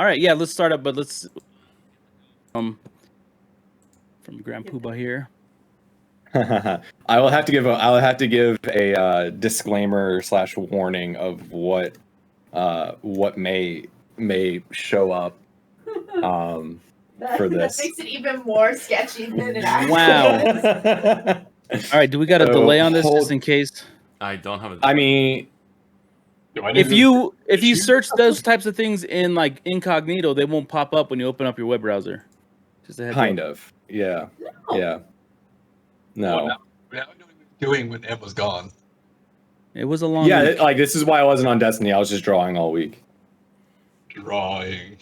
All right, yeah, let's start up, but let's from Grand Poobah here. I will have to give a disclaimer / warning of what may show up for this. That makes it even more sketchy than it actually Wow. is. All right, do we got a delay on this just in case? I don't have a. I mean, if you search those types of things in like incognito, they won't pop up when you open up your web browser. Just a heads kind up. of, yeah, No. yeah. No. Well, now we know what he was doing when Em was gone. It was a long Yeah, week. like this is why I wasn't on Destiny. I was just drawing all week. Drawing.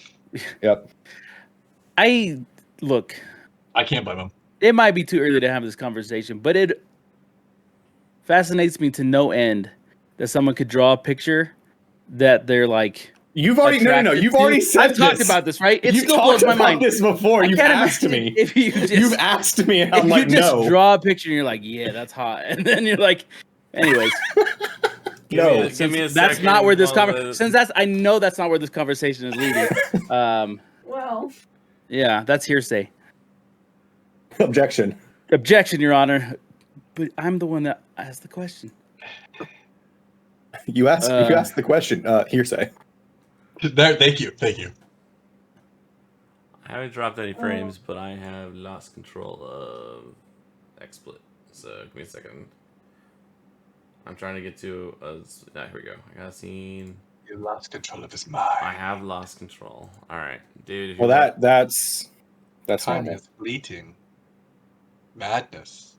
Yep. Look, I can't blame him. it might be too early to have this conversation, but it fascinates me to no end that someone could draw a picture that they're like. You've already You've already said I've talked about this, right? It You've still talked blows my about mind. this before. You've asked imagine me. If you just, You've asked me, and I'm if like, you just no. draw a picture and you're like, yeah, that's hot, and then you're like, anyways. No, give me a That's second not where this while conversation. Since that's, I know that's not where this conversation is leading. Well, Yeah, that's hearsay. Objection. Objection, Your Honor. But I'm the one that asked the question. You asked the question. Hearsay. There, thank you. I haven't dropped any frames, but I have lost control of XSplit. So give me a second. I'm trying to get to here we go. I got a scene. You lost control of his mind. I have lost control. All right, David. Well, that's Time normal. is fleeting. Madness.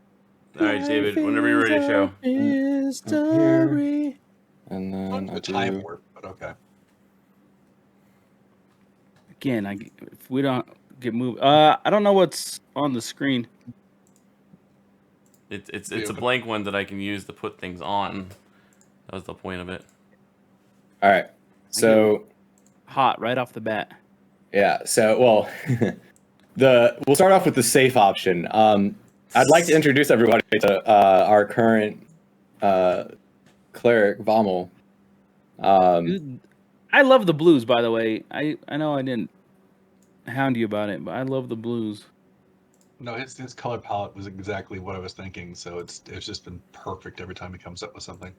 All right, David. Whenever you're ready to show. History. And then The time warp, but okay. Again, if we don't get moved, I don't know what's on the screen. It's a blank one that I can use to put things on. That was the point of it. All right. So Hot right off the bat. yeah. So we'll start off with the safe option. I'd like to introduce everybody to our current cleric, Vamel. Dude, I love the blues, by the way. I know I didn't hound you about it, but I love the blues. No, his color palette was exactly what I was thinking, so it's just been perfect every time he comes up with something.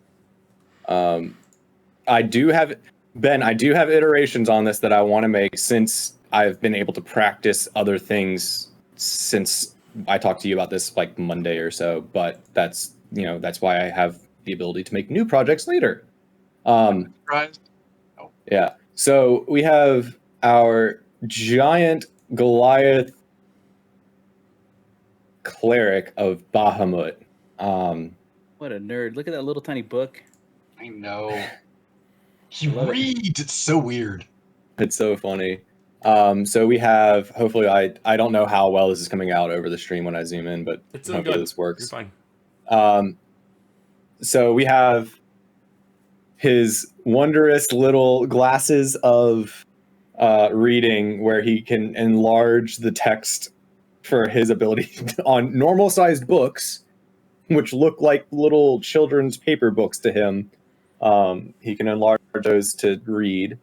I do have iterations on this that I want to make since I've been able to practice other things since I talked to you about this like Monday or so, but that's why I have the ability to make new projects later. Surprised? Oh. Yeah. So we have our giant Goliath cleric of Bahamut. What a nerd. Look at that little tiny book. I know. He reads. It's so weird. It's so funny. So we have, hopefully, I don't know how well this is coming out over the stream when I zoom in, but It's hopefully good. this works. You're fine. So we have his wondrous little glasses of reading where he can enlarge the text for his ability on normal-sized books, which look like little children's paper books to him. He can enlarge those to read.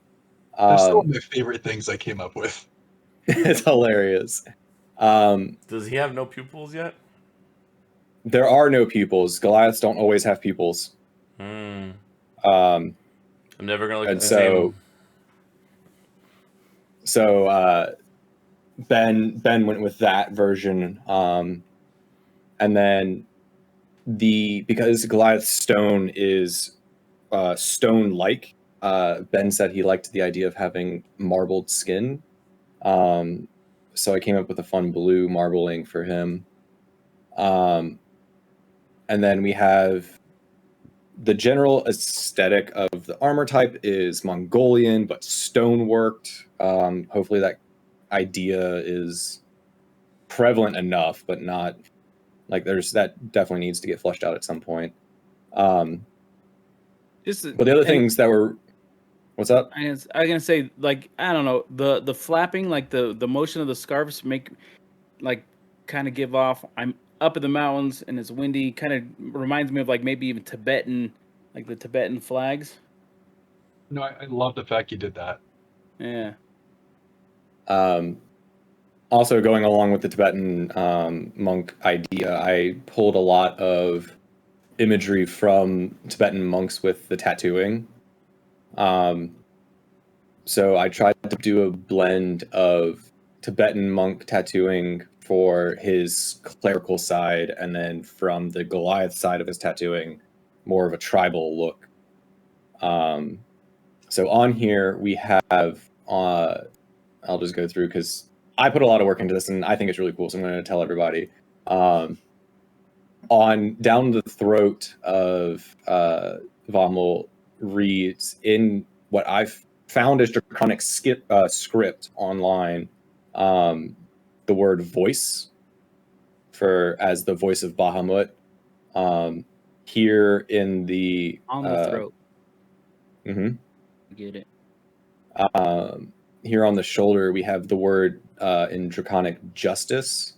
That's still one of my favorite things I came up with. It's hilarious. Does he have no pupils yet? There are no pupils. Goliaths don't always have pupils. I'm Um, never gonna look and at the same. so Ben went with that version, and then because Goliath's stone is stone-like, Ben said he liked the idea of having marbled skin. So I came up with a fun blue marbling for him. And then we have the general aesthetic of the armor type is Mongolian, but stoneworked. Hopefully that idea is prevalent enough, but not like that definitely needs to get flushed out at some point. But the other things that were, what's up? I was gonna say, like, I don't know, the flapping, like the motion of the scarves make, like, kind of give off. I'm up in the mountains and it's windy. Kind of reminds me of like maybe even Tibetan, like the Tibetan flags. No, I love the fact you did that. Yeah. Also, going along with the Tibetan monk idea, I pulled a lot of imagery from Tibetan monks with the tattooing. So I tried to do a blend of Tibetan monk tattooing for his clerical side, and then from the Goliath side of his tattooing, more of a tribal look. So on here we have, I'll just go through because I put a lot of work into this and I think it's really cool, so I'm going to tell everybody. On down the throat of Vomel reads in what I've found as draconic script online, the word voice as the voice of Bahamut. Here in the On the throat. Mm-hmm. Get it. Here on the shoulder, we have the word in draconic justice.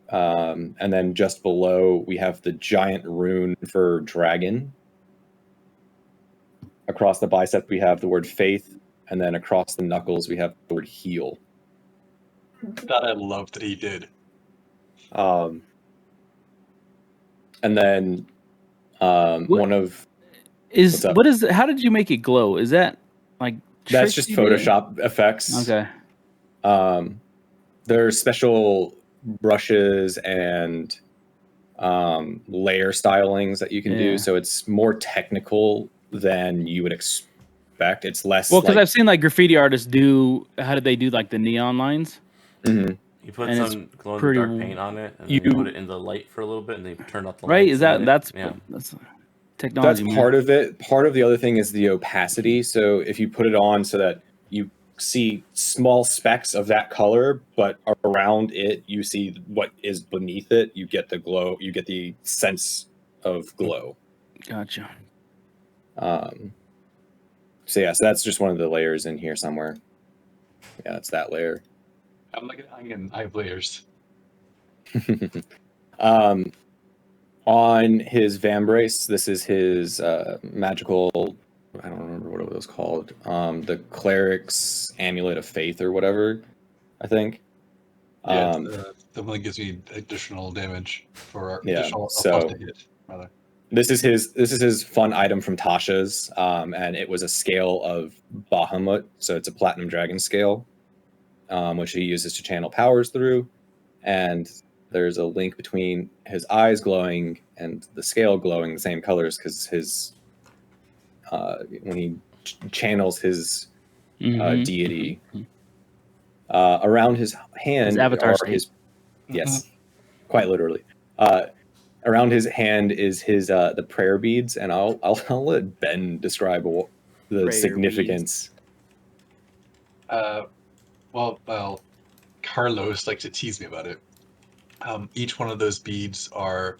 And then just below, we have the giant rune for dragon. Across the bicep, we have the word faith. And then across the knuckles, we have the word heal. That I love that he did. And then one of... How did you make it glow? Is that like... That's just Photoshop effects. Okay. There's special brushes and layer stylings that you can do, so it's more technical than you would expect. It's less... Well, because I've seen like graffiti artists do... How did they do like the neon lines? Mm-hmm. You put some glow-in-the-dark paint on it, and then you put it in the light for a little bit, and then you turn off the lights. Right? Is that's technology? That's part of it. Part of the other thing is the opacity. So if you put it on so that you see small specks of that color, but around it you see what is beneath it, you get the glow. You get the sense of glow. Gotcha. So that's just one of the layers in here somewhere. Yeah, it's that layer. I'm like an onion. I have layers. On his vambrace, this is his magical... I don't remember what it was called. The cleric's amulet of faith or whatever, I think. Yeah, the one that gives me additional damage for additional hit, rather. This is his fun item from Tasha's, and it was a scale of Bahamut, so it's a platinum dragon scale, which he uses to channel powers through, and there's a link between his eyes glowing and the scale glowing the same colors because his when he channels his deity, around his hand his avatar are his... Yes, quite literally. Around his hand is his the prayer beads, and I'll let Ben describe the prayer significance. Well, Carlos likes to tease me about it. Each one of those beads are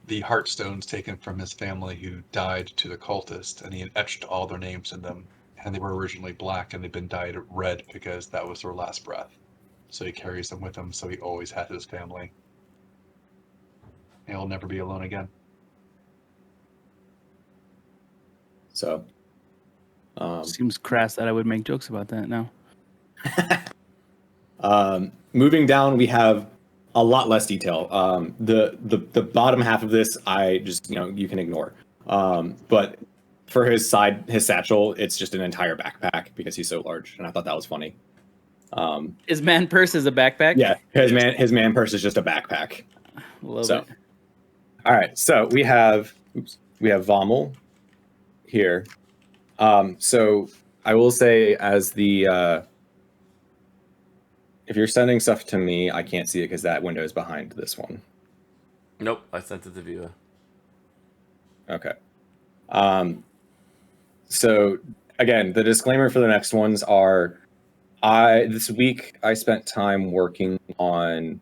the heartstones taken from his family who died to the cultist, and he had etched all their names in them. And they were originally black, and they've been dyed red because that was their last breath. So he carries them with him, so he always has his family. He'll never be alone again. So, seems crass that I would make jokes about that now. Moving down, we have a lot less detail. The bottom half of this, I just you can ignore. But for his satchel, it's just an entire backpack because he's so large, and I thought that was funny. His man purse is a backpack. Yeah, his man purse is just a backpack. Love it. All right, so we have Vomel here. So I will say, as the if you're sending stuff to me, I can't see it because that window is behind this one. Nope, I sent it to viewer. Okay. So again, the disclaimer for the next ones are, this week I spent time working on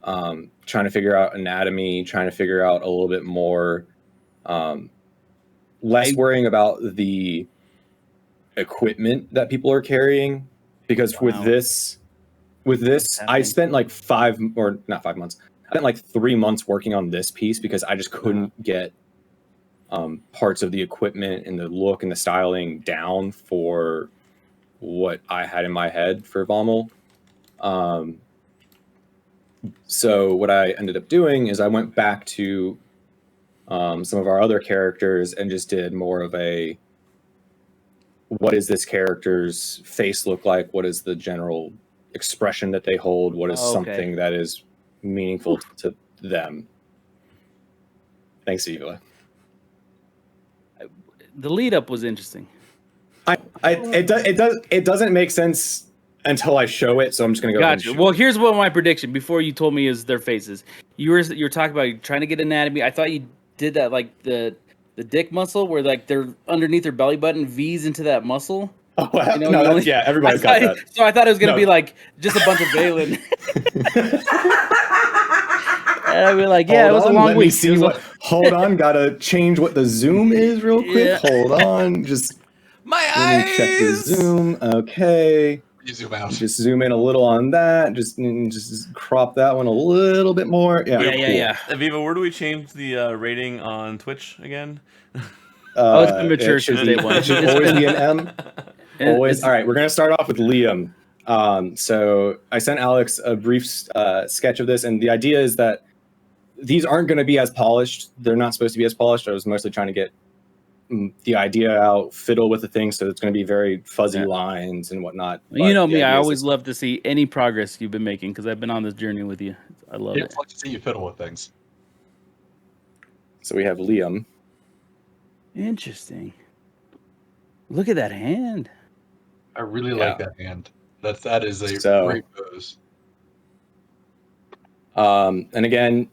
trying to figure out anatomy, trying to figure out a little bit more, less worrying about the equipment that people are carrying, because with this, I spent like 5 months. I spent like 3 months working on this piece because I just couldn't get parts of the equipment and the look and the styling down for what I had in my head for Vommel. So what I ended up doing is I went back to some of our other characters and just did more of a, what is this character's face look like? What is the general expression that they hold? What is something that is meaningful to them? Thanks, Eva. The lead up was interesting. It doesn't make sense until I show it, so I'm just gonna go. Gotcha. Well, here's what my prediction before you told me is their faces. You were talking about trying to get anatomy. I thought you did that like the dick muscle where like they're underneath their belly button V's into that muscle. Oh, well, you know, yeah, everybody's got that. So I thought it was gonna be like just a bunch of Valen. And I'd be like, yeah, it was a long week. Hold on, gotta change what the zoom is real quick. Yeah. Hold on, just let me check the zoom. Okay. You zoom out. Just zoom in a little on that. Just crop that one a little bit more. Yeah. Yeah. Aviva, where do we change the rating on Twitch again? It's been mature since day one. It should always be an M. Always. All right, we're gonna start off with Liam. So I sent Alex a brief sketch of this, and the idea is that these aren't going to be as polished. They're not supposed to be as polished. I was mostly trying to get the idea out, fiddle with the thing, so it's going to be very fuzzy lines and whatnot. Well, you know me, I always love to see any progress you've been making because I've been on this journey with you. I love it. It's like to see you fiddle with things. So we have Liam. Interesting. Look at that hand. I really like that hand. That is a great pose. And again,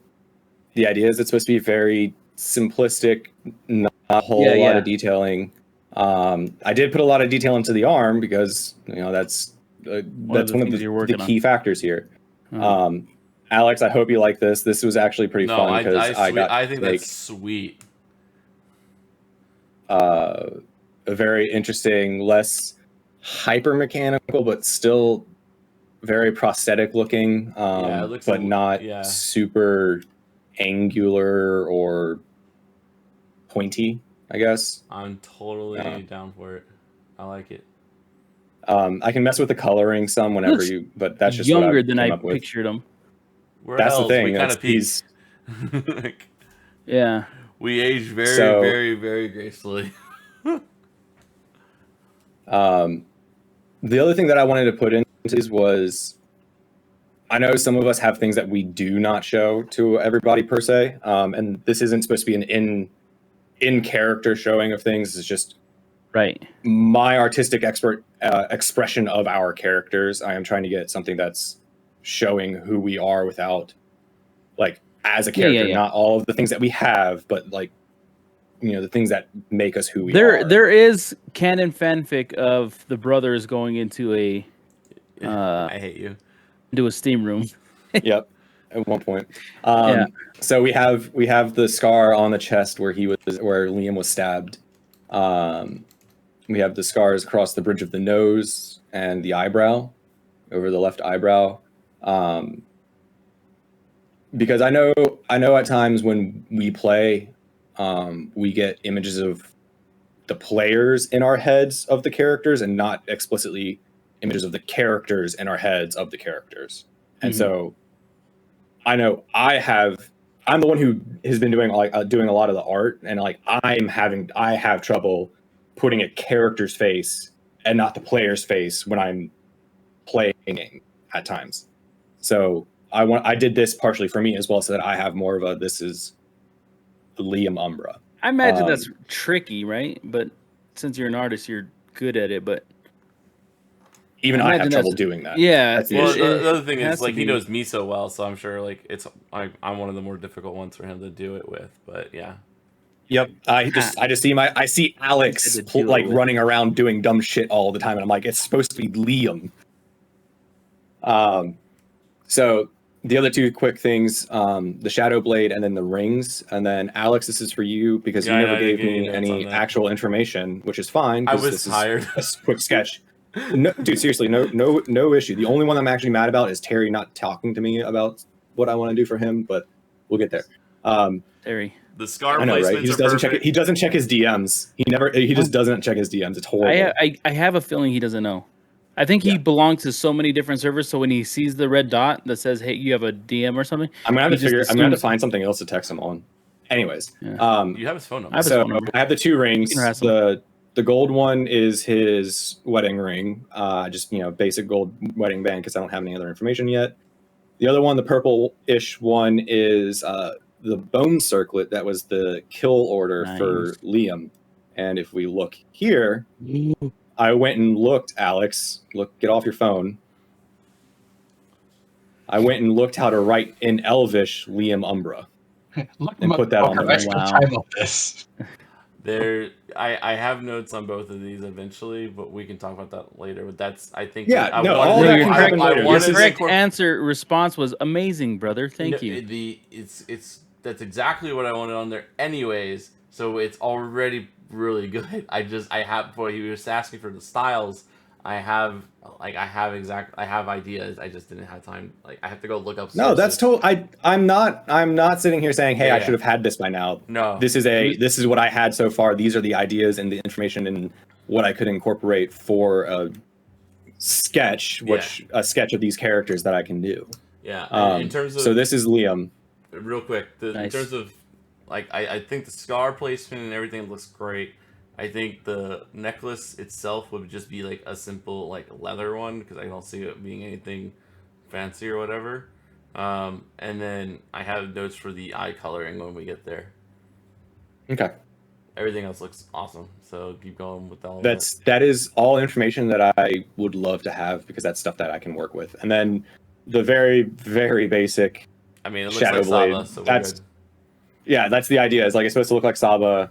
the idea is it's supposed to be very simplistic, not a whole lot of detailing. I did put a lot of detail into the arm because that's one of the key factors here. Alex, I hope you like this. This was actually pretty fun because I think that's sweet. A very interesting, less hyper mechanical, but still very prosthetic looking, but not super angular or pointy, I guess. I'm totally down for it. I like it. I can mess with the coloring some whenever but that's just younger than I pictured him. That's the thing. We kind of peaked. Yeah. We aged very, very gracefully. The other thing that I wanted to put in was, I know some of us have things that we do not show to everybody per se, and this isn't supposed to be an in character showing of things. It's just my artistic expression of our characters. I am trying to get something that's showing who we are without, like, as a character, not all of the things that we have, but like, the things that make us who we are. There is canon fanfic of the brothers going into a I hate you. Into a steam room. Yep, at one point. So we have the scar on the chest where Liam was stabbed. We have the scars across the bridge of the nose and the eyebrow, over the left eyebrow. Because I know at times when we play, we get images of the players in our heads of the characters and not explicitly images of the characters in our heads of the characters. And so I know I'm the one who has been doing a lot of the art, and like I have trouble putting a character's face and not the player's face when I'm playing a game at times. So I did this partially for me as well, so that I have more of this is Liam Umbra. I imagine that's tricky, right? But since you're an artist, you're good at it. But even I have trouble doing that. Yeah. Well, the other thing is, like, he knows me so well, so I'm sure, like, I'm one of the more difficult ones for him to do it with. But yeah. Yep. I just see Alex running around doing dumb shit all the time, and I'm like, it's supposed to be Liam. So the other two quick things, the Shadow Blade and then the rings. And then Alex, this is for you because you never gave me any actual information, which is fine. I was tired. A quick sketch. No, dude, seriously, no issue. The only one I'm actually mad about is Terry not talking to me about what I want to do for him, but we'll get there. Terry. The scar I know, right? placements are perfect. He doesn't check his DMs. He just doesn't check his DMs. It's horrible. I have a feeling he doesn't know. I think he Yeah. belongs to so many different servers. So when he sees the red dot that says, "Hey, you have a DM or something," I'm gonna have he to just figure. I'm gonna have to assumes- find something else to text him on. Anyways, Yeah. You have his phone number. I have his so phone number. I have the 2 rings. You can harass him. The gold one is his wedding ring. Just basic gold wedding band because I don't have any other information yet. The other one, the purple-ish one, is the bone circlet. That was the kill order for Nice. Liam. And if we look here, I went and looked, Alex. Look, get off your phone. I went and looked how to write in Elvish Liam Umbra. Look, And put that on the I spent Wow. time on this. I have notes on both of these eventually, but we can talk about that later. But that's I think Yeah, I no, wanted all to- that your can happen later. Your This is- correct answer response was amazing, brother. Thank you. It's that's exactly what I wanted on there, anyways. So it's already really good. I have boy, you were just asking for the styles. I have ideas. I just didn't have time. Like I have to go look up. No, that's sources. I'm not sitting here saying, hey, Yeah, I yeah. should have had this by now. No. This is what I had so far. These are the ideas and the information and what I could incorporate for a sketch, a sketch of these characters that I can do. Yeah. In terms of so this is Liam. real quick, in Nice. terms of I think the scar placement and everything looks great. I think the necklace itself would just be like a simple like leather one because I don't see it being anything fancy or whatever. And then I have notes for the eye coloring when we get there. Okay. Everything else looks awesome. So keep going with all That is all information that I would love to have because that's stuff that I can work with. And then the very, very basic I mean, it looks Shadow like Blade. Saba, so we're That's good. yeah, that's the idea. It's like it's supposed to look like Saba.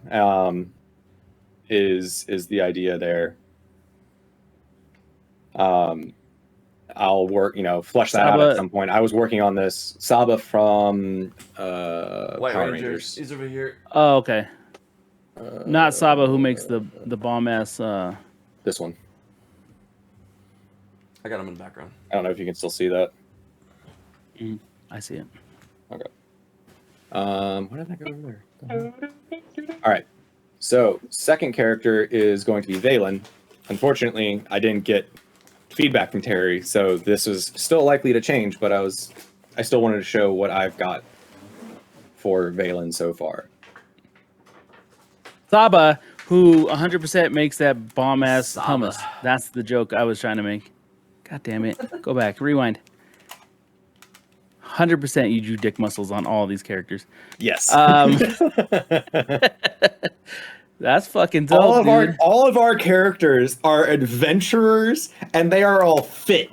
Is the idea there? I'll work, flush that out at Saba- some point. I was working on this Saba from White Power Rangers. Rangers. He's over here. Oh, okay. Not Saba, who makes the bomb ass. This one. I got him in the background. I don't know if you can still see that. I see it. Okay. Where did I go over there? All right. So second character is going to be Valen. Unfortunately, I didn't get feedback from Terry, so this was still likely to change, but I still wanted to show what I've got for Valen so far. Saba, who 100% makes that bomb ass Saba. hummus. That's the joke I was trying to make. God damn it. Go back. Rewind. 100% you drew dick muscles on all these characters. Yes. That's fucking dope, dude. all of our characters are adventurers, and they are all fit.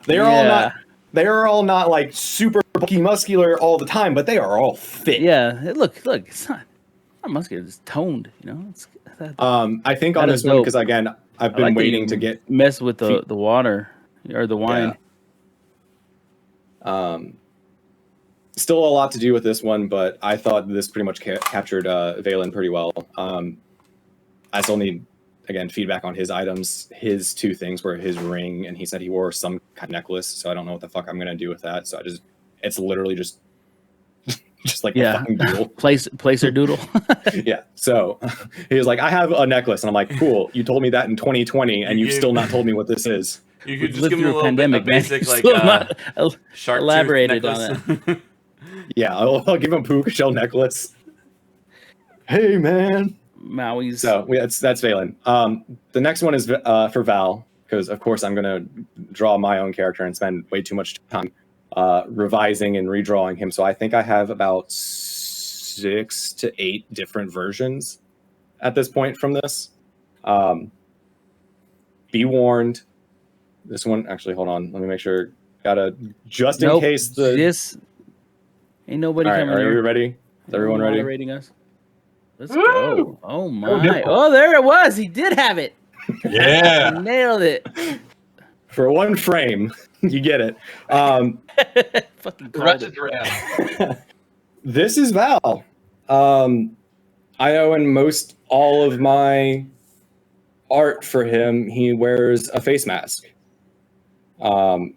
They are all not like super bulky muscular all the time, but they are all fit. Yeah. Look. It's not muscular. It's toned. It's I think on That this is one dope. because again I've I been like that waiting you to get mess with the water or the wine. Still a lot to do with this one, but I thought this pretty much captured Valen pretty well. I still need, again, feedback on his items. His 2 things were his ring, and he said he wore some kind of necklace, so I don't know what the fuck I'm going to do with that. So it's literally just like a fucking doodle. Placer doodle. Yeah. So he was like, I have a necklace. And I'm like, cool. You told me that in 2020, and you've still not told me what this is. You could just Lived give him a through a little pandemic, bit of man. basic Still like not shark elaborated tooth on necklace. Yeah. I'll give him puka shell necklace. Hey, man. Maui's. So that's Valen. The next one is for Val, because of course I'm gonna draw my own character and spend way too much time revising and redrawing him. So I think I have about 6 to 8 different versions at this point from this. Be warned. This one, actually, hold on. Let me make sure. Just in case the. This ain't nobody All right, coming are here. we ready? Is everyone ready? Moderating us. Let's go. Oh my. Oh, there it was. He did have it. Yeah. He nailed it. For one frame, you get it. Fucking called it. This is Val. I owe in most all of my art for him. He wears a face mask. And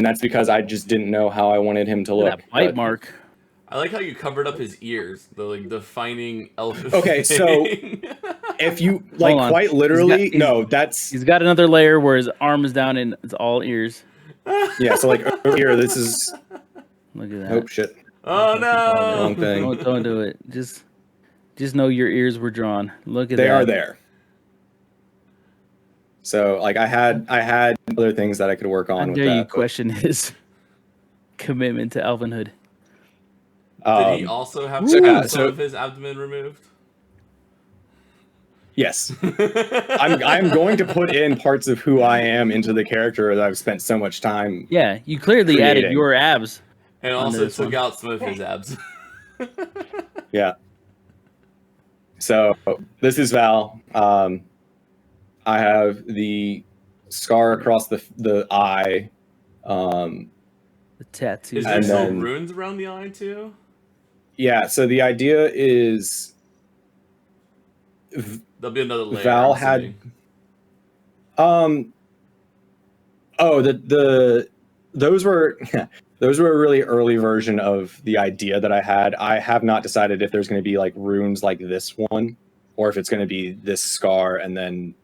that's because I just didn't know how I wanted him to look. That bite but- mark. I like how you covered up his ears, the like defining elf. Okay, so- thing. if you like, on. quite literally, he's- no, that's He's got another layer where his arm is down and it's all ears. yeah. So like over here, this is Look at that. oh shit, Oh wrong no! thing. Don't do it. Just know your ears were drawn. Look at that. They are there. So like I had other things that I could work on How with dare that. you but, question his commitment to elvenhood? Did he also have some of his abdomen removed? Yes, I'm going to put in parts of who I am into the character that I've spent so much time. Yeah, you clearly added Creating. your abs. And also took out some of his abs. Yeah. So this is Val. I have the scar across the eye. The tattoo. Is there And still then- runes around the eye too? Yeah. So the idea is There'll be another layer. Val I'm had. assuming. Those were those were a really early version of the idea that I had. I have not decided if there's going to be like runes like this one, or if it's going to be this scar and then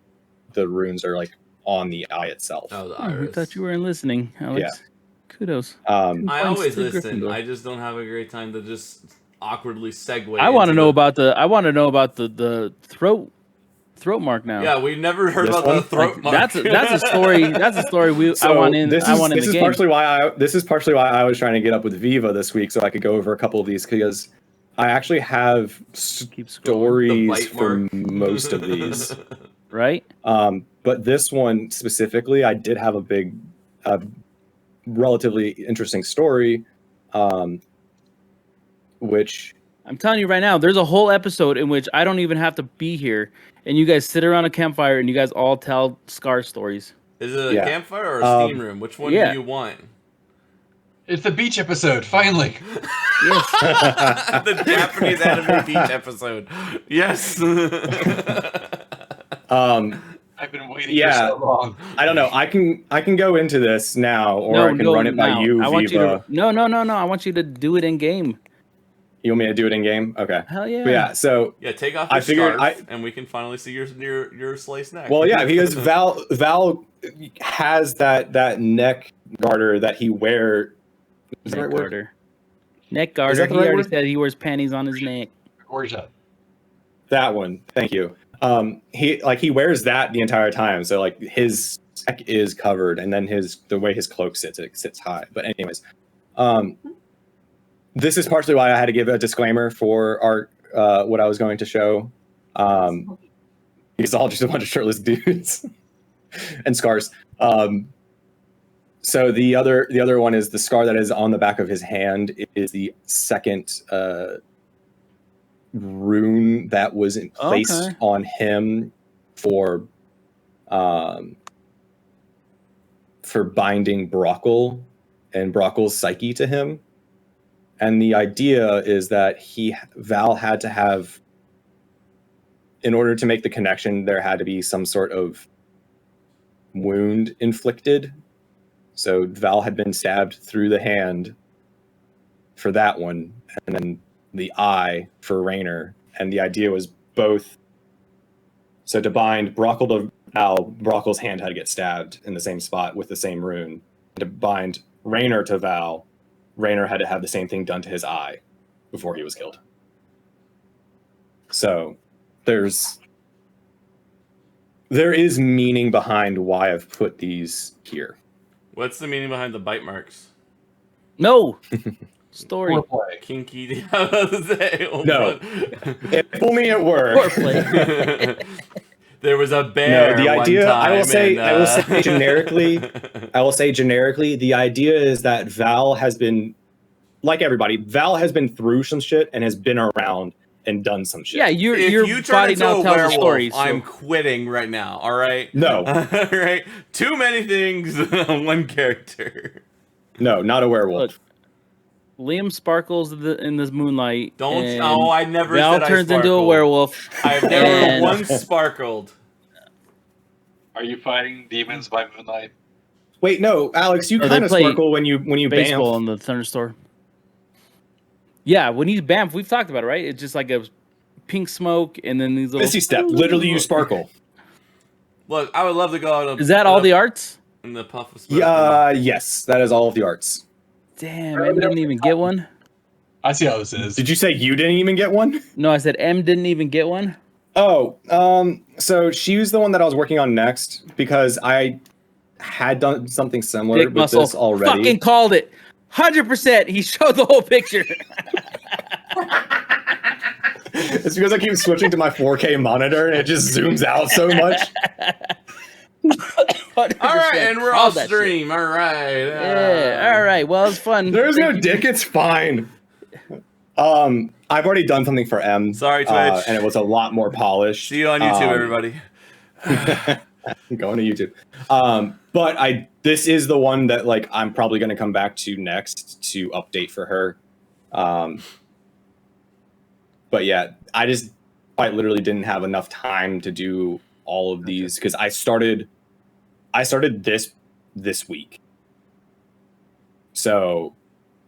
the runes are like on the eye itself. Oh, the Oh, we iris. thought you weren't listening, Alex. Yeah. Kudos. I Points always to listen. Gryffindor. I just don't have a great time to just awkwardly segue. I want to into know the- about the throat mark now. Yeah, we never heard This about one? the throat mark. That's a story. That's a story. I want in this the is game. partially why I was trying to get up with Viva this week so I could go over a couple of these because I actually have Keep scrolling. stories bite for mark. most of these. Right? But this one specifically, I did have a relatively interesting story, which I'm telling you right now, there's a whole episode in which I don't even have to be here, and you guys sit around a campfire and you guys all tell Scar stories. Is it a Yeah. campfire or a steam room? Which one yeah. do you want? It's the beach episode, finally. Yes. The Japanese anime beach episode. Yes. I've been waiting for so long. I don't know. I can go into this now, or I can run it by now. you, I want you Viva. to. No. I want you to do it in game. You want me to do it in game? Okay. Hell yeah. But yeah. So Yeah, take off I your figured scarf, and we can finally see your sliced neck. well, yeah, because Val has that neck garter that he wear. Is that the Neck right word? garter. Neck garter. that the He right already word? said he wears panties on his neck. Gorgeous. That one. Thank you. He wears that the entire time, so like his neck is covered, and then the way his cloak sits, it sits high. But anyways, this is partially why I had to give a disclaimer for our what I was going to show. It's all just a bunch of shirtless dudes and scars. So the other one is the scar that is on the back of his hand is the second rune that was placed Okay. on him for binding Brockle and Brockle's psyche to him. And the idea is that Val had to have, in order to make the connection, there had to be some sort of wound inflicted. So Val had been stabbed through the hand for that one, and then the eye for Raynor. And the idea was both. So to bind Brockle to Val, Brockle's hand had to get stabbed in the same spot with the same rune. To bind Raynor to Val, Raynor had to have the same thing done to his eye before he was killed. So there is meaning behind why I've put these here. What's the meaning behind the bite marks? No. Story. Foreplay. Kinky. I was about to say, oh, No. what? If only it were. Foreplay. There was a bear. No, the idea. One time I will say and, generically. The idea is that Val has been, like everybody, Val has been through some shit and has been around and done some shit. Yeah, if your you turn body into now a tells a werewolf, story. So. I'm quitting right now. All right. No. All right. Too many things on one character. No, not a werewolf. Look, Liam sparkles in this moonlight. Don't. and Oh, I never Val said I turns into a sparkled. werewolf. I've never And- once sparkled. Are you fighting demons by moonlight? Wait, no, Alex, you Oh, they kind of play sparkle when you Baseball bamf. in the Thunderstorm. Yeah, when he's Bamf, we've talked about it, right? It's just like a pink smoke, and then these little Misty Step. Literally, you sparkle. Look, I would love to go out. Is that all the arts? In the puff of smoke. Yeah, yes, that is all of the arts. Damn, M didn't even get one. I see how this is. Did you say you didn't even get one? No, I said M didn't even get one. Oh, so she was the one that I was working on next because I had done something similar Dick with muscle. this already. Fucking called it. 100%. He showed the whole picture. It's because I keep switching to my 4K monitor and it just zooms out so much. 100% All right, and we're called off that stream. shit. All right. Yeah. All right. Well, it's fun. There's Thank no you. dick, it's fine. I've already done something for M. Sorry, Twitch. And it was a lot more polished. See you on YouTube, everybody. I'm going to YouTube. But this is the one that like I'm probably going to come back to next to update for her. But yeah, I just quite literally didn't have enough time to do all of these because I started this week. So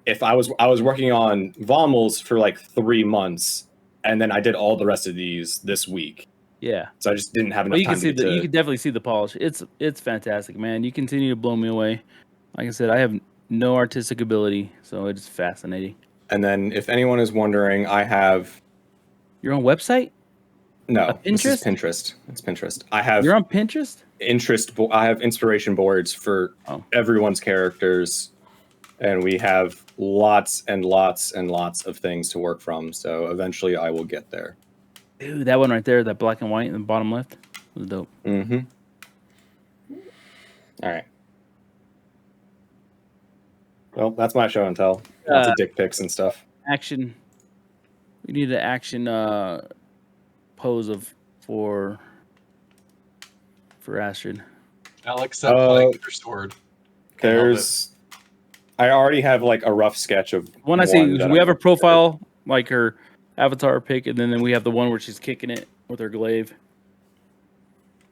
if I was working on Vommels for like 3 months, and then I did all the rest of these this week. Yeah. So I just didn't have enough Well, you time can see to you can definitely see the polish. It's fantastic, man. You continue to blow me away. Like I said, I have no artistic ability, so it's fascinating. And then if anyone is wondering, I have Your own website? no. This is Pinterest? Pinterest. It's Pinterest. I have You're on Pinterest? I have inspiration boards for everyone's characters, and we have lots and lots and lots of things to work from. So eventually, I will get there. Dude, that one right there, that black and white in the bottom left, was dope. Mm-hmm. All right. Well, that's my show and tell. Lots of dick pics and stuff. Action. We need an action pose for Astrid. Alex said playing with her sword. I already have like a rough sketch of One I see, we have a profile, like her avatar pic, and then we have the one where she's kicking it with her glaive.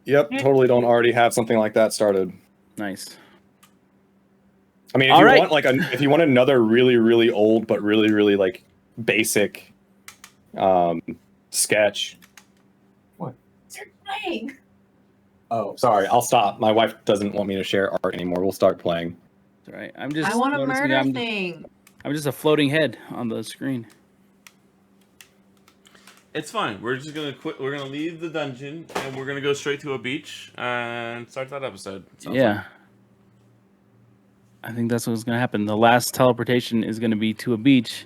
Yep, totally don't already have something like that started. Nice. I mean, if you want another really, really old but really, really like basic sketch. What? You're playing. Oh, sorry. I'll stop. My wife doesn't want me to share art anymore. We'll start playing. That's right. I'm just. I want a noticing murder thing. I'm just a floating head on the screen. It's fine. We're just gonna quit. We're gonna leave the dungeon and we're gonna go straight to a beach and start that episode. Sounds Yeah. fun. I think that's what's gonna happen. The last teleportation is gonna be to a beach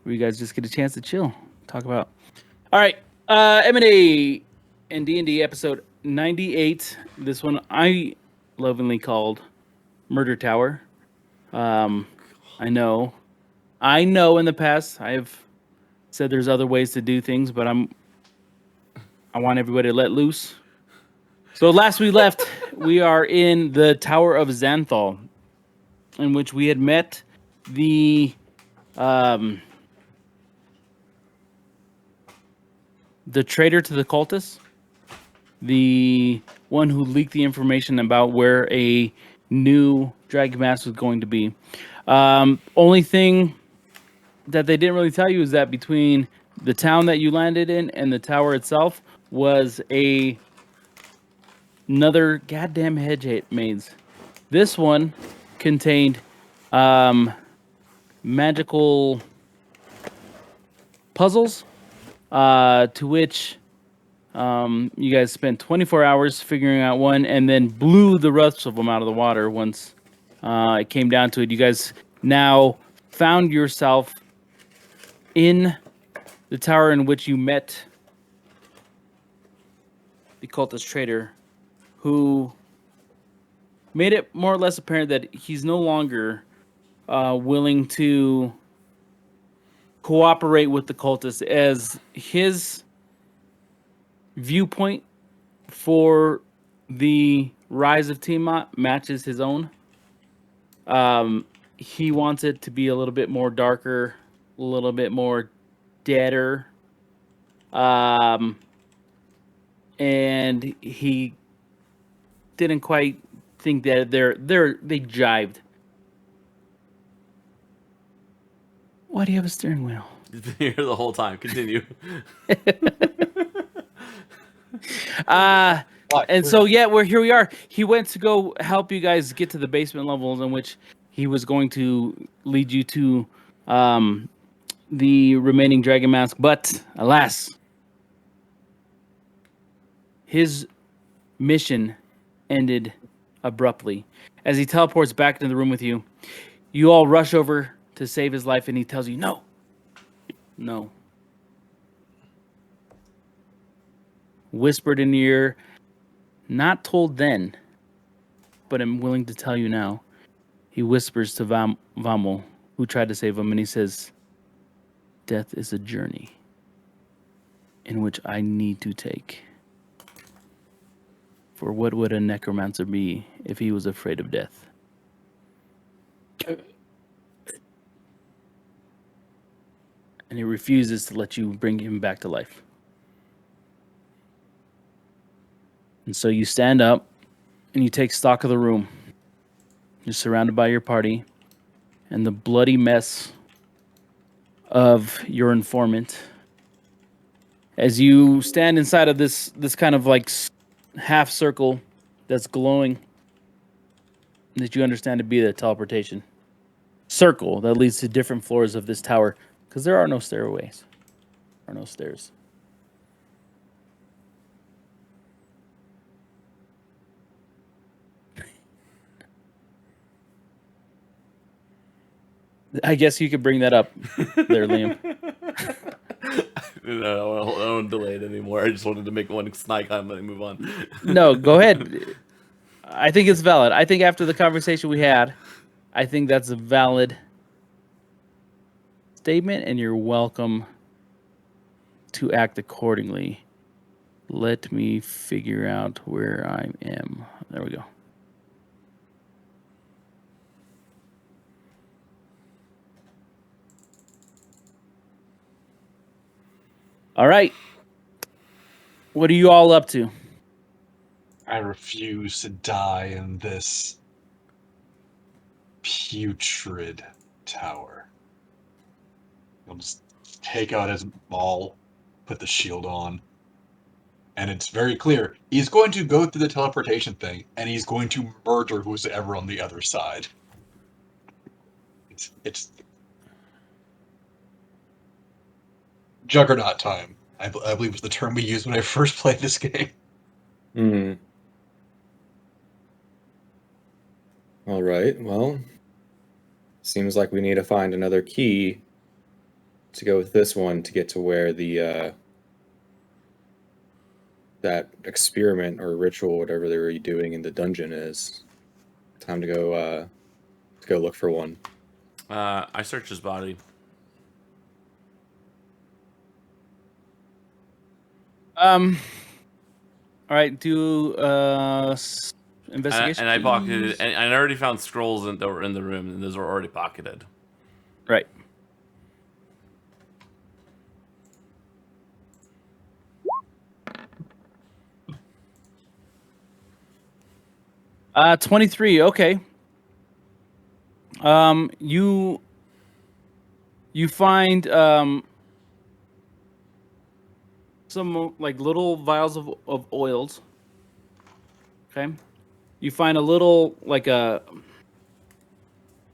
where you guys just get a chance to chill, talk about. All right, M&A&D&D episode 98. This one I lovingly called Murder Tower. I know in the past I've said there's other ways to do things, but I want everybody to let loose. So last we left, we are in the Tower of Xanthal, in which we had met the traitor to the cultists, the one who leaked the information about where a new Dragon Mask was going to be. Only thing that they didn't really tell you is that between the town that you landed in and the tower itself was another goddamn hedge maze. This one contained magical puzzles, to which you guys spent 24 hours figuring out one, and then blew the rest of them out of the water once it came down to it. You guys now found yourself in the tower in which you met the cultist traitor, who made it more or less apparent that he's no longer willing to cooperate with the cultists, as his viewpoint for the rise of Tiamat matches his own. He wants it to be a little bit more darker, a little bit more deader, and he didn't quite think that they jived. Why do you have a steering wheel? He's been here the whole time. Continue. And so yeah, here we are. He went to go help you guys get to the basement levels, in which he was going to lead you to the remaining dragon mask, but alas, his mission ended abruptly. As he teleports back into the room with you, you all rush over to save his life, and he tells you, no. Whispered in your ear, not told then, but I'm willing to tell you now. He whispers to Vamo, who tried to save him, and he says, death is a journey in which I need to take. For what would a necromancer be if he was afraid of death? And he refuses to let you bring him back to life. And so you stand up and you take stock of the room. You're surrounded by your party and the bloody mess of your informant. As you stand inside of this kind of like half circle that's glowing, that you understand to be the teleportation circle that leads to different floors of this tower, because there are no stairways, there are no stairs. I guess you could bring that up there, Liam. No, I don't delay it anymore. I just wanted to make one snide comment and move on. No, go ahead. I think it's valid. I think after the conversation we had, I think that's a valid statement, and you're welcome to act accordingly. Let me figure out where I am. There we go. All right. What are you all up to? I refuse to die in this putrid tower. He'll just take out his maul, put the shield on, and it's very clear he's going to go through the teleportation thing, and he's going to murder who's ever on the other side. It's juggernaut time. I believe was the term we used when I first played this game. Hmm. All right. Well, seems like we need to find another key to go with this one to get to where the that experiment or ritual, whatever they were doing in the dungeon, is. Time to go look for one. I searched his body. All right, do investigation. And I pocketed, and I already found scrolls that were in the room, and those were already pocketed. Right. Uh, 23. Okay. You find some like little vials of oils. Okay. You find a little like a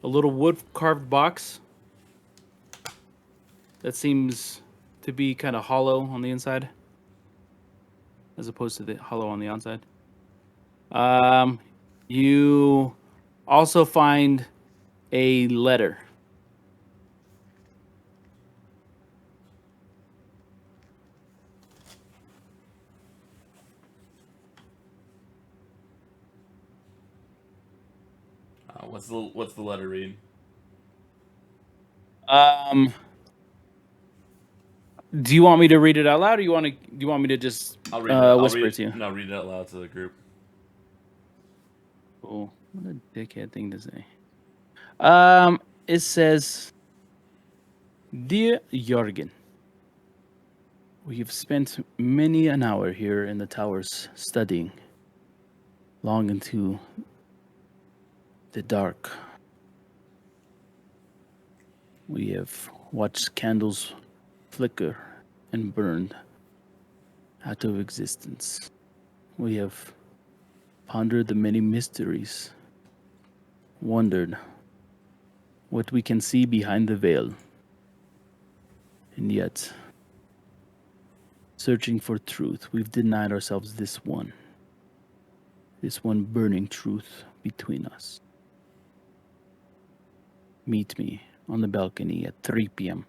little wood carved box that seems to be kind of hollow on the inside, as opposed to the hollow on the outside. You also find a letter. What's the letter read? Do you want me to read it out loud, or do you want me to just I'll read it. whisper it to you? No, read it out loud to the group. Cool. What a dickhead thing to say. It says, "Dear Jorgen, we have spent many an hour here in the towers studying, long into the dark. We have watched candles flicker and burned out of existence. We have pondered the many mysteries, wondered what we can see behind the veil, and yet, searching for truth, we've denied ourselves this one burning truth between us. Meet me on the balcony at 3 p.m.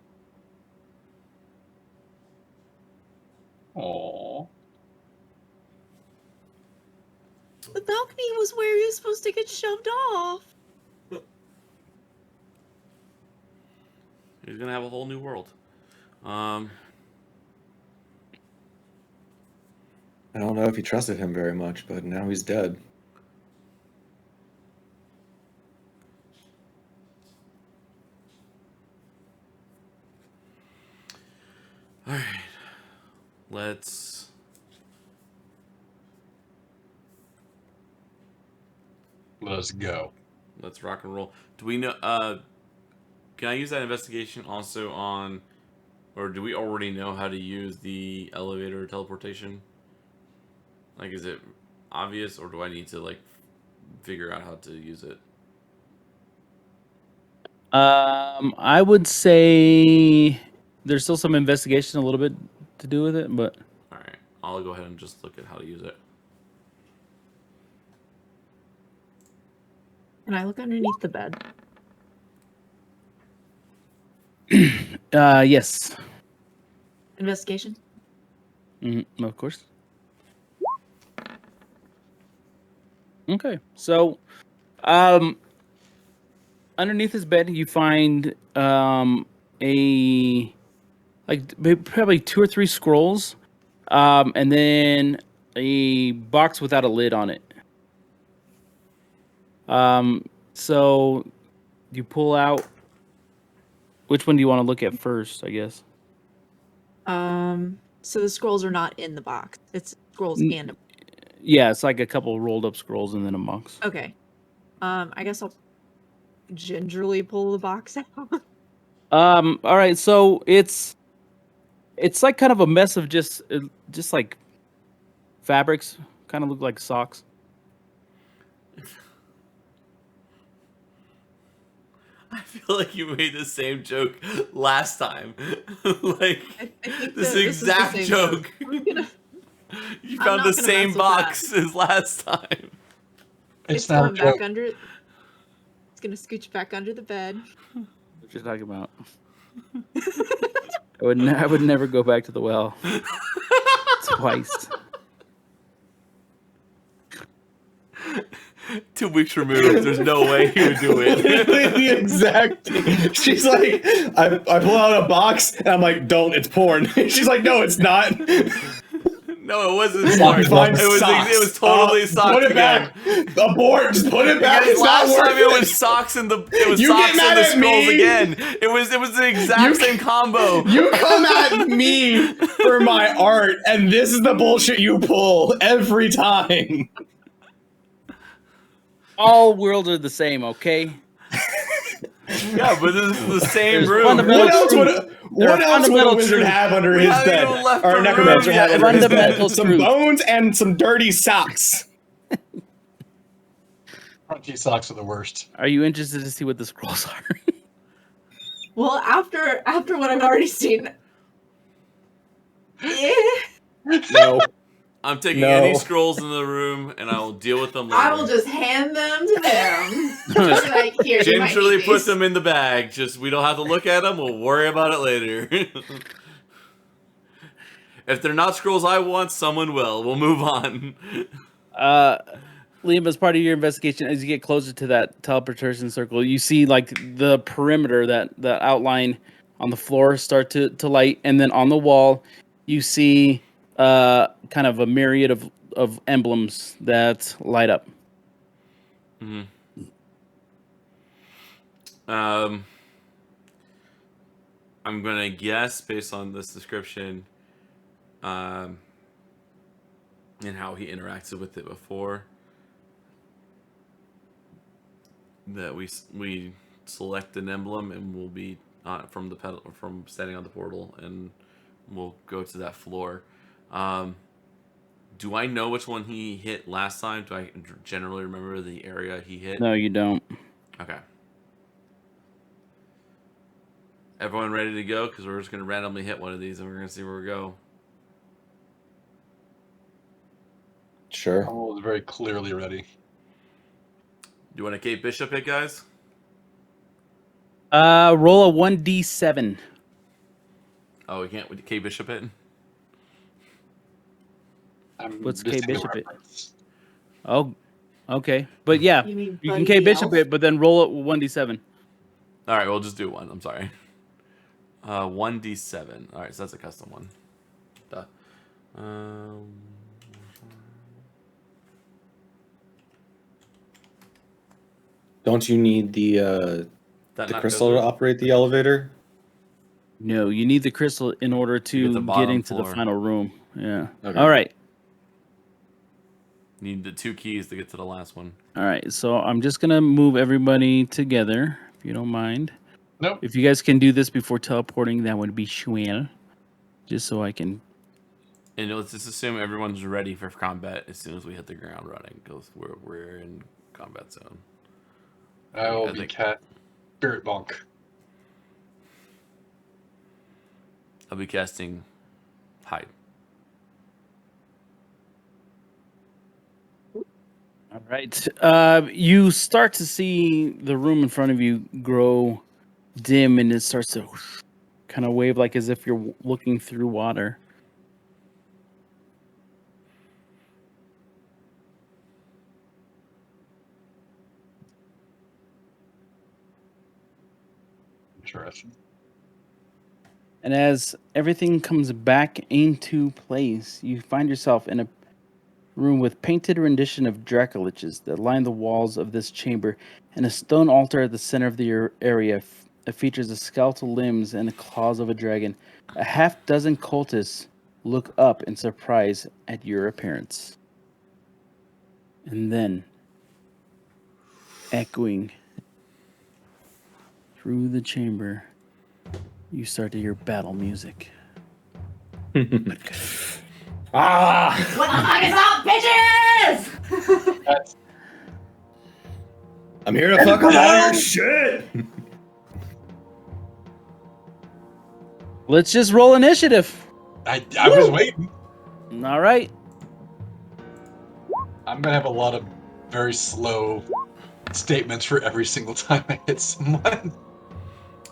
Aww. The balcony was where he was supposed to get shoved off. He's gonna have a whole new world. I don't know if he trusted him very much, but now he's dead. All right, let's Go. rock and roll. Do we know? Can I use that investigation also on, or do we already know how to use the elevator teleportation? Like, is it obvious, or do I need to like figure out how to use it? I would say there's still some investigation, a little bit to do with it, but All right, I'll go ahead and just look at how to use it. Can I look underneath the bed? yes, Investigation? of course. Okay, so, underneath his bed, you find probably 2 or 3 scrolls, and then a box without a lid on it. So you pull out. Which one do you want to look at first? I guess. So the scrolls are not in the box. It's scrolls and a... Yeah, it's like a couple rolled up scrolls and then a box. Okay. I guess I'll gingerly pull the box out. All right, so it's like kind of a mess of just like fabrics, kind of look like socks. I feel like you made the same joke last time. Like, I think this that is the exact same joke. I'm gonna... You I'm found not the gonna same mess with box as last time. It's not a going back joke. under... It's gonna scooch back under the bed. What you talking about? I would never go back to the well twice. 2 weeks removed. There's no way he would do it. The exact thing. She's like, I pull out a box and I'm like, don't, it's porn. She's like, no, it's not. No, it wasn't porn. Find It socks. was totally socks Put it again. back. Abort. Just put it back. Because It's not last worth time it was socks in the You socks get mad and the at scrolls me? again. It was the exact same combo. You come at me for my art, and this is the bullshit you pull every time. All worlds are the same, okay? Yeah, but this is the same There's room. fundamental What else truth. would There are a fundamental wizard truth. have under We his haven't bed? even left Or the a necromancer room have yet. under his bed? Fundamental Some truth. bones and some dirty socks. Crunchy socks are the worst. Are you interested to see what the scrolls are? Well, after what I've already seen, No. I'm taking No. any scrolls in the room, and I will deal with them later. I will just hand them to them. Just be like, here, you might gingerly need put these. them in the bag. Just we don't have to look at them. We'll worry about it later. If they're not scrolls I want, someone will. We'll move on. Liam, as part of your investigation, as you get closer to that teleportation circle, you see like the perimeter, that outline on the floor start to light, and then on the wall, you see kind of a myriad of emblems that light up. Mm-hmm. I'm gonna guess based on this description, and how he interacted with it before, that we select an emblem and we'll be from the pedal from standing on the portal, and we'll go to that floor. Do I know which one he hit last time? Do I generally remember the area he hit? No, you don't. Okay. Everyone ready to go? Because we're just going to randomly hit one of these, and we're going to see where we go. Sure. Cromwell is very clearly ready. Do you want to Kate Bishop it, guys? Roll a 1d7. Oh, we can't with Kate Bishop it? I'm What's missing K the Bishop it? reference. Oh, okay. But yeah, You mean you can Buddy K Bishop Elf? it, but then roll it 1d7. All right, we'll just do one. I'm sorry. 1d7. All right, so that's a custom one. Duh. Don't you need the That the not crystal go to through? operate the elevator? No, you need the crystal in order get to the get bottom into the floor. final room. Yeah. Okay. All right. Need the 2 keys to get to the last one. All right. So I'm just gonna move everybody together, if you don't mind. Nope. If you guys can do this before teleporting, that would be swell. Just so I can. And let's just assume everyone's ready for combat as soon as we hit the ground running, because we're in combat zone. I will I be think- cat spirit bonk. I'll be casting hide. All right. You start to see the room in front of you grow dim, and it starts to kind of wave like as if you're looking through water. Interesting. And as everything comes back into place, you find yourself in a room with painted rendition of Dracoliches that line the walls of this chamber, and a stone altar at the center of the area features the skeletal limbs and the claws of a dragon. A half dozen cultists look up in surprise at your appearance. And then, echoing through the chamber, you start to hear battle music. Ah! What the fuck is up, bitches? I'm here to fuck up your shit. Let's just roll initiative. I was waiting. All right. I'm gonna have a lot of very slow statements for every single time I hit someone.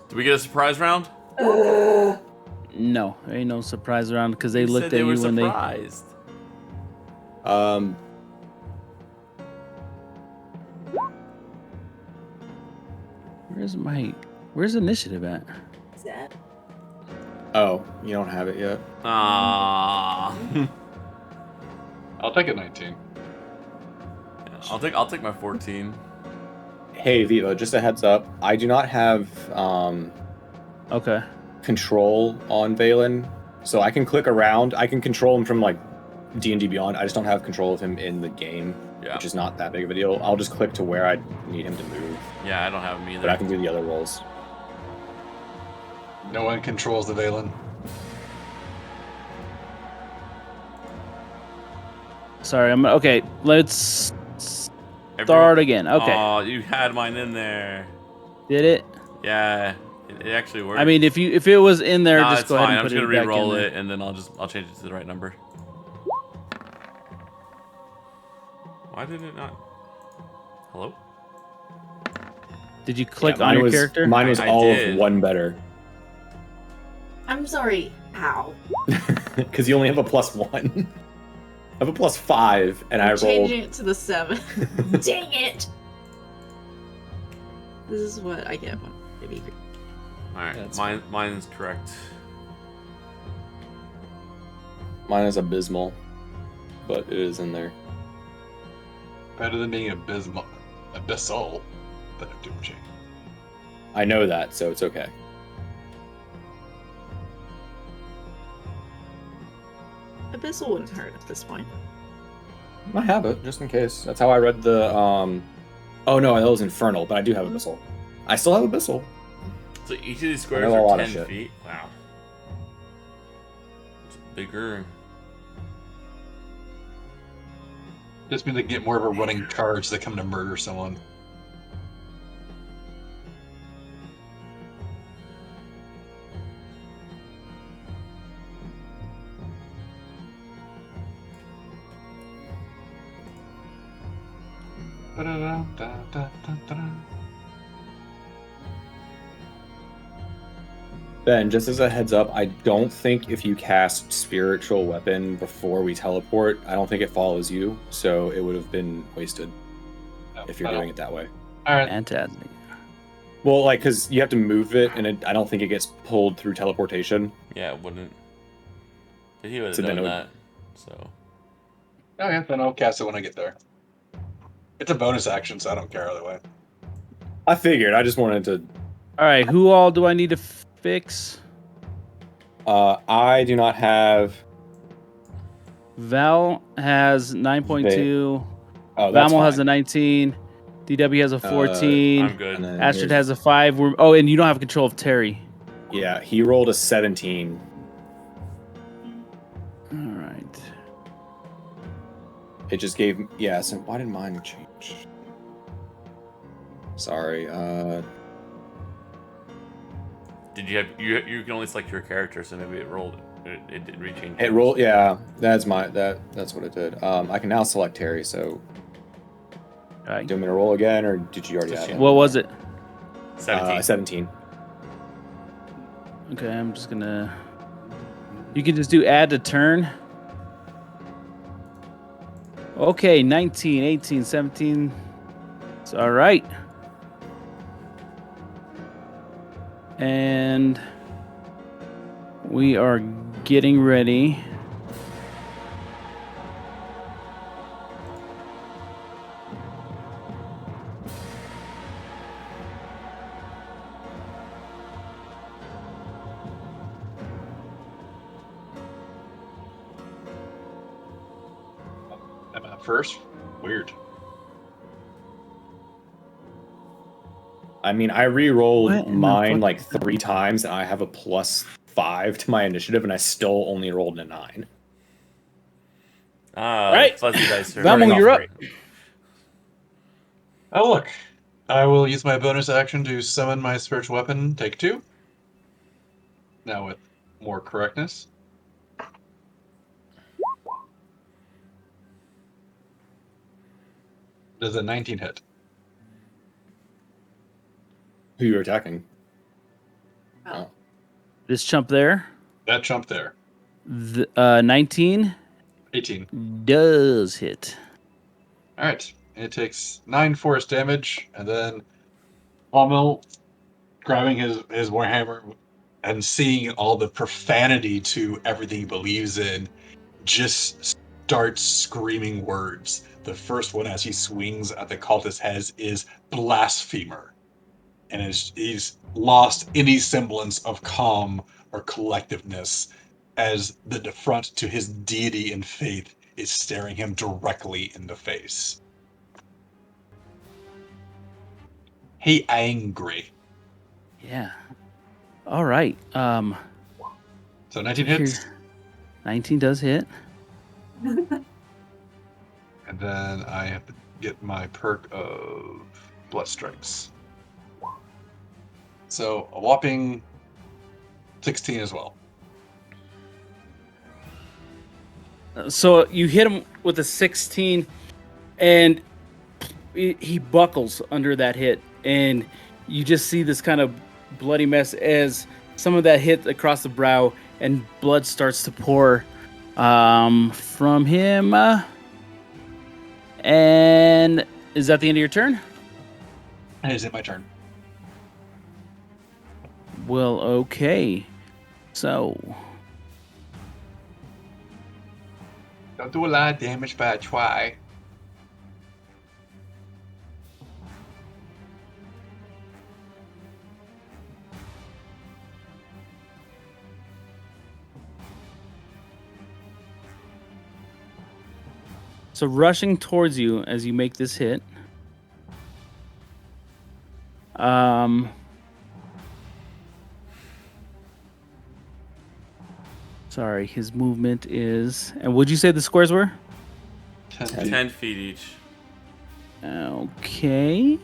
Do we get a surprise round? No, there ain't no surprise around because they You looked said at they you were when surprised. Where's initiative at? Is that? Oh, you don't have it yet. Ah. I'll take a 19. I'll take my 14. Hey Viva, just a heads up. I do not have Okay. control on Valen, so I can click around. I can control him from like D&D Beyond. I just don't have control of him in the game, Yeah. which is not that big of a deal. I'll just click to where I need him to move, Yeah, I don't have them either. but I can do the other rolls. No one controls the Valen. Sorry, I'm okay. Let's start again. Okay. Oh, you had mine in there. Did it? Yeah, it actually worked. I mean, if it was in there, nah, just it's go ahead fine. and I'm put just it gonna back in re-roll there. it, and then I'll change it to the right number. Why did it not? Hello? Did you click Yeah, on your was, character? Mine was I all did. of one better I'm sorry. Ow. because you only have a +1. I have a +5, and I I'm rolled. changing it to the 7. Dang it. This is what I get when maybe. All right, That's mine's correct. Mine is abysmal, but it is in there. Better than being abyssal, but I'm doing change. I know that, so it's okay. Abyssal wouldn't hurt at this point. I have it just in case. That's how I read the. Oh no, that was infernal, but I do have abyssal. I still have abyssal. So each of these I squares know a are lot of 10 shit. feet. Wow. It's bigger. Just means they get more of a running charge. They come to murder someone. Ben, just as a heads up, I don't think if you cast spiritual weapon before we teleport, I don't think it follows you, so it would have been wasted if you're doing it that way. All right. Fantastic. Well, like, because you have to move it, and I don't think it gets pulled through teleportation. Yeah, it wouldn't. But he would have So then done it would- that. So. Okay, then I'll cast it when I get there. It's a bonus action, so I don't care either way. I figured. I just wanted to. All right, who all do I need to fix? I do not have. Val has 9.2. Oh, that's Valmel has a fine. 19. DW has a 14. I'm good. And then Astrid here's- has a 5. Oh, and you don't have control of Terry. Yeah, he rolled a 17. All right. It just gave. Yeah. So why did mine change? Sorry. Did you have you can only select your character, so maybe it rolled it did rechange. It rolled. Yeah, that's what it did. I can now select Terry. So All right. do you want me to roll again, or did you already Just have change. it? What was it? 17. 17. Okay, I'm just gonna. You can just do add to turn. Okay, 19, 18, 17. It's all right. And we are getting ready. Am I first? Weird. I mean, I re-rolled What in the mine fuck? like 3 times, and I have a +5 to my initiative, and I still only rolled a 9. Right. Fuzzy dice are Valmel, very you're up. great. Oh, look. I will use my bonus action to summon my spiritual weapon, take 2. Now with more correctness. Does a 19 hit? Who you attacking? Oh. This chump there, That chump there. 19 18. does hit. Alright. It takes 9 force damage, and then Pommel grabbing his warhammer and seeing all the profanity to everything he believes in, just starts screaming words. The first one, as he swings at the cultist's head, is blasphemer. And he's lost any semblance of calm or collectiveness as the affront to his deity and faith is staring him directly in the face. He angry. Yeah. All right. So 19 hits. 19 does hit. And then I have to get my perk of Blood Strikes. So a whopping 16 as well. So you hit him with a 16, and he buckles under that hit, and you just see this kind of bloody mess as some of that hit across the brow, and blood starts to pour from him. And is that the end of your turn? And it's in my turn. Well, okay. So Don't do a lot of damage, but I try. rushing towards you as you make this hit. Sorry, his movement is. And would you say the squares were? 10 10. feet. 10 feet each. Okay.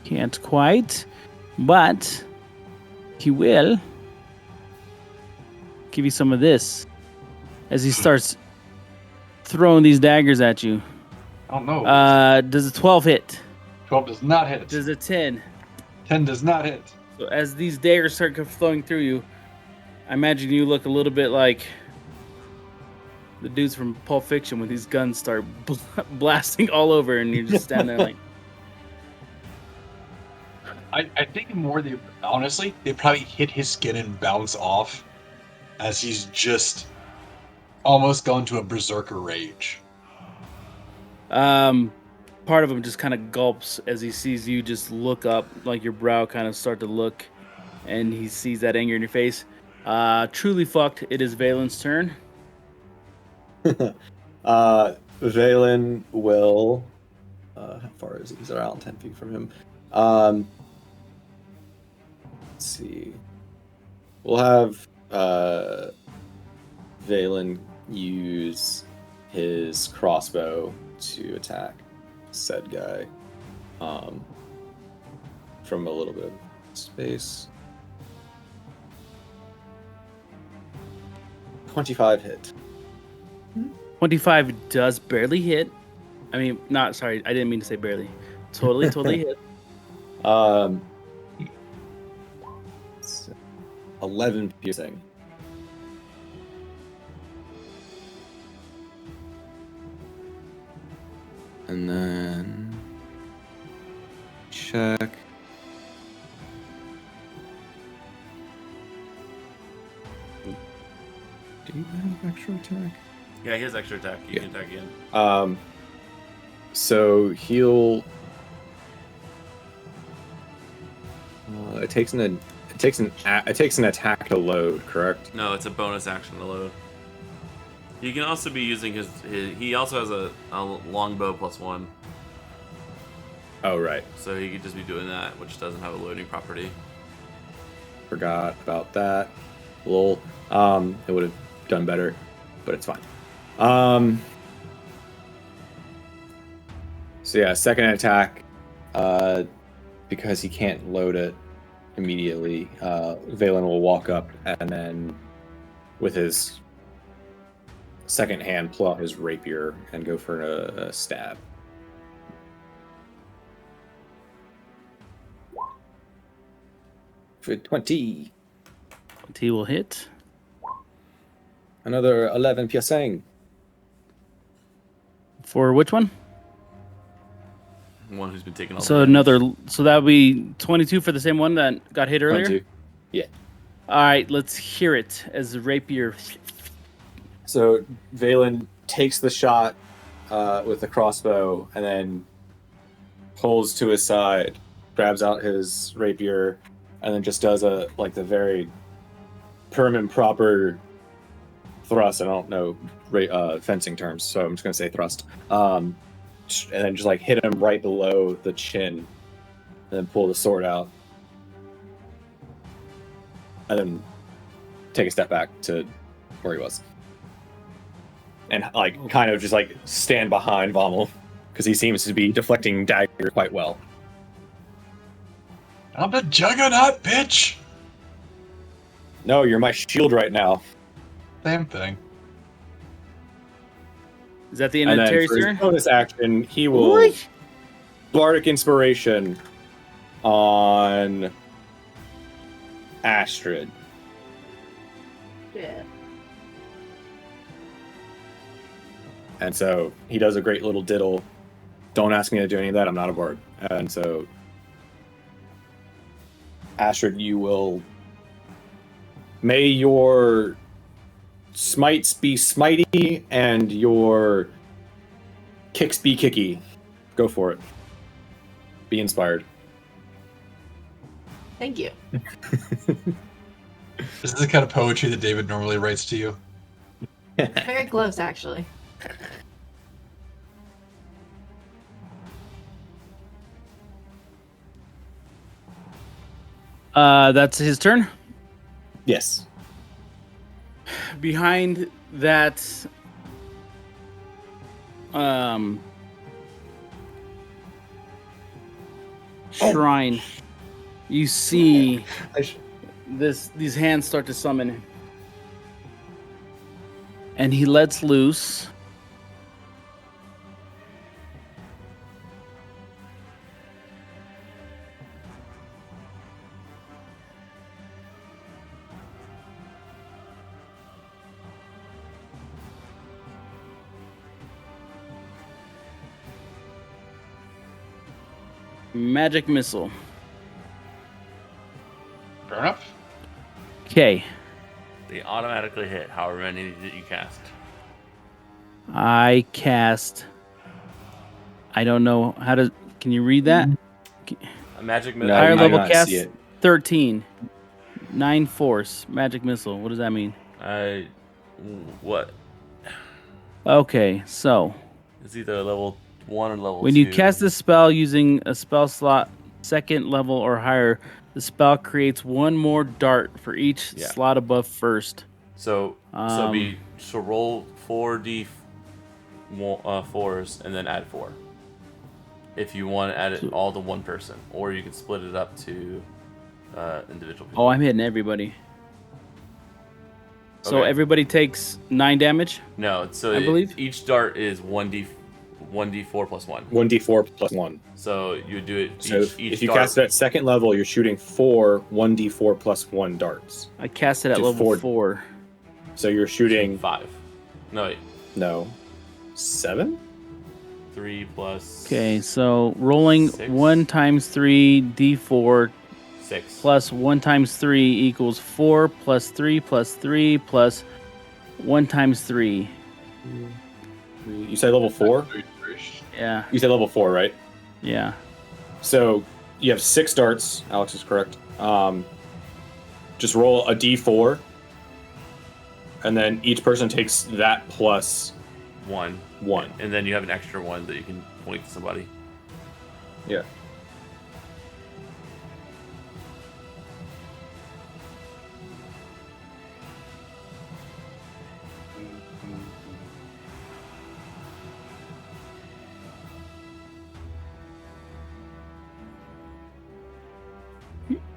Can't quite, but he will give you some of this as he starts throwing these daggers at you. Oh no. Does a 12 hit? 12 does not hit. Does a 10? 10 does not hit. So as these daggers start flowing through you, I imagine you look a little bit like the dudes from Pulp Fiction when these guns start blasting all over, and you're just standing there like. I think more they honestly they probably hit his skin and bounce off as he's just almost gone to a berserker rage. Part of him just kind of gulps as he sees you just look up, like your brow kind of start to look, and he sees that anger in your face. Truly fucked. It is Valen's turn. Valen will. How far is he? He's around 10 feet from him. Let's see. We'll have Valen use his crossbow to attack said guy from a little bit of space. 25 hit. 25 does barely hit. I mean, not sorry. I didn't mean to say barely. Totally hit. 11 piercing. And then check. Do you have extra attack? Yeah, he has extra attack. You can attack again. So he'll. It takes an attack to load, correct? No, it's a bonus action to load. You can also be using his he also has a longbow +1, Oh right, so he could just be doing that, which doesn't have a loading property. forgot about that. Lol. It would have done better, but it's fine. So yeah, second attack. Because he can't load it immediately, Valen will walk up and then, with his second hand, pull out his rapier and go for a stab. For 20. 20 will hit. Another 11 piercing. For which one? One who's been taking all So the damage. so that would be 22 for the same one that got hit earlier? 22. Yeah. All right, let's hear it as the rapier. So Valen takes the shot with the crossbow and then pulls to his side, grabs out his rapier, and then just does the very prim and proper thrust. I don't know fencing terms, so I'm just gonna say thrust. And then just hit him right below the chin, and then pull the sword out, and then take a step back to where he was. And kind of just stand behind Vommel because he seems to be deflecting dagger quite well. I'm the juggernaut, bitch! No, you're my shield right now. Same thing. Is that the end And of then Terry's for his turn? bonus action, he will Bardic Inspiration on Astrid. Shit. And so he does a great little diddle. Don't ask me to do any of that. I'm not a bard. And so, Astrid, you will. May your smites be smitey and your kicks be kicky. Go for it. Be inspired. Thank you. This is the kind of poetry that David normally writes to you. Very close, actually. That's his turn. Yes. Behind that, shrine, you see these hands start to summon, and he lets loose. Magic missile. Fair enough. Okay, They automatically hit however many that you cast. I cast. I don't know how to. Can you read that? A magic No, missile. Higher you do level not cast see it. 13. 9 force. Magic missile. What does that mean? What? Okay, so It's either level 1 or level 2. when you cast this spell using a spell slot second level or higher, the spell creates one more dart for each Yeah. slot above first. So roll 4d4s and then add 4. If you want to add it all to one person, or you can split it up to individual people. Oh, I'm hitting everybody. So Okay. everybody takes 9 damage. No, so I believe each dart is 1d4 plus 1. 1d4 plus 1. So you do it So each if you dart. cast it at second level, you're shooting 4 1d4 plus 1 darts. I cast it at To level 4. 4. So you're shooting 5. No, wait. 7? 3 plus Okay, so rolling 6. 1 times 3 d4 6. plus 1 times 3 equals 4 plus 3 plus 3 plus 1 times 3. You said level 4? Yeah, You said level 4, right? yeah. So you have 6 darts. Alex is correct. Just roll a d4, and then each person takes that plus 1. 1. And then you have an extra 1 that you can point to somebody. Yeah.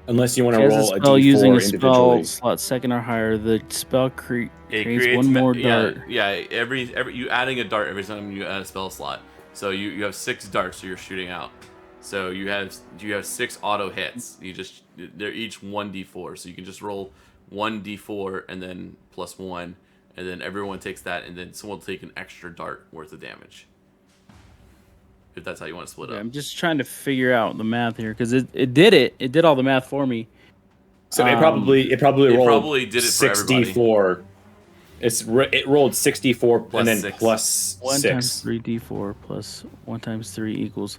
Unless you want to As a roll a spell d4 using a individually. spell slot second or higher, the spell It creates one more dart. Yeah, every you adding a dart every time you add a spell slot. So you have 6 darts that you're shooting out. So you have 6 auto hits. They're each 1d4. So you can just roll 1d4 and then plus 1, and then everyone takes that, and then someone will take an extra dart worth of damage. If that's how you want to split Yeah, up. I'm just trying to figure out the math here because it did all the math for me. So it probably rolled probably did it for everybody. 6d4. It rolled 64 Plus and then 6. plus 1 6. times 3d4 plus 1 times 3 equals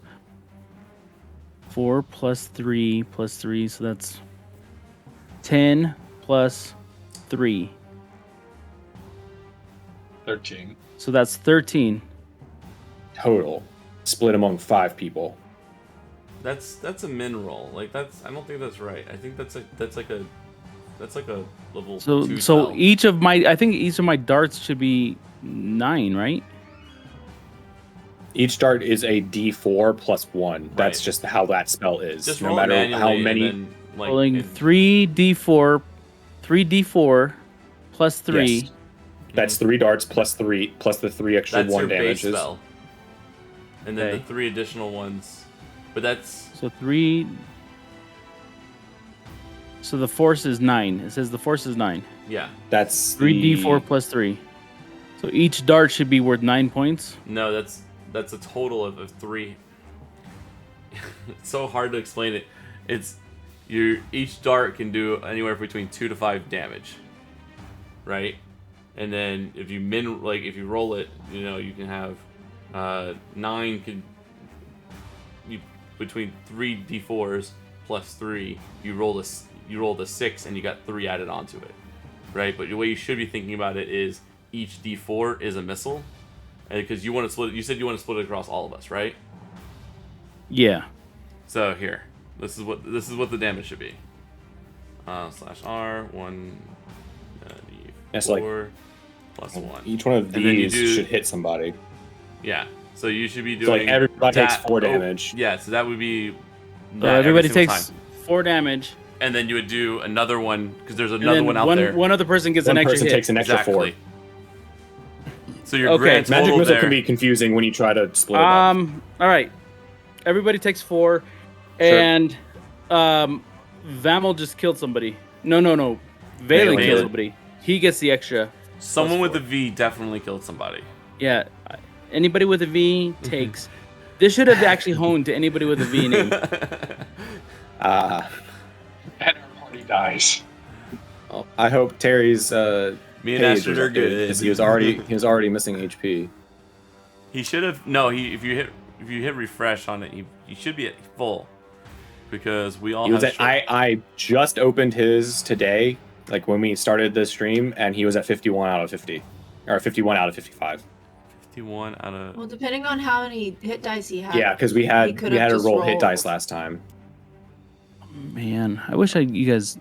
4 plus 3 plus 3, so that's 10 plus 3. 13. So that's 13. Total. Split among 5 people. That's a min roll. Like I don't think that's right. I think that's like a level 2 So spell. each of my darts should be 9, right? Each dart is a d4 plus 1. That's Right. just how that spell is. Just no roll it matter manually how and many. then, like, Rolling and- 3d4 plus 3. Yes. That's 3 darts plus 3 plus the 3 extra That's 1 your base damages. spell. And then Okay. the 3 additional ones. But that's So 3. So the force is 9. It says the force is 9. yeah. That's 3d4 plus 3. So each dart should be worth 9 points. No, that's a total of 3. It's so hard to explain it. It's each dart can do anywhere between 2 to 5 damage. Right? And then if you if you roll it, you can have 9 between 3 d4s plus 3, you roll the 6 and you got 3 added onto it. Right? But the way you should be thinking about it is each d4 is a missile. Because you want to split it, you said you want to split it across all of us, right? Yeah. So here, this is what the damage should be. /R 1 Yeah, so, like, 4 plus 1. Each one of And then you these do- should hit somebody. Yeah. So you should be doing. So, like, everybody takes that- 4 damage. Yeah. So that would be. So that everybody every single takes time. 4 damage. And then you would do another one because there's And another then one out there. one other person gets One an extra person hit. takes an extra Exactly. 4. So your Okay. grand total Magic missile there. can be confusing when you try to split it up. All right. Everybody takes 4, and Vamal just killed somebody. No. Valen Valen killed did. somebody. He gets the extra. Someone plus with a 4. V definitely killed somebody. Yeah. Anybody with a V takes. This should have actually honed to anybody with a V name. Ah. And our party dies. Well, I hope Terry's Me and page Astrid was are updated, good. 'cause he was already missing HP. He should have. No, if you hit refresh on it, you should be at full. Because we all He was have at, I just opened his today, like when we started the stream, and he was at 51 out of 50, or 51 out of 55. 51 out of. Well, depending on how many hit dice he had. Yeah, because we had could've to just roll hit rolled. dice last time. Man, I wish you guys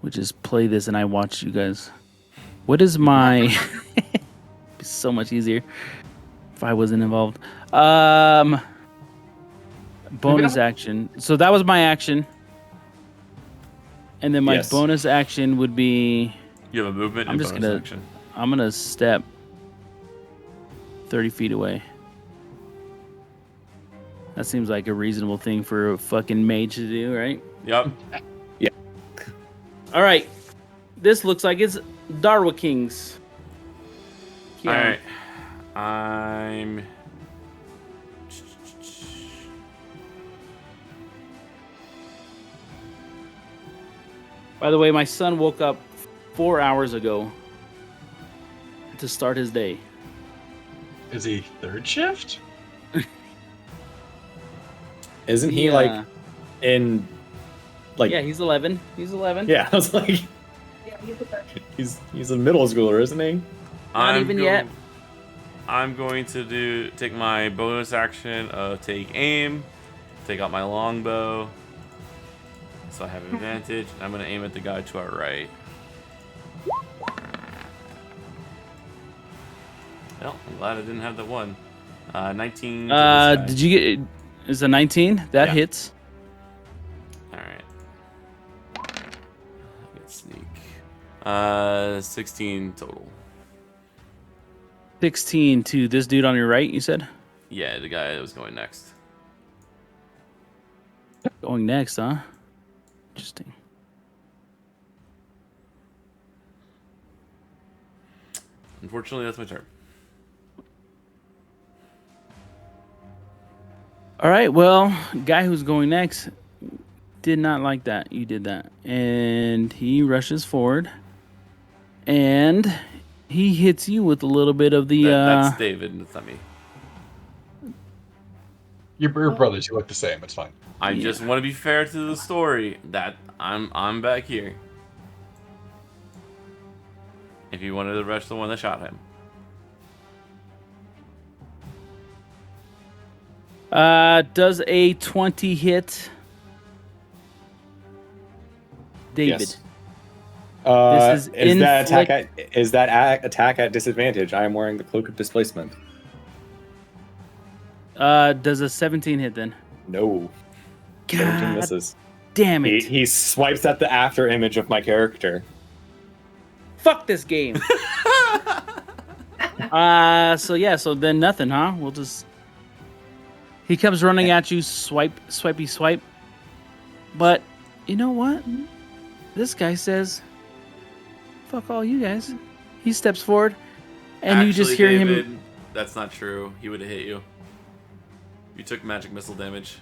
would just play this and I watch you guys. What is my? It'd be so much easier if I wasn't involved. Bonus action. So that was my action, and then my Yes. bonus action would be You have a movement I'm and just bonus gonna- action. I'm gonna step 30 feet away. That seems like a reasonable thing for a fucking mage to do, right? Yep. All right. This looks like it's Darwa Kings. All right. I'm. By the way, my son woke up 4 hours ago to start his day. Is he third shift? Isn't he like in like? Yeah, he's 11. He's 11. Yeah, I was like, Yeah, he's a third. he's a middle schooler, isn't he? Not even yet. I'm going to take my bonus action of take aim, take out my longbow, so I have advantage. I'm going to aim at the guy to our right. Well, I'm glad I didn't have that one. 19. to this guy. Did you get? Is a 19? That Yeah. hits. All right. Let's sneak. 16 total. 16 to this dude on your right. You said Yeah, the guy that was going next. going next, huh? Interesting. Unfortunately, that's my turn. All right. Well, guy who's going next did not like that. You did that, and he rushes forward, and he hits you with a little bit of the. That's David, that's not me. Your brothers, you look the same. It's fine. I Yeah. just want to be fair to the story that I'm back here. If you wanted to rush the one that shot him. Does a 20 hit? David. Yes. This is is that attack at disadvantage? I am wearing the cloak of displacement. Does a 17 hit then? No. 17 God misses. damn it. He swipes at the after image of my character. Fuck this game. So then nothing, huh? We'll just. He comes running at you, swipey swipe. But you know what? This guy says, "Fuck all you guys." He steps forward, and you just hear David, him. That's not true. He would have hit you. You took magic missile damage.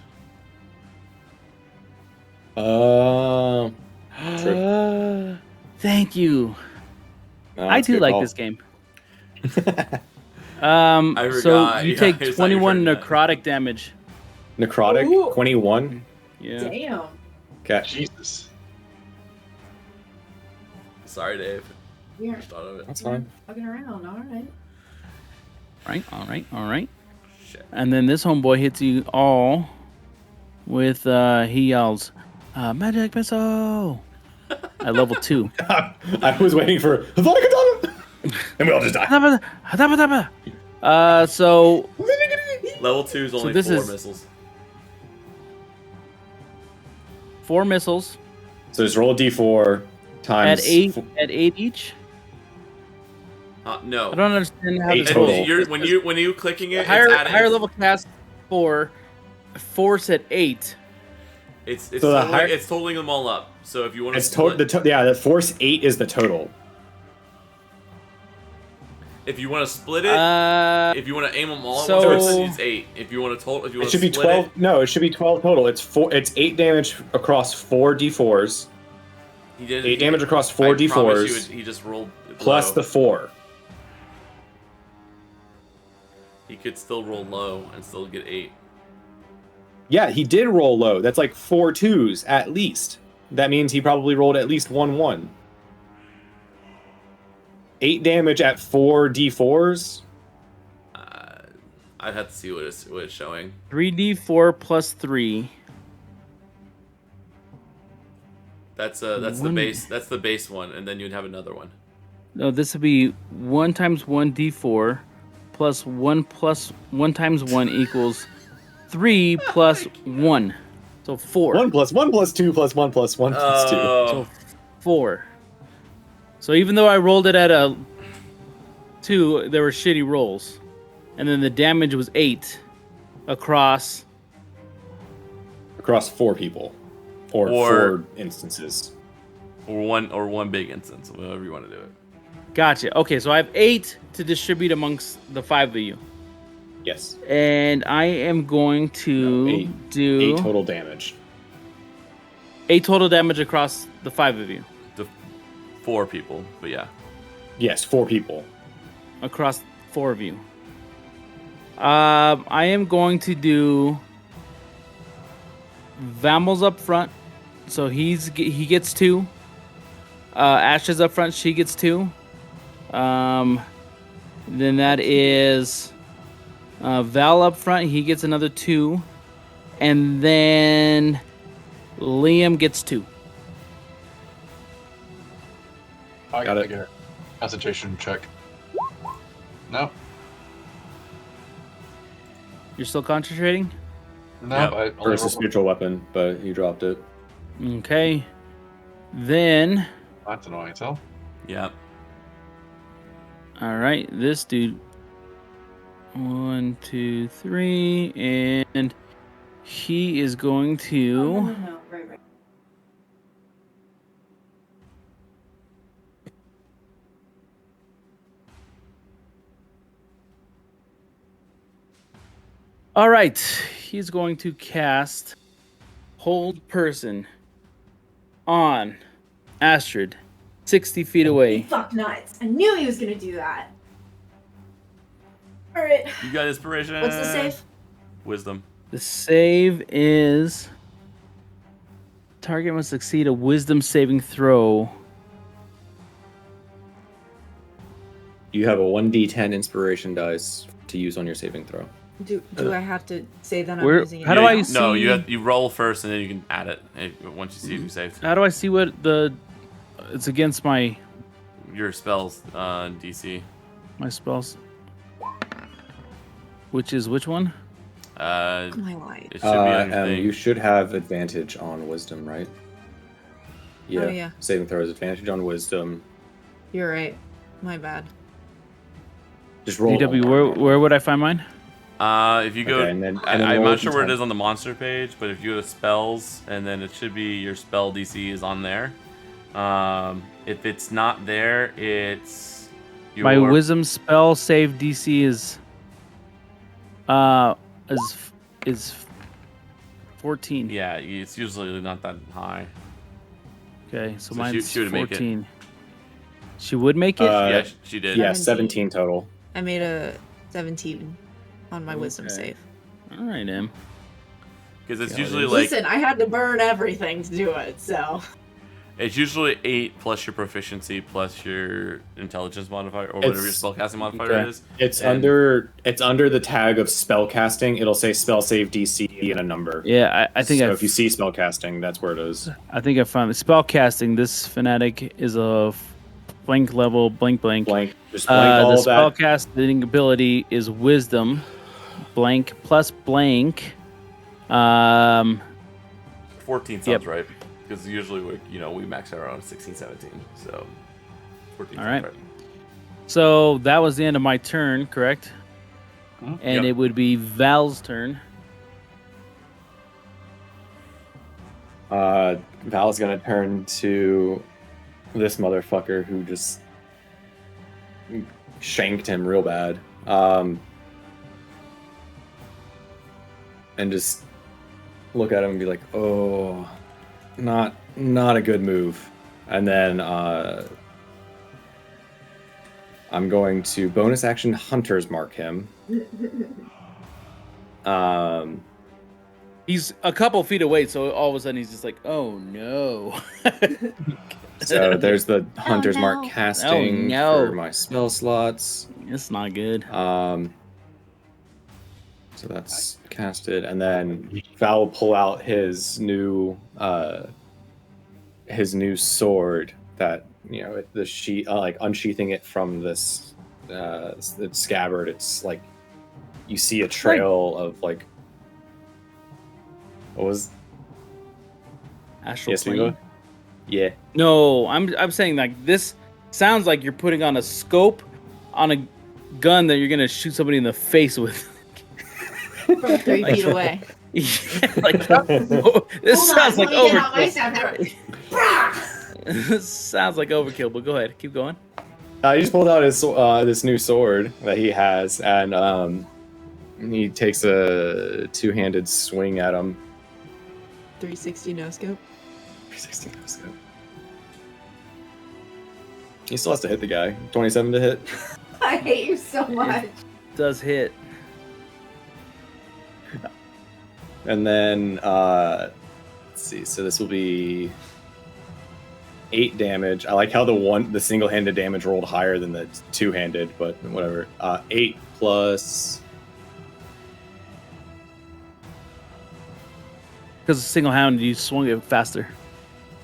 True. Thank you. No, I that's a do good like call. this game. I So forgot. you Yeah, take it's not 21 your turn yet. necrotic damage. Necrotic, Ooh. 21. Yeah. Damn. Okay. Jesus. Sorry, Dave. We are Just thought of it. That's fine. fucking around, alright. All right. Shit. And then this homeboy hits you all with he yells, Magic missile. At level 2. I was waiting for Havana Katana, and we all just died. So Level 2 is only this 4 is- missiles. 4 missiles So just roll a d4 times at 8 each. No. I don't understand how 8 this total. rolls. When you clicking it, Higher it's higher level cast 4, force at 8. It's So the totaling, higher- it's totaling them all up. So if you want to It's split, the force 8 is the total. if you want to split it, if you want to aim them all so- at once, it's 8. If you want to total, if you It want should to be split 12. No, it should be 12 total. It's 8 damage across 4 d4s. he did 8 damage across 4 I promise d4s you he just rolled plus low. the 4. He could still roll low and still get 8. Yeah, he did roll low. That's like 4 2s at least. That means he probably rolled at least 1 1. 8 damage at 4 d4s. I'd have to see what it's showing. 3d4 plus 3. That's the One- base. That's the base one, and then you'd have another one. No, this would be 1 times 1 d4 plus 1 times 1 equals 3 plus 1. So 4. 1 plus 1 plus 2 plus 1 plus 1 plus 2. So 4. So even though I rolled it at a 2, there were shitty rolls. And then the damage was 8 across. Across 4 people. Or 4 instances. Or one big instance, whatever you want to do it. Gotcha. Okay, so I have 8 to distribute amongst the 5 of you. Yes. And I am going to do 8 total damage. 8 total damage across the 5 of you. The 4 people, but yeah. Yes, 4 people. Across 4 of you. I am going to do Vamel's up front, so he gets 2. Ash is up front, she gets 2. Then that is Val up front, he gets another 2, and then Liam gets 2. I Got it. get a concentration check. No, You're still concentrating? no, Yep. I only Versus rolled- spiritual weapon, but you dropped it. Okay. Then, That's annoying as hell. Yeah. all right, this dude. 1, 2, 3, and he is going to. No, right. All right, he's going to cast Hold Person on Astrid, 60 feet away. Fuck nuts. I knew he was gonna do that. Alright. You got inspiration. What's the save? Wisdom. The save is target must succeed a Wisdom saving throw. You have a 1d10 inspiration dice to use on your saving throw. Do I have to say that I'm Where- using it? how do Yeah, I No, see- you roll first, and then you can add it once you see who saved. How do I see what it's against my Your spells DC. spells? Which is which one? My life. It should be on your thing. You should have advantage on wisdom, right? Yeah. Oh, yeah. Saving throws advantage on wisdom. You're right. My bad. Just roll. DW, where would I find mine? If you go, Okay, and then I'm roll not sure where it d10. is on the monster page, but if you go to spells, and then it should be your spell DC is on there. If it's not there, it's your My Wisdom spell save DC is 14. Yeah, it's usually not that high. Okay, so So mine's she would make it. 14. She would make it? Yeah, she did. Yeah, 17. 17 total. I made a 17 on my wisdom Okay. save. All right, Em. Because it's Got usually it. like Listen, I had to burn everything to do it, so. It's usually 8 plus your proficiency plus your intelligence modifier or whatever your spellcasting modifier is. It's under the tag of spellcasting. It'll say spell save DC and a number. Yeah, I think so. If you see spellcasting, that's where it is. I think I found the spellcasting. This fanatic is a blank level, blank. Just blank all the that. spellcasting ability is wisdom, blank plus blank. 14 sounds right. Because usually we max out around 16, 17. So 14 all sounds right. So that was the end of my turn, correct? Mhm. And it would be Val's turn. Val's gonna turn to this motherfucker who just shanked him real bad. And just look at him and be like, oh, not a good move. And then I'm going to bonus action Hunter's Mark him. He's a couple feet away, so all of a sudden he's just like, oh no. So there's the Hunter's Mark no. casting Oh, no. for my spell slots. It's not good. So that's casted, and then Val will pull out his new sword that the sheath, like unsheathing it from this scabbard. It's like you see a trail of like what was Astral plane? Viva? Yeah. No, I'm saying like this sounds like you're putting on a scope on a gun that you're gonna shoot somebody in the face with. From 3 feet away. Like this sounds like overkill. This sounds like overkill, but go ahead, keep going. He just pulled out his this new sword that he has, and he takes a two-handed swing at him. 360 no scope. 360 no scope. He still has to hit the guy. 27 to hit. I hate you so much. Does hit. And then let's see. So this will be 8 damage. I like how the single-handed damage rolled higher than the two-handed, but whatever. 8 plus. Because single hand, you swung it faster.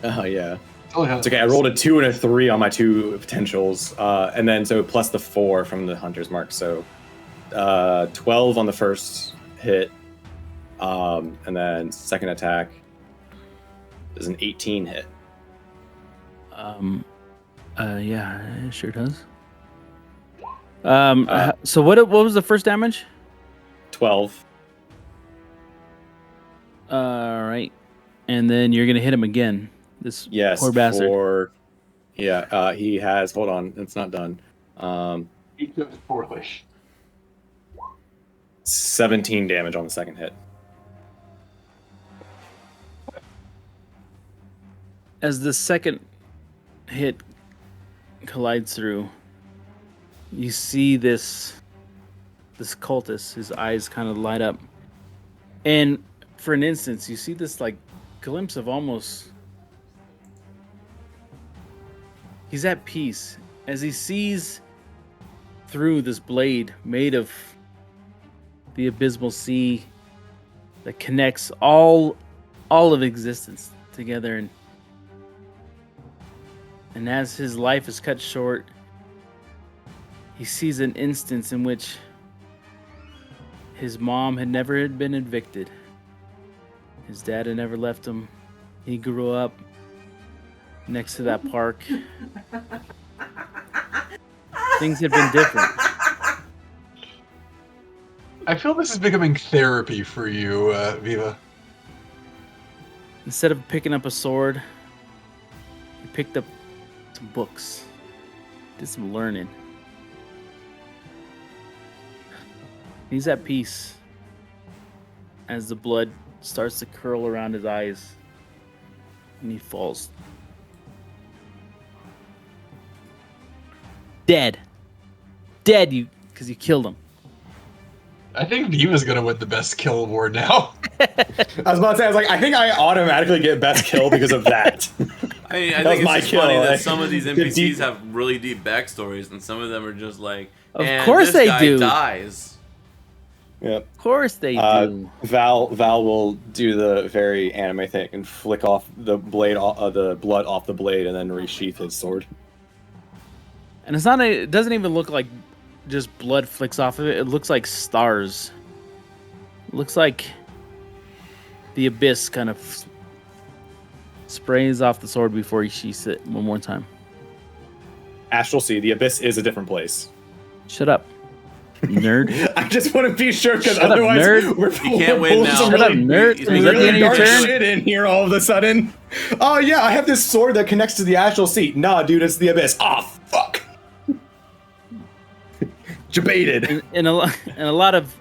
Oh yeah. Oh, yeah. It's okay. I rolled a 2 and a 3 on my 2 potentials, and then so plus the 4 from the Hunter's Mark. So 12 on the first hit, and then second attack is an 18 hit. Yeah, it sure does. So what was the first damage? 12. All right, and then you're gonna hit him again. This poor bastard. He has. Hold on, it's not done. He goes poorly. 17 damage on the second hit. As the second hit collides through, you see this cultist. His eyes kind of light up, and for an instant, you see this like glimpse of almost. He's at peace as he sees through this blade made of the abysmal sea that connects all of existence together, and as his life is cut short, he sees an instance in which his mom had never been evicted. His dad had never left him. He grew up next to that park. Things had been different. I feel this is becoming therapy for you, Viva. Instead of picking up a sword, he picked up some books, did some learning. He's at peace as the blood starts to curl around his eyes and he falls. Dead, you, because you killed him. I think Viva's gonna win the best kill award now. I was about to say, I think I automatically get best kill because of that. I mean, I That think was it's my just funny kill. that some of these The NPCs deep- have really deep backstories, and some of them are just like, Of and course this they guy do. dies. Yep. Of course they do. Val will do the very anime thing and flick off the blade, the blood off the blade, and then resheath his sword. And it's not. It doesn't even look like just blood flicks off of it. It looks like stars. It looks like the abyss kind of sprays off the sword before he sheaths it one more time. Astral Sea, the abyss is a different place. Shut up, nerd. I just want to be sure because Shut up, otherwise nerd. we're You can't we're win pulling now. some Shut up, really, nerd. Is Is that the really end of your dark turn? shit in here all of a sudden. Oh yeah, I have this sword that connects to the Astral Sea. Nah, dude, it's the abyss. Oh fuck. Debated. In a lot of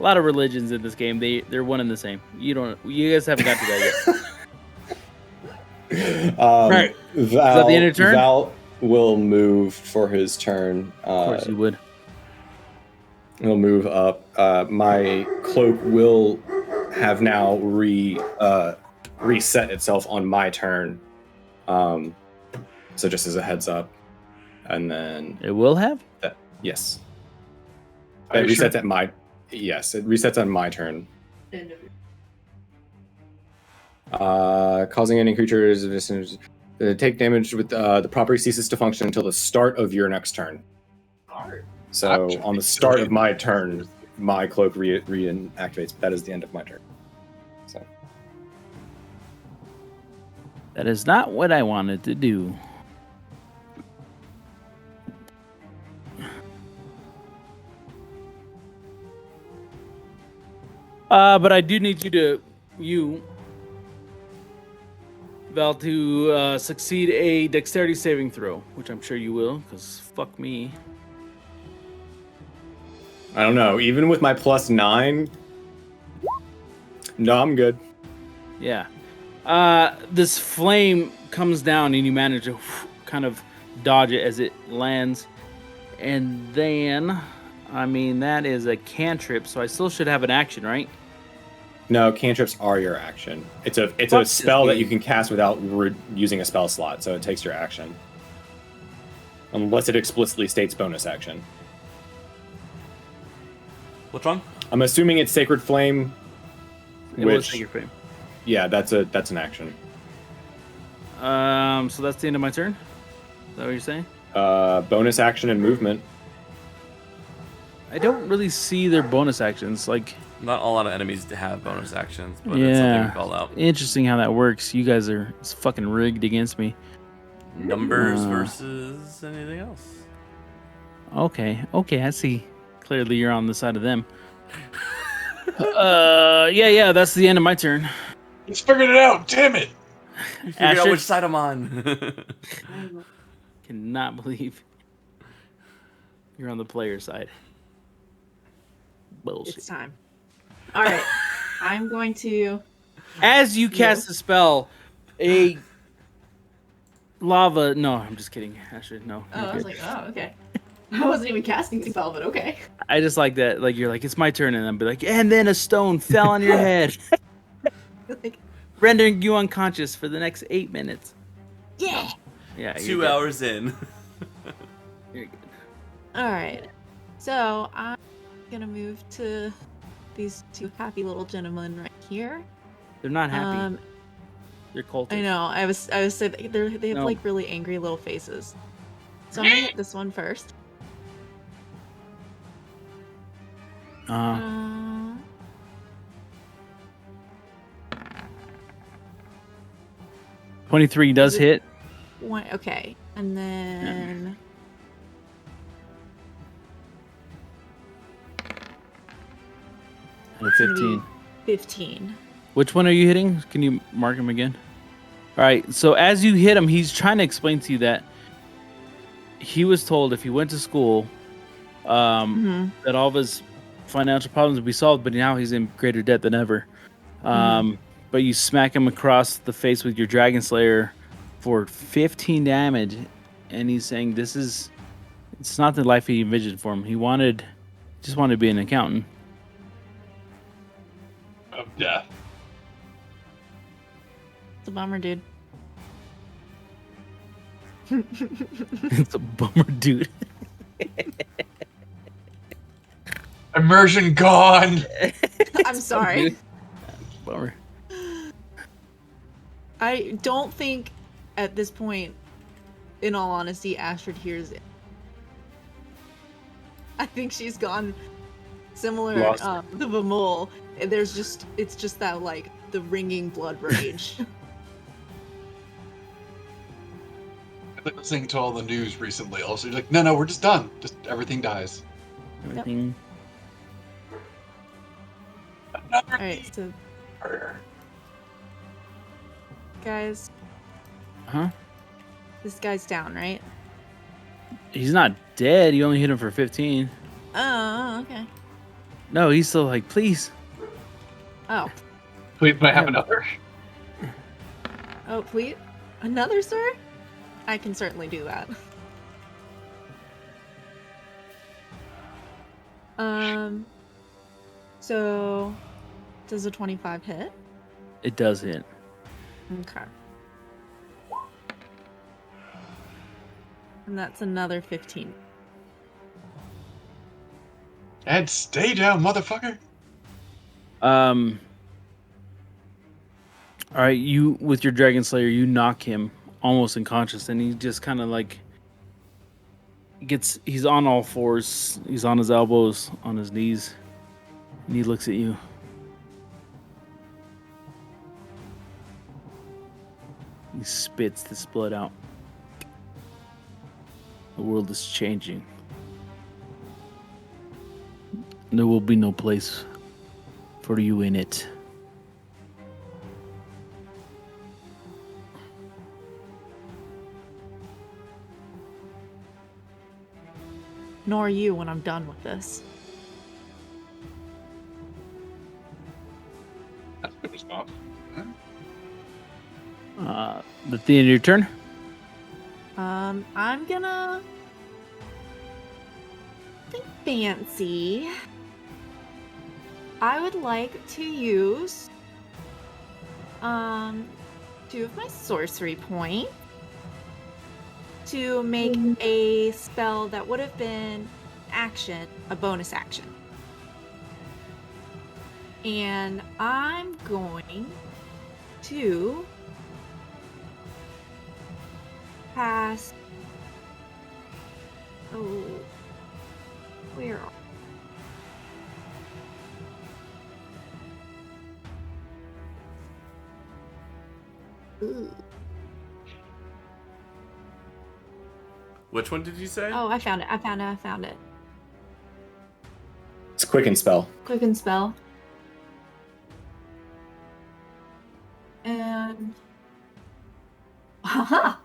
religions in this game, they're one and the same. You guys haven't got to that yet. Right. Val, that the end of your turn? Val will move for his turn. Of course you would. He'll move up. My cloak will have now reset itself on my turn. So just as a heads up, and then It will have. yes, Are it you sure? resets at my it resets on my turn. End of Causing any creatures take damage with the property ceases to function until the start of your next turn. Hard. So Gotcha. on the start of my turn, my cloak reactivates. That is the end of my turn. So That is not what I wanted to do. But I do need you, Val, to succeed a dexterity saving throw, which I'm sure you will, because fuck me. I don't know. Even with my +9, no, I'm good. Yeah. This flame comes down and you manage to kind of dodge it as it lands. And then, I mean, that is a cantrip, so I still should have an action, right? No, cantrips are your action. It's a Fuck this spell that game. you can cast without using a spell slot, so it takes your action. Unless it explicitly states bonus action. Which one? I'm assuming it's Sacred Flame. It was Which, Sacred Flame. yeah, that's an action. So that's the end of my turn? Is that what you're saying? Bonus action and movement. I don't really see their bonus actions. Like, Not a lot of enemies have bonus actions, but it's something yeah. we call out. Interesting how that works. You guys are it's fucking rigged against me. Numbers versus anything else. Okay, I see. Clearly you're on the side of them. Yeah, that's the end of my turn. He's figured it out. Damn it! You figure out Asher? which side I'm on. Cannot believe you're on the player side. Bullshit. It's time. All right. I'm going to. As you cast the spell, a lava. No, I'm just kidding. Asher, no. Oh, you're I was good. like, oh, okay. I wasn't even casting the spell, but okay. I just like that. Like you're like, it's my turn, and I'll be like, and then a stone fell on your head, Like, rendering you unconscious for the next 8 minutes. yeah. Yeah, you're 2 good. hours in. You're good. All right. So I'm gonna move to these two happy little gentlemen right here. They're not happy. They're cultists. I know. I was saying they have No. like really angry little faces. So I'm gonna hit this one first. 23 does Is it- hit. One, okay, and then And a 15. 15. Which one are you hitting? Can you mark him again? All right. So as you hit him, he's trying to explain to you that he was told if he went to school, that all of his financial problems would be solved, but now he's in greater debt than ever. But you smack him across the face with your Dragon Slayer for 15 damage, and he's saying it's not the life he envisioned for him. He just wanted to be an accountant. Of death. It's a bummer, dude. It's a bummer, dude. Immersion gone. I'm sorry. Dude. Bummer. I don't think at this point, in all honesty, Astrid hears it. I think she's gone similar Lost. to the mole. It's just that like the ringing blood rage. I've been listening to all the news recently. Also, you're like, no, we're just done. Just everything dies. Everything. Another Alright, so guys, Huh? this guy's down, right? He's not dead. You only hit him for 15. Oh, okay. No, he's still like, please. Oh. Please, might have another. Oh, please? Another, sir? I can certainly do that. So does a 25 hit? It does hit. Okay. And that's another 15. Ed, stay down, motherfucker. All right, you with your Dragon Slayer, you knock him almost unconscious, and he just kind of like he's on all fours, he's on his elbows, on his knees, and he looks at you. He spits this blood out. The world is changing. There will be no place for you in it. Nor you when I'm done with this. That's a good response. At the end of your turn? I'm gonna be fancy. I would like to use 2 of my sorcery points to make a spell that would have been action, a bonus action. And I'm going to cast. Oh, where are Ooh. Which one did you say? Oh, I found it. It's Quicken Spell. Quicken spell. And haha.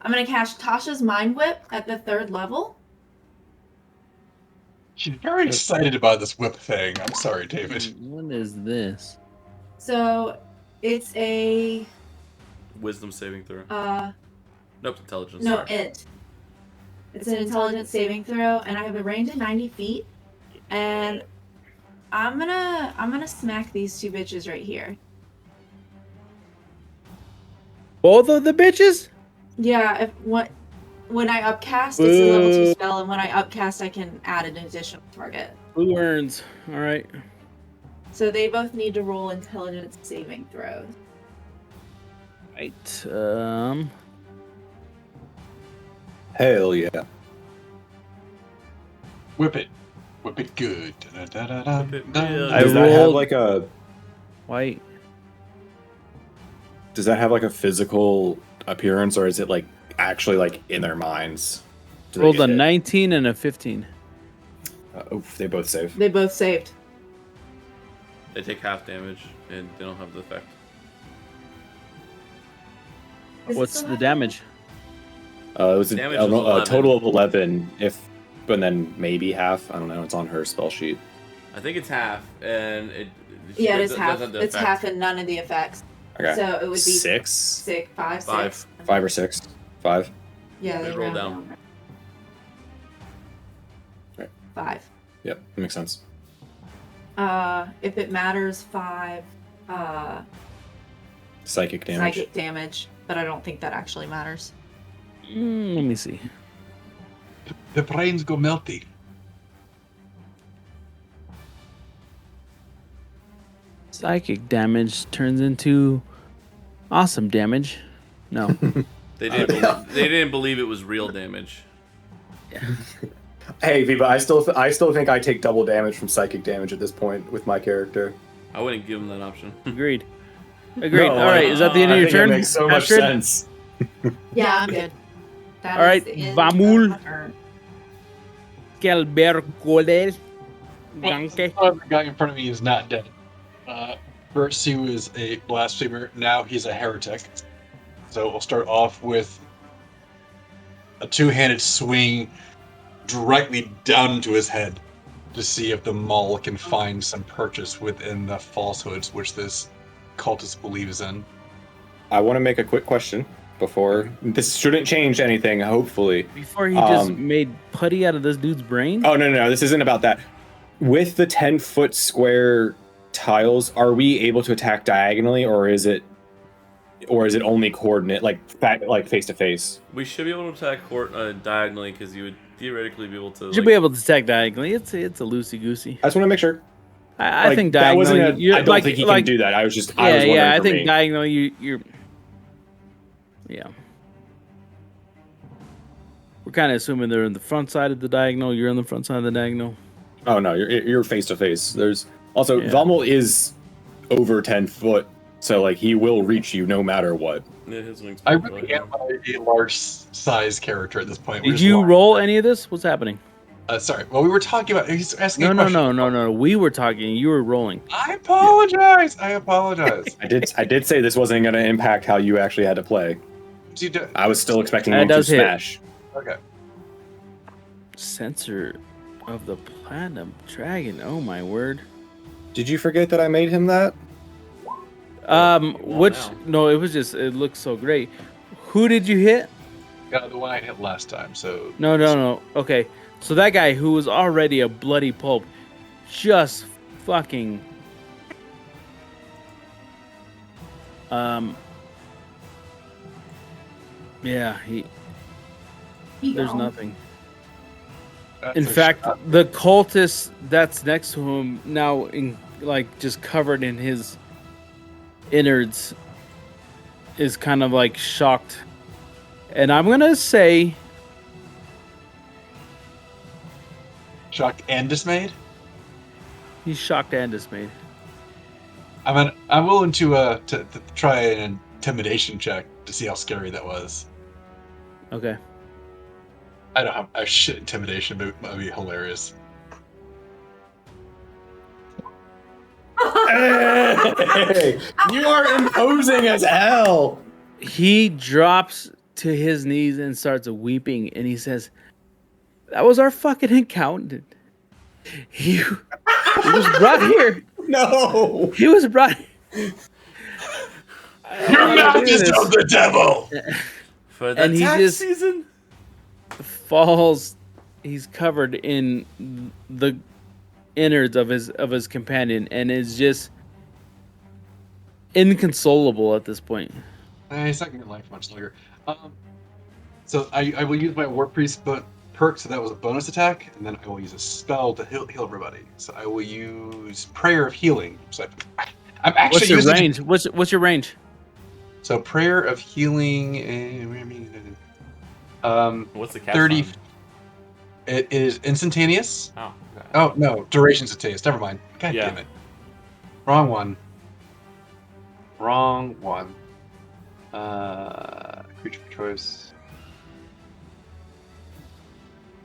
I'm gonna cast Tasha's Mind Whip at the 3rd level. She's very excited about this whip thing. I'm sorry, David. What is this? So it's a Wisdom saving throw. Nope, intelligence. no, sorry. it's an intelligence saving throw, and I have a range of 90 feet. And I'm gonna smack these 2 bitches right here. Both of the bitches? Yeah, when I upcast, it's a level 2 spell, and when I upcast, I can add an additional target. Who earns? All right. So they both need to roll intelligence saving throws. Right. Hell yeah. Whip it. Whip it good. Da-da-da-da-da. Whip it real I Does that have rolled- like a White. Does that have like a physical appearance, or is it like actually like in their minds? Do they Rolled get a hit? 19 and a 15. Oof, they both save. They both saved. They take half damage and they don't have the effect. What's the damage? It was Damage a was 11. total of 11. And then maybe half. I don't know. It's on her spell sheet. I think it's half, and it Is doesn't half. have the It's effect. half and none of the effects. Okay. So it would be 6, 6, 5, 5. 6. 5 or 6, 5. Yeah, They they roll round down. 5. Yep, that makes sense. If it matters, 5 Psychic damage. psychic damage, but I don't think that actually matters. Let me see. The brains go melty. Psychic damage turns into awesome damage. No. They didn't believe it was real damage. Hey, Viva, I still think I take double damage from psychic damage at this point with my character. I wouldn't give him that option. Agreed. No, All right, is that the end of I your think turn? that makes so much Astrid? sense. Yeah, I'm good. That All right, is the end Vamul. of my turn. Galbercoles. The Danke. other guy in front of me is not dead. First he was a blasphemer, now he's a heretic. So we'll start off with a two-handed swing directly down into his head to see if the Maul can find some purchase within the falsehoods which this cultist believes in. I want to make a quick question before this shouldn't change anything. Hopefully, Before he just made putty out of this dude's brain? Oh no, this isn't about that. With the 10-foot square tiles, are we able to attack diagonally, or is it only coordinate, like face to face? We should be able to attack diagonally because you would theoretically be able to. You should be able to attack diagonally. It's a loosey goosey. I just want to make sure. I think diagonally. I don't think he can do that. I was Yeah, wondering I for think me. diagonally. You're. Yeah. We're kind of assuming they're in the front side of the diagonal. You're on the front side of the diagonal. Oh no, you're face to face. There's also Yeah. Vamul is over 10 foot, so like he will reach you no matter what. Yeah, his wings. I really am a large size character at this point. We're Did just you large. roll any of this? What's happening? Sorry. Well, we were talking about. He's asking a No. question. We were talking. You were rolling. I apologize. I apologize. I did say this wasn't going to impact how you actually had to play. I was still expecting That you to does hit. smash. Okay. Censor of the Platinum Dragon. Oh my word. Did you forget that I made him that? Which now. no, it was just it looks so great. Who did you hit? Yeah, the one I hit last time. So No. Okay, so that guy who was already a bloody pulp, just fucking. Yeah, there's nothing. In fact, the cultist that's next to him now, just covered in his innards, is kind of like shocked, and I'm gonna say shocked and dismayed. he's shocked and dismayed. I'm willing to try an intimidation check to see how scary that was. Okay. I don't have a shit intimidation, but it might be hilarious. Hey, you are imposing as hell. He drops to his knees and starts weeping, and he says, "That was our fucking accountant. He was brought here. No. He was brought." Your mouth is of the devil. For the And he tax just- season. Falls. He's covered in the innards of his companion, and is just inconsolable at this point. He's not gonna life much longer. So I will use my War Priest perk, so that was a bonus attack, and then I will use a spell to heal everybody. So I will use Prayer of Healing. So I'm actually What's your using range? What's your range? So Prayer of Healing. What's the cast 30. time? It is instantaneous. Oh, okay. Oh no, duration's instantaneous. Never mind. God Yeah. damn it. Wrong one. Creature of choice.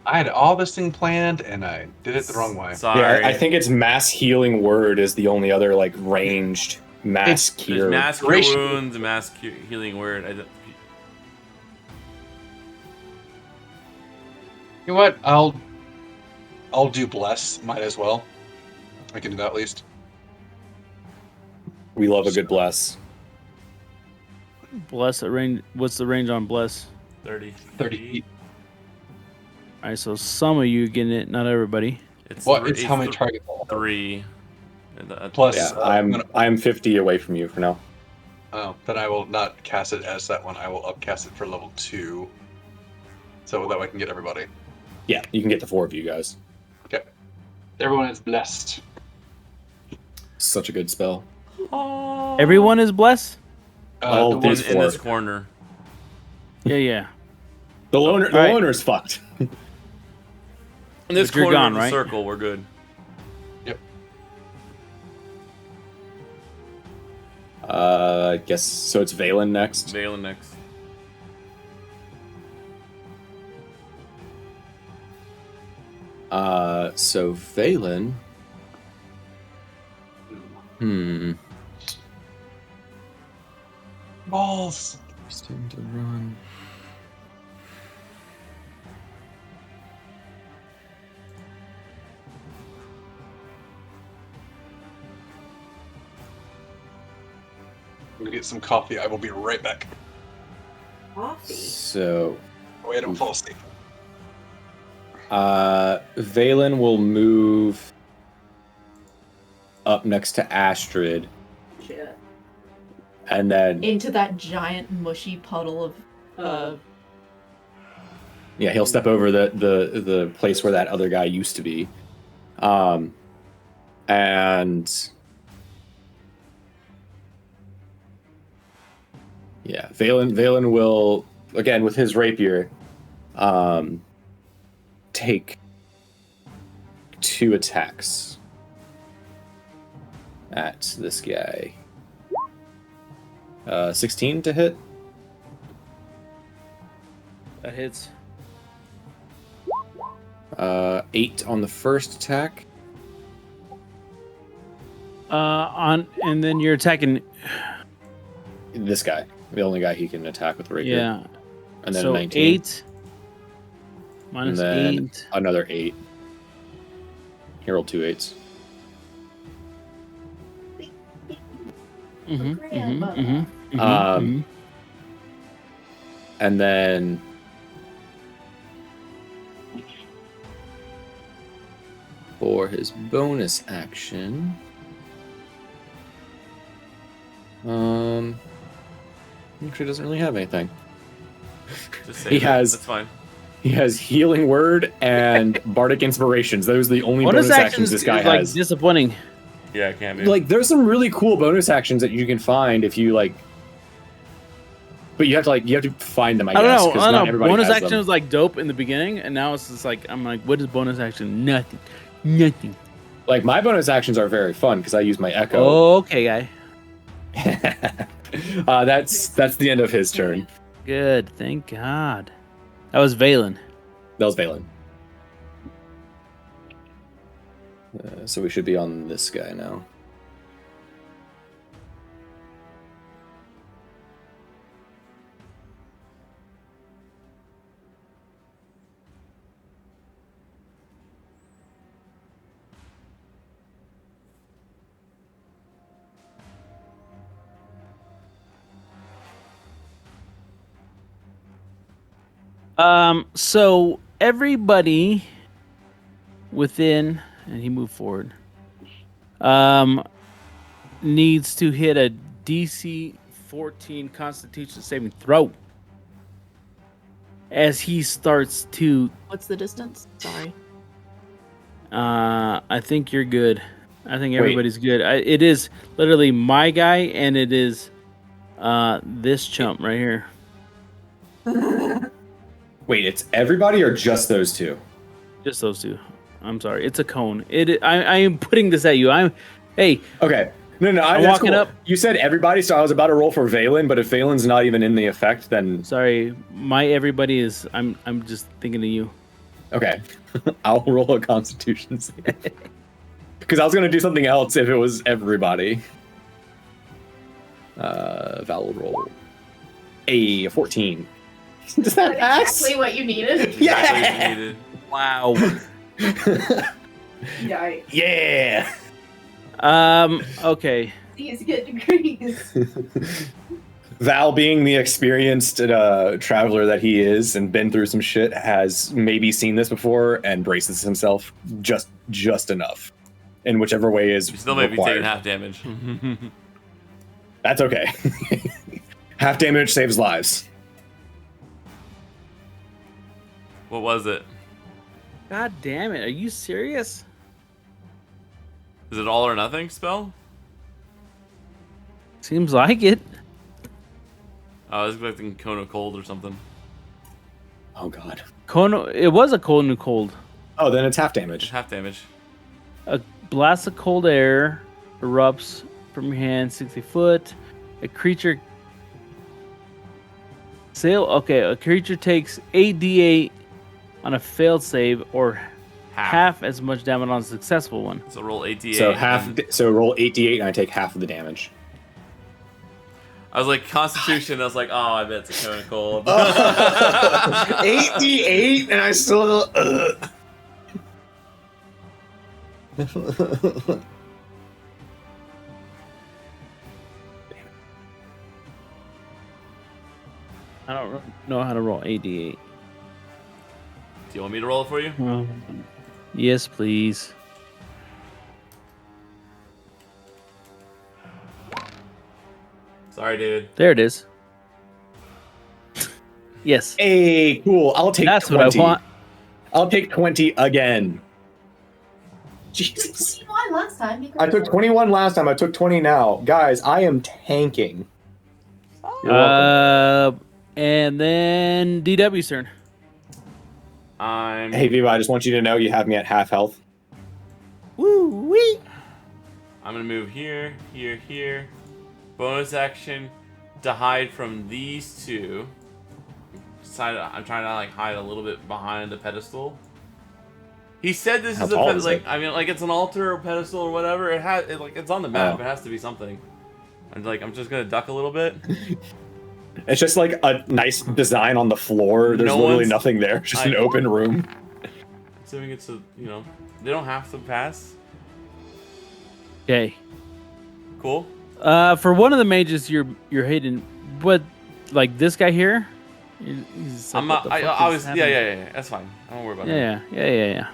I had all this thing planned and I did it the wrong way. Sorry. Yeah, I think it's mass healing word is the only other like ranged mass There's cure. mass cure Duration. wounds, mass healing word. You know what? I'll do bless. Might as well. I can do that at least. We love a good bless. Bless at range. What's the range on bless? 30. 30 feet. All right, so some of you getting it, not everybody. It's What? three- It's how many th- targets? 3. Plus, Yeah, I'm I'm 50 away from you for now. Oh, then I will not cast it as that one. I will upcast it for level 2. so that way I can get everybody. Yeah, you can get the 4 of you guys. Okay. Everyone is blessed. Such a good spell. Everyone is blessed. All The these one- In this four. corner. Yeah. The loner, All right. loner's fucked. In this But you're corner gone, of the right? circle, we're good. I guess so. It's Valen next. Valen next. So Valen. Balls. First him to run. I'm gonna get some coffee. I will be right back. Coffee. So, Oh, wait, I don't fall asleep. Valen will move up next to Astrid, Shit. and then Into that giant mushy puddle of yeah, he'll step over the place where that other guy used to be, and yeah, Valen will again with his rapier, take 2 attacks at this guy. 16 to hit. That hits. 8 on the first attack. And then you're attacking. This guy, the only guy he can attack with the rapier. Yeah. And then So 19. 8 And minus then 8. another 8. He rolled 2 8s. And then for his bonus action, actually doesn't really have anything. Just say He that. has- That's fine. He has Healing Word and Bardic Inspirations. Those are the only bonus actions this guy is, like, has. disappointing. Yeah, it can be. Like, there's some really cool bonus actions that you can find if you like, but you have to find them. I I don't guess know. 'cause I not don't know. everybody Bonus has action them. was like dope in the beginning, and now it's just like I'm like, what is bonus action? Nothing. Like my bonus actions are very fun because I use my Echo. Oh, okay, guy. That's the end of his turn. Good. Thank God. That was Valen. That was Valen. So we should be on this guy now. So everybody within, and he moved forward, needs to hit a DC 14 Constitution saving throw as he starts to. What's the distance? Sorry. I think you're good. I think everybody's good. It is literally my guy, and it is this chump right here. Wait, it's everybody or just those two? Just those two. I'm sorry. It's a cone. I am putting this at you. Hey. Okay. No, I'm that's walking cool. up. You said everybody, so I was about to roll for Valen, but if Valen's not even in the effect, then Sorry. My everybody is. I'm just thinking of you. okay. I'll roll a Constitution save. Because I was gonna do something else if it was everybody. Val will roll a 14. Does that pass? exactly what you needed. Yeah. Exactly what you needed. Wow. Yikes. Yeah. Okay. These get degrees. Val, being the experienced traveler that he is and been through some shit, has maybe seen this before and braces himself just enough. In whichever way is You still may be required. taking half damage. That's okay. Half damage saves lives. What was it? God damn it! Are you serious? Is it all or nothing spell? Seems like it. I was expecting Cone of Cold or something. Oh god. Kono, it was a cold and cold. Oh, then it's half It's damage. half damage. A blast of cold air erupts from your hand 60 foot. A creature a creature takes 8d8 on a failed save or half as much damage on a successful one. So roll 8d8. So half. and- So roll 8d8, and I take half of the damage. I was like, Constitution. I was like, oh, I bet it's a Cone of Cold. 8d8, and I still. I don't know how to roll 8d8. Do you want me to roll it for you? Yes, please. Sorry, dude. There it is. Yes. Hey, cool. I'll take That's 20. what I want. I'll take 20 again. Jesus. You won last time. I took 21 last time. I took 20 now. Guys, I am tanking. You're welcome. And then DW's turn. Hey, Viva, I just want you to know you have me at half health. Woo wee. I'm gonna move here, here, here. Bonus action to hide from these two. I'm trying to like hide a little bit behind the pedestal. He said this How is a tall is it? like it's an altar or pedestal or whatever. It's on the map. Oh. It has to be something. I'm just gonna duck a little bit. It's just like a nice design on the floor. There's No literally one's- nothing there. Just an I- open room. Assuming it's they don't have to pass. Okay. Cool. For one of the mages, you're hidden, but like this guy here, he's like, I'm what not. the fuck I is was. happening? Yeah. That's fine. I don't worry about that. Yeah.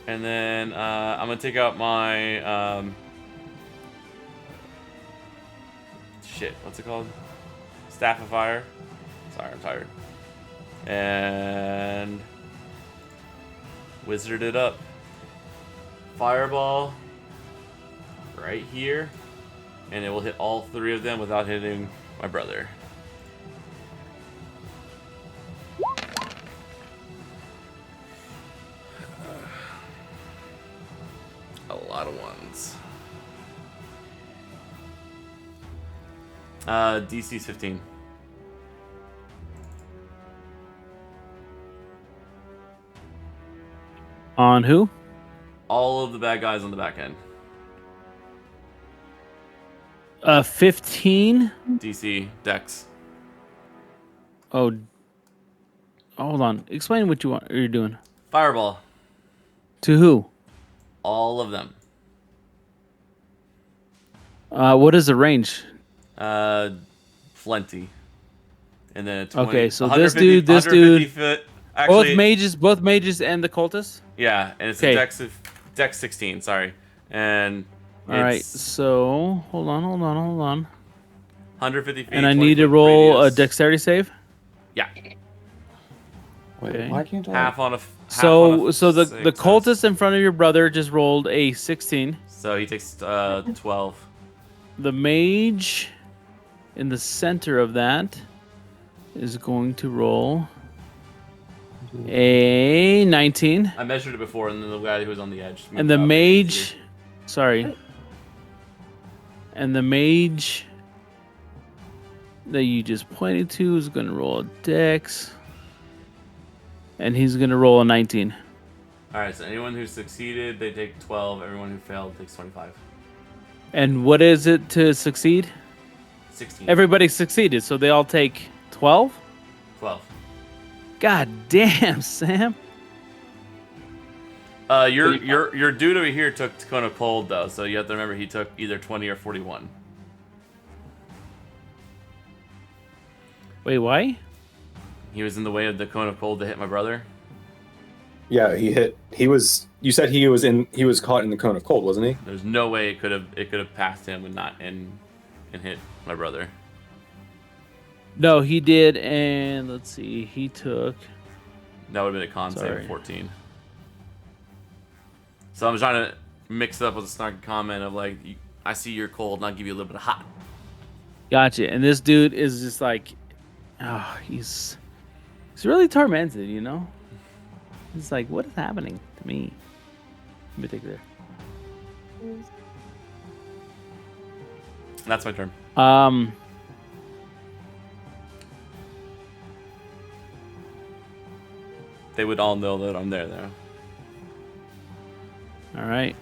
And then I'm gonna take out my shit. What's it called? Staff of Fire. Sorry, I'm tired. And wizard it up. Fireball right here, and it will hit all three of them without hitting my brother. A lot of ones. DC's 15. On who? All of the bad guys on the back end. 15. DC, Dex. Oh, hold on. Explain what you're doing. Fireball. To who? All of them. What is the range? Plenty. And then 20, Okay, so 150 this 150 dude- foot. Actually, both mages, and the cultists. yeah, and it's Okay. a Dex 16. Sorry, and All right. it's So hold on. 150 feet. And I 20 need to foot roll a radius. dexterity save. Yeah, Wait, Okay. why can't I? half on a. So the six, cultist in front of your brother just rolled a 16. So he takes 12. The mage in the center of that is going to roll a 19. I measured it before, and then the guy who was on the edge. And the mage, sorry. And the mage that you just pointed to is going to roll a dex. And he's going to roll a 19. All right. So anyone who succeeded, they take 12. Everyone who failed takes 25. And what is it to succeed? 16. Everybody succeeded, so they all take 12? 12. God damn, Sam. Your dude over here took Cone of Cold though, so you have to remember he took either 20 or 41. Wait, why? He was in the way of the Cone of Cold to hit my brother. Yeah, he hit. He was. You said he was in. He was caught in the cone of cold, wasn't he? There's no way it could have passed him and hit my brother. No, he did, and let's see, he took That would have been a con save Sorry. of 14. So I'm trying to mix it up with a snarky comment of like, I see you're cold, and I'll give you a little bit of hot. Gotcha. And this dude is just like, oh, he's really tormented, you know? It's like, what is happening to me? In particular. That's my turn. They would all know that I'm there, though. All right.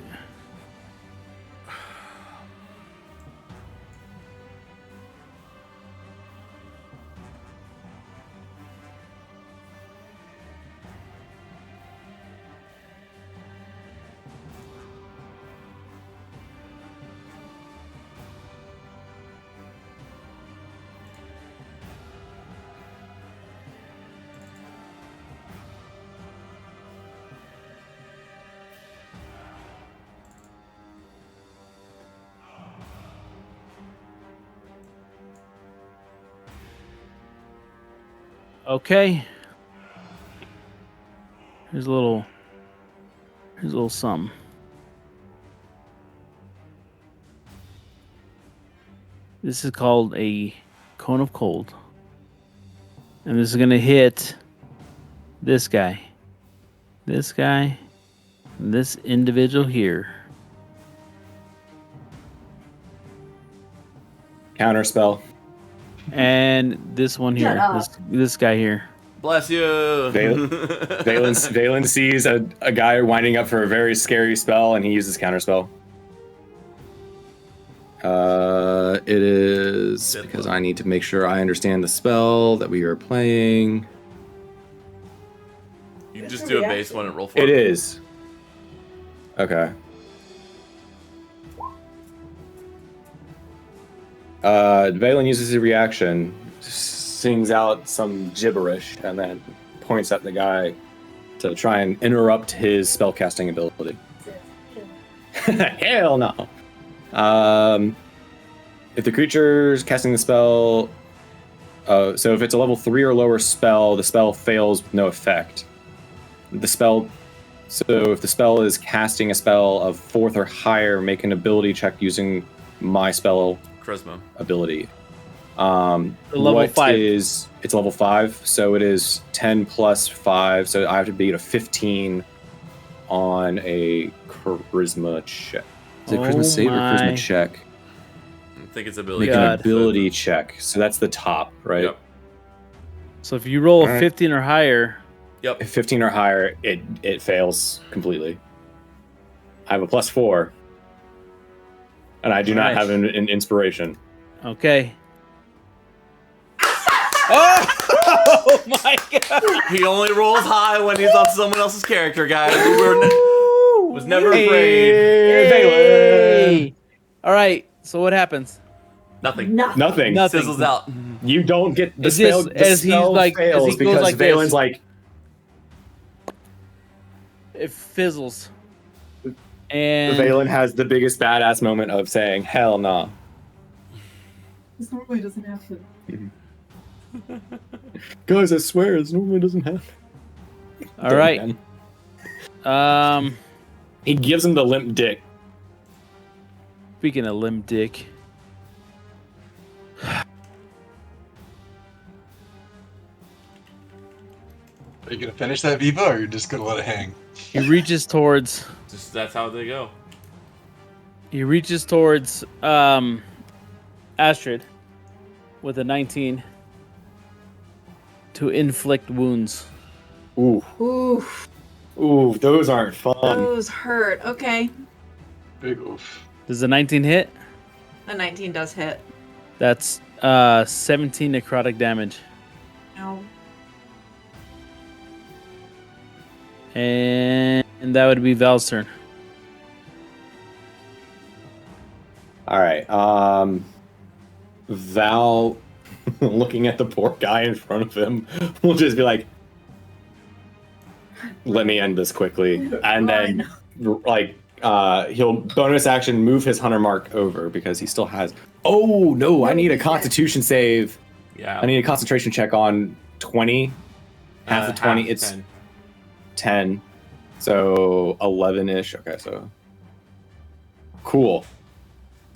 Okay. Here's a little something. This is called a cone of cold. And this is going to hit this guy, and this individual here. Counterspell. And this one Shut here, up. this guy here. Bless you. Valen sees a guy winding up for a very scary spell, and he uses counterspell. It is because I need to make sure I understand the spell that we are playing. You just do a base one and roll for It is. Okay. Valen uses a reaction, sings out some gibberish, and then points at the guy to try and interrupt his spellcasting ability. Hell no. If the creature's casting the spell, so if it's a level 3 or lower spell, the spell fails with no effect. So if the spell is casting a spell of 4th or higher, make an ability check using my spell Charisma ability. Level 5. It's level 5, so it is 10 plus 5, so I have to beat a 15 on a charisma check. Is it charisma save or my. charisma check? I think it's ability. Make an God. ability check. So that's the top, right? Yep. So if you roll a Alright. 15 or higher, Yep. If 15 or higher, it fails completely. I have a plus 4. And I do not Alright. have an inspiration. okay. Oh my god! He only rolls high when he's on someone else's character, guys. Was never afraid. Hey! All right. So what happens? Nothing. Nothing. Nothing. Sizzles out. You don't get the It's just spell. The as he's spell like- as fails he goes because like this. Valen's like, It fizzles. And Valen has the biggest badass moment of saying, hell no. This normally doesn't happen. Guys, I swear, this normally doesn't happen. all right. He gives him the limp dick. Speaking of limp dick, Are you gonna finish that, Viva, or are you just gonna let it hang? he reaches towards. Just that's how they go. He reaches towards Astrid with a 19 to inflict wounds. Ooh, Oof. ooh, those aren't fun. Those hurt. Okay. Big oof. Does the 19 hit? A 19 does hit. That's 17 necrotic damage. Ow. And that would be Val's turn. All right. Val, looking at the poor guy in front of him, will just be like, "Let me end this quickly," and then like he'll bonus action move his hunter mark over because he still has. Oh no! I need a Constitution save. Yeah. I need a concentration check on 20. Half of 20. It's 10. 10. So 11-ish. Okay, so cool.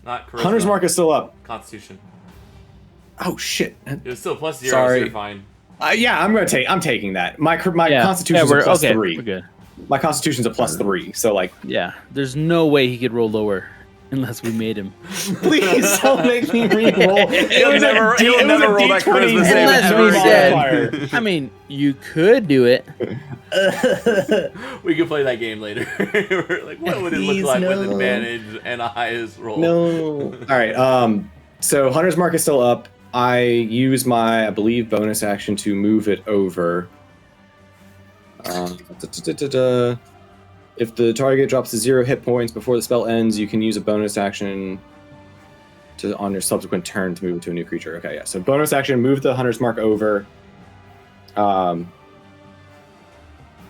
Not charisma. Hunter's mark is still up. Constitution. Oh shit. It was still +0, so Sorry. you're fine. Yeah, I'm taking that. My Yeah. constitution's we're a plus okay. 3. We're good. My constitution's a plus 3. So like, Yeah. There's no way he could roll lower unless we made him. please don't make me re-roll. He'll never roll that charisma save Unless ever we said- again. I mean, you could do it. We could play that game later. We're like, what would it Please, look like with no. advantage and a highest roll? No. All right. So Hunter's mark is still up. I use my, I believe, bonus action to move it over. If the target drops to 0 hit points before the spell ends, you can use a bonus action on your subsequent turn to move it to a new creature. Okay, yeah. So bonus action, move the Hunter's mark over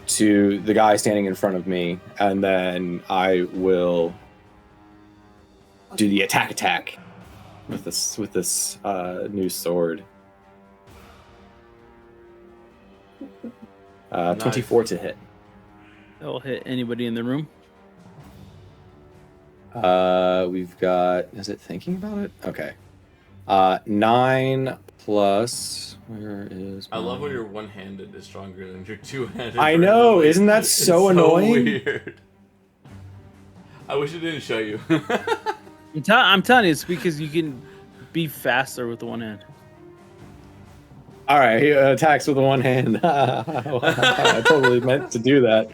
to the guy standing in front of me, and then I will do the attack with this new sword. Nice. 24 to hit. That'll hit anybody in the room. We've got. Is it thinking about it? Okay. 9 plus. Where is? I love when my- your one-handed is stronger than your two-handed. I know, randomly. isn't that It's so annoying? Weird. I wish it didn't show you. I'm telling you, it's because you can be faster with the one hand. All right, he attacks with one hand. I totally meant to do that.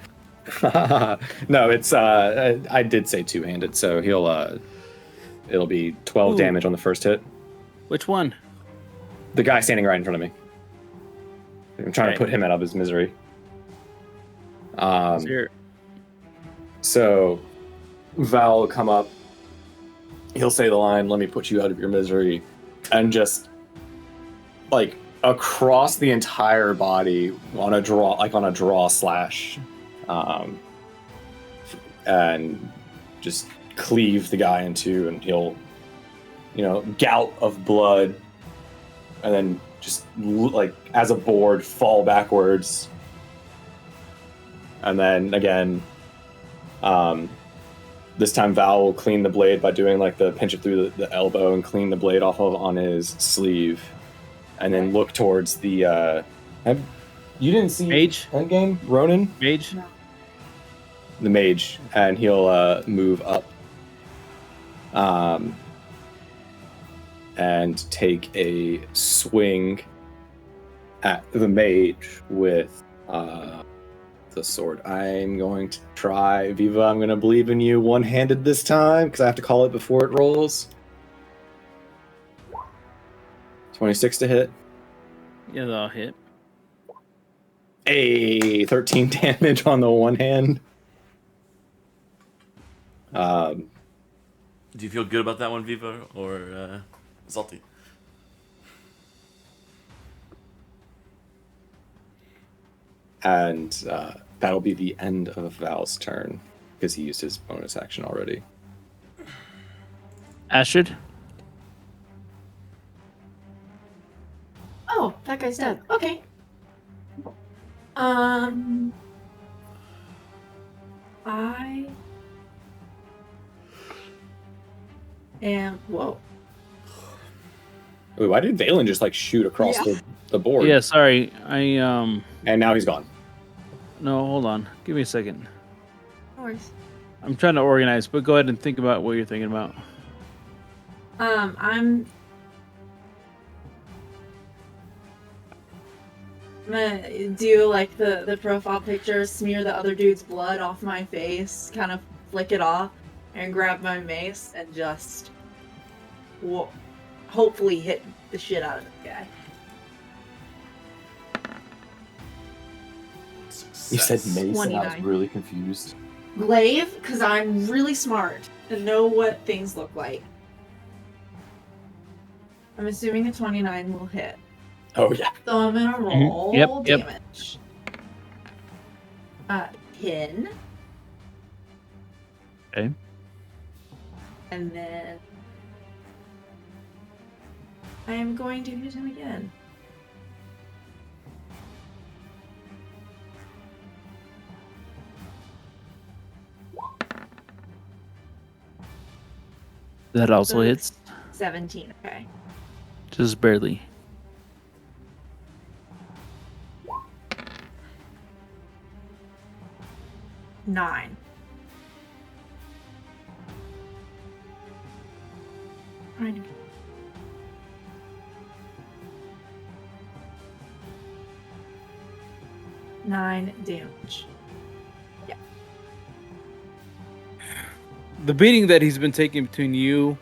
No, it's I did say two-handed, so it'll be 12 Ooh. damage on the first hit. Which one? The guy standing right in front of me. I'm trying to Okay. put him out of his misery. Here. So Val will come up. He'll say the line, "Let me put you out of your misery," and just like across the entire body on a draw slash, and just cleave the guy in two, and he'll, gout of blood, and then just like as a board fall backwards, and then again. This time Val will clean the blade by doing like the pinch it through the elbow and clean the blade off of on his sleeve, and then look towards the. You didn't see Mage? Endgame Ronin, Mage? the mage, and he'll move up, and take a swing at the mage with the sword. I'm going to try. Viva, I'm going to believe in you one-handed this time, because I have to call it before it rolls. 26 to hit. Yeah, that'll hit. 13 damage on the one hand. Do you feel good about that one, Viva, or salty? And that'll be the end of Val's turn, because he used his bonus action already. Astrid? Oh, that guy's dead. Okay. I am. Whoa. Wait, why did Valen just like shoot across Yeah. the board? Yeah, sorry. And now he's gone. No, hold on. Give me a second. No worries. I'm trying to organize, but go ahead and think about what you're thinking about. I'm gonna do like the profile picture, smear the other dude's blood off my face, kind of flick it off, and grab my mace and just hopefully hit the shit out of this guy. You said mace, and I was 29. really confused. Glaive, because I'm really smart and know what things look like. I'm assuming a 29 will hit. Oh yeah. So I'm gonna roll Yep, yep. damage. 10. Okay. And then I am going to hit him again. That also Both. hits, 17. Okay. just barely. Nine. Fine. Nine damage. The beating that he's been taking between you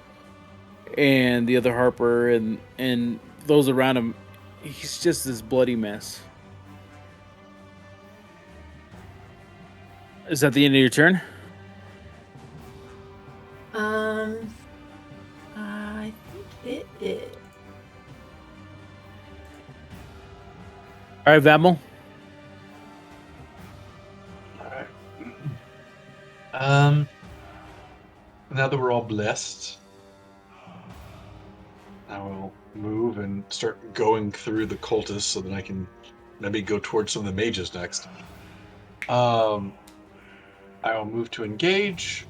and the other Harper and those around him, he's just this bloody mess. Is that the end of your turn? I think it is. All right, Vabel. Alright. Now that we're all blessed, I will move and start going through the cultists so that I can maybe go towards some of the mages next. I will move to engage.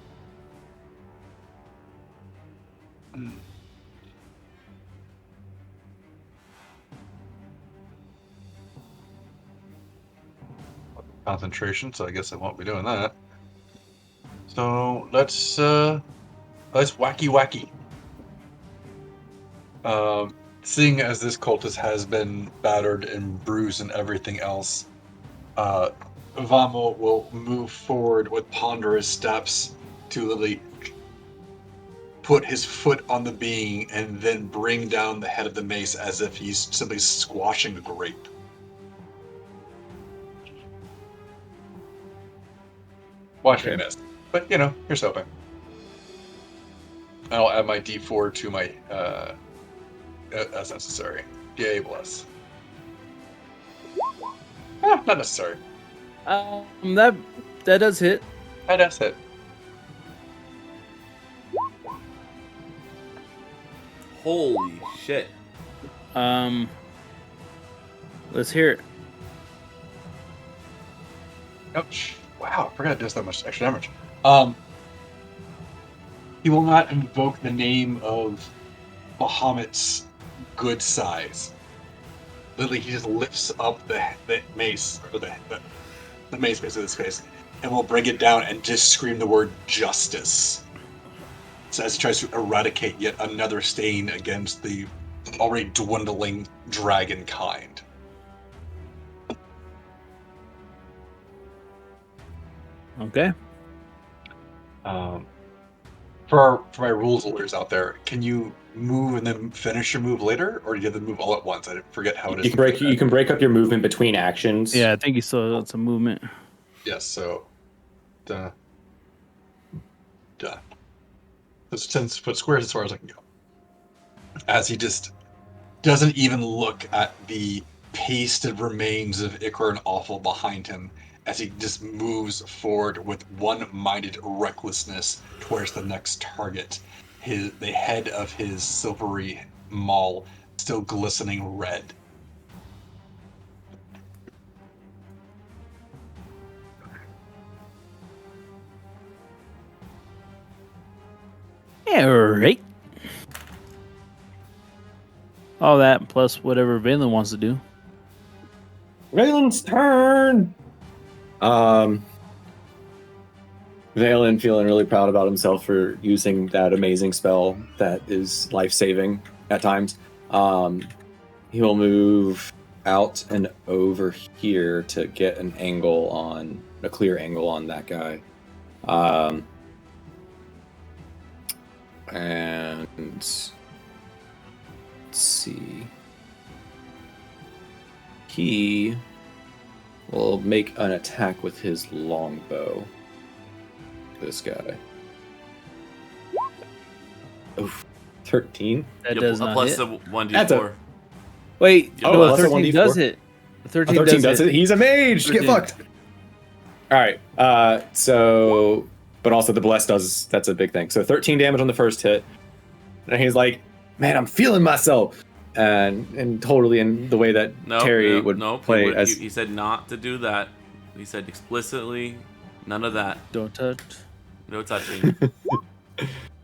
Concentration, so I guess I won't be doing that. So let's wacky. Seeing as this cultist has been battered and bruised and everything else, Vamo will move forward with ponderous steps to literally put his foot on the being and then bring down the head of the mace as if he's simply squashing a grape. Watch me miss. But, here's hoping. I'll add my D4 to my, as necessary. Yay, bless. Not necessary. That does hit. That's hit. Holy shit. Let's hear it. Ouch. Wow, I forgot it does that much extra damage. He will not invoke the name of Bahamut's good size. Literally, he just lifts up the mace, or the mace base of this face, and will bring it down and just scream the word justice. So as he tries to eradicate yet another stain against the already dwindling dragon kind. Okay. For my rules holders out there, can you move and then finish your move later, or do you have to move all at once? I forget how it is. You can break up your movement between actions. Yeah, I think he still it's a movement. Yes. So, done. That's 10-foot squares as far as I can go. As he just doesn't even look at the pasted remains of Icar and Awful behind him, as he just moves forward with one-minded recklessness towards the next target. The head of his silvery maul still glistening red. Yeah, right. All that plus whatever Valen wants to do. Valen's turn. Valen feeling really proud about himself for using that amazing spell that is life-saving at times. He will move out and over here to get a clear angle on that guy. And let's see. He will make an attack with his longbow. This guy. Oof. 13. That does not plus hit. the 1d4. That's a- Wait, Oh, no, a plus a 13 1d4. does hit. A 13, 13 does does it. He's a mage. 13. Get fucked. All right. But also the bless does. That's a big thing. So 13 damage on the first hit, and he's like, "Man, I'm feeling myself," and totally in the way that Terry would play as. He said not to do that. He said explicitly, none of that. Don't touch. No touching.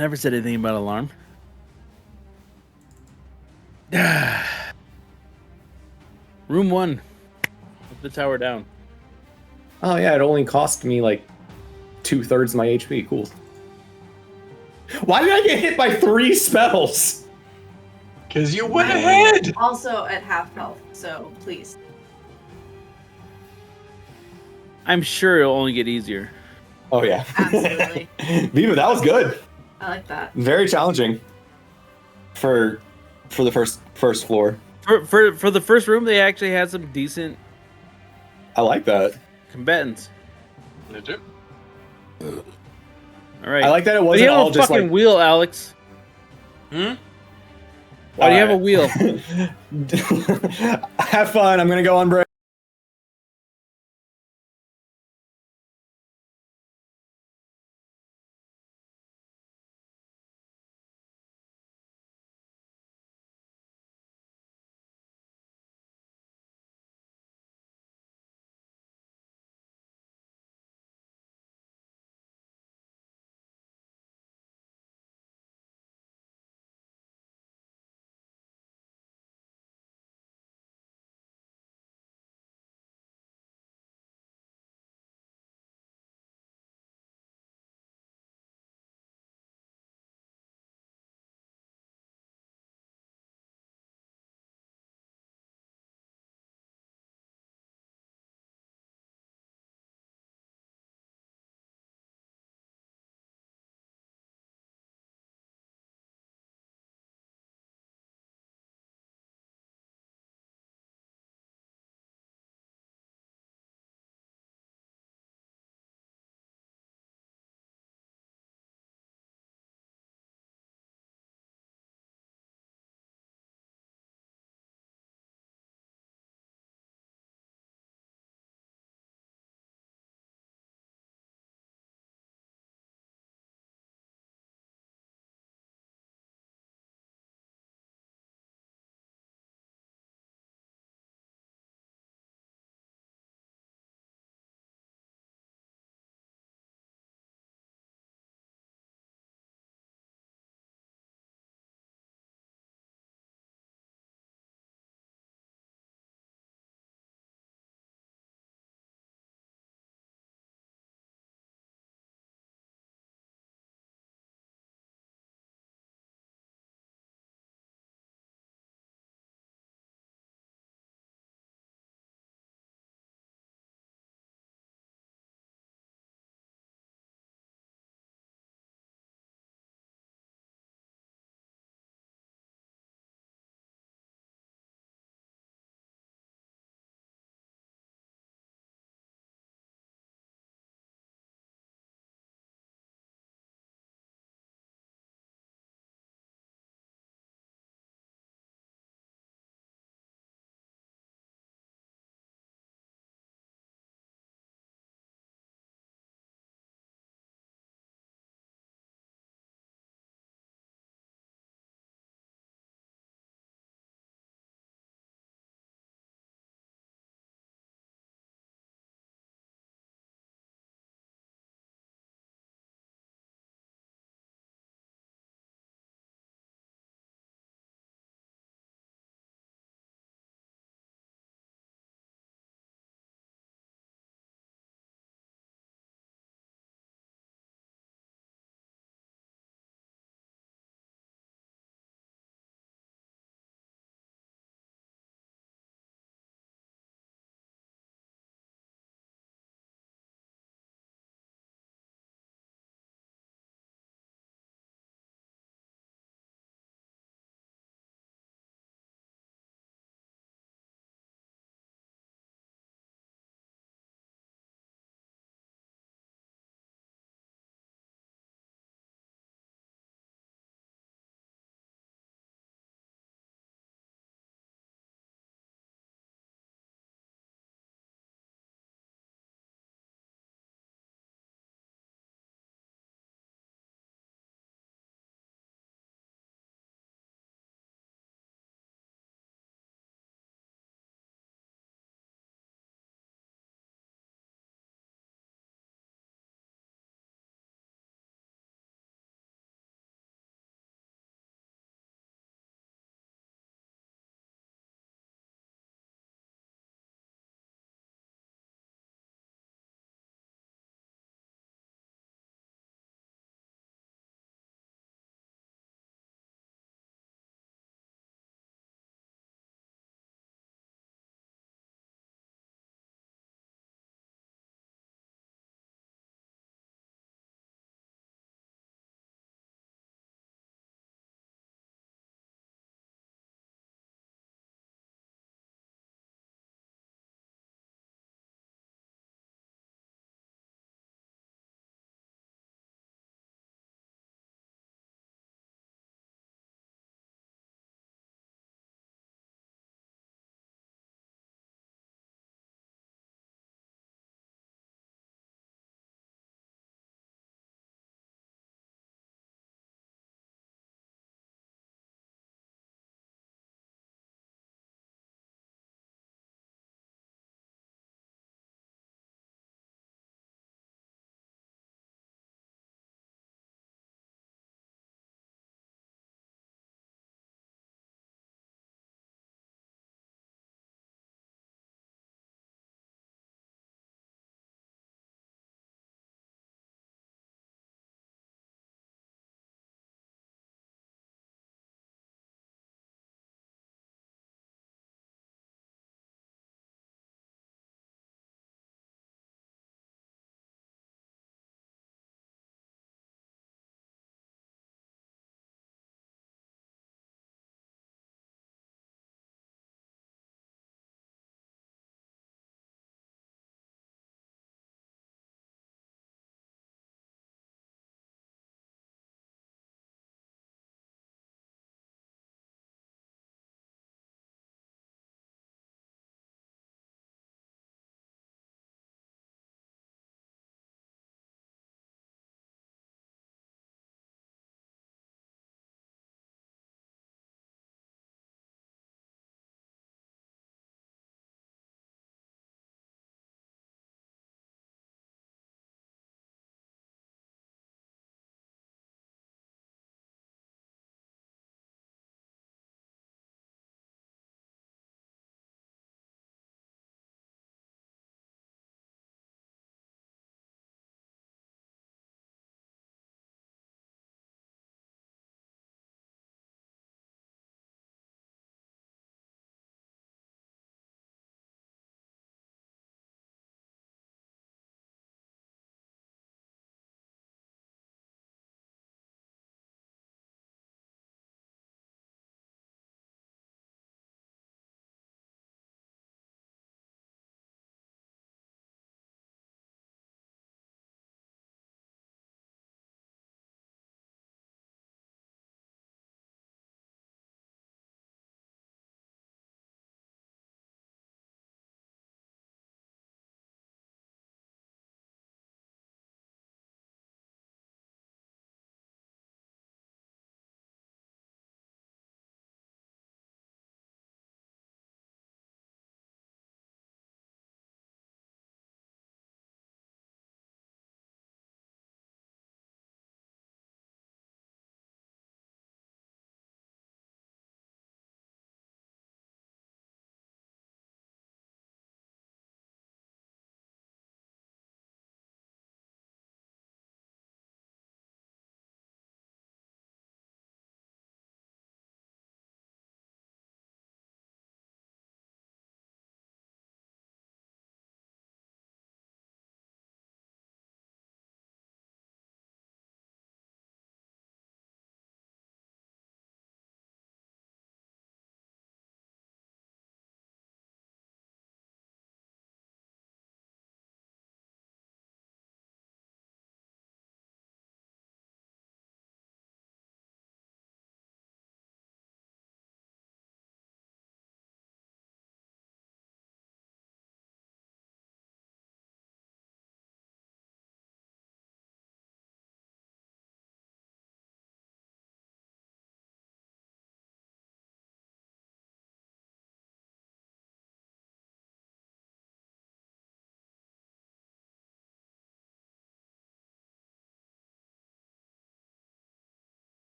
Never said anything about alarm. Room 1. Put the tower down. Oh yeah, it only cost me like 2/3 of my HP. Cool. Why did I get hit by 3 spells? Because you went ahead! Also at half health, so please. I'm sure it'll only get easier. Oh yeah. Absolutely. Viva, that was good. I like that. Very challenging for the first floor. For the first room, they actually had some decent I like that. combatants. They do. All right. I like that it Why do you wasn't have all a just fucking like. wheel, Alex? Hmm? Why do you have a Alright. wheel? Have fun. I'm gonna go on break.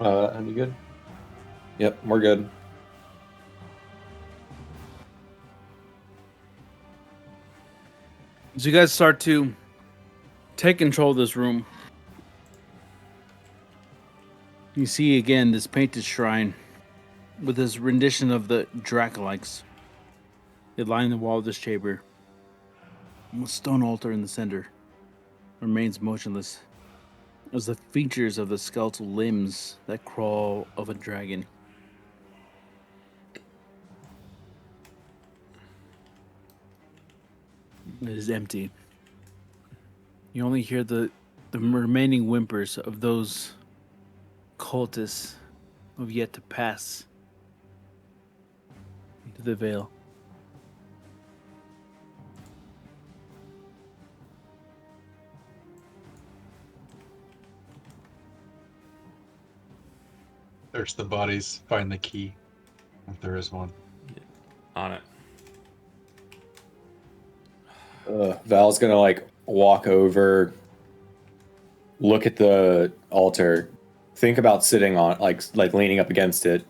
Are you good? Yep, we're good. As you guys start to take control of this room, you see again this painted shrine with this rendition of the Dracolikes. They line the wall of this chamber. A stone altar in the center remains motionless as the features of the skeletal limbs that crawl of a dragon. It is empty. You only hear the remaining whimpers of those cultists who have yet to pass into the veil. Search the bodies, find the key, if there is one. On it. Val's gonna like walk over, look at the altar, think about sitting on like leaning up against it,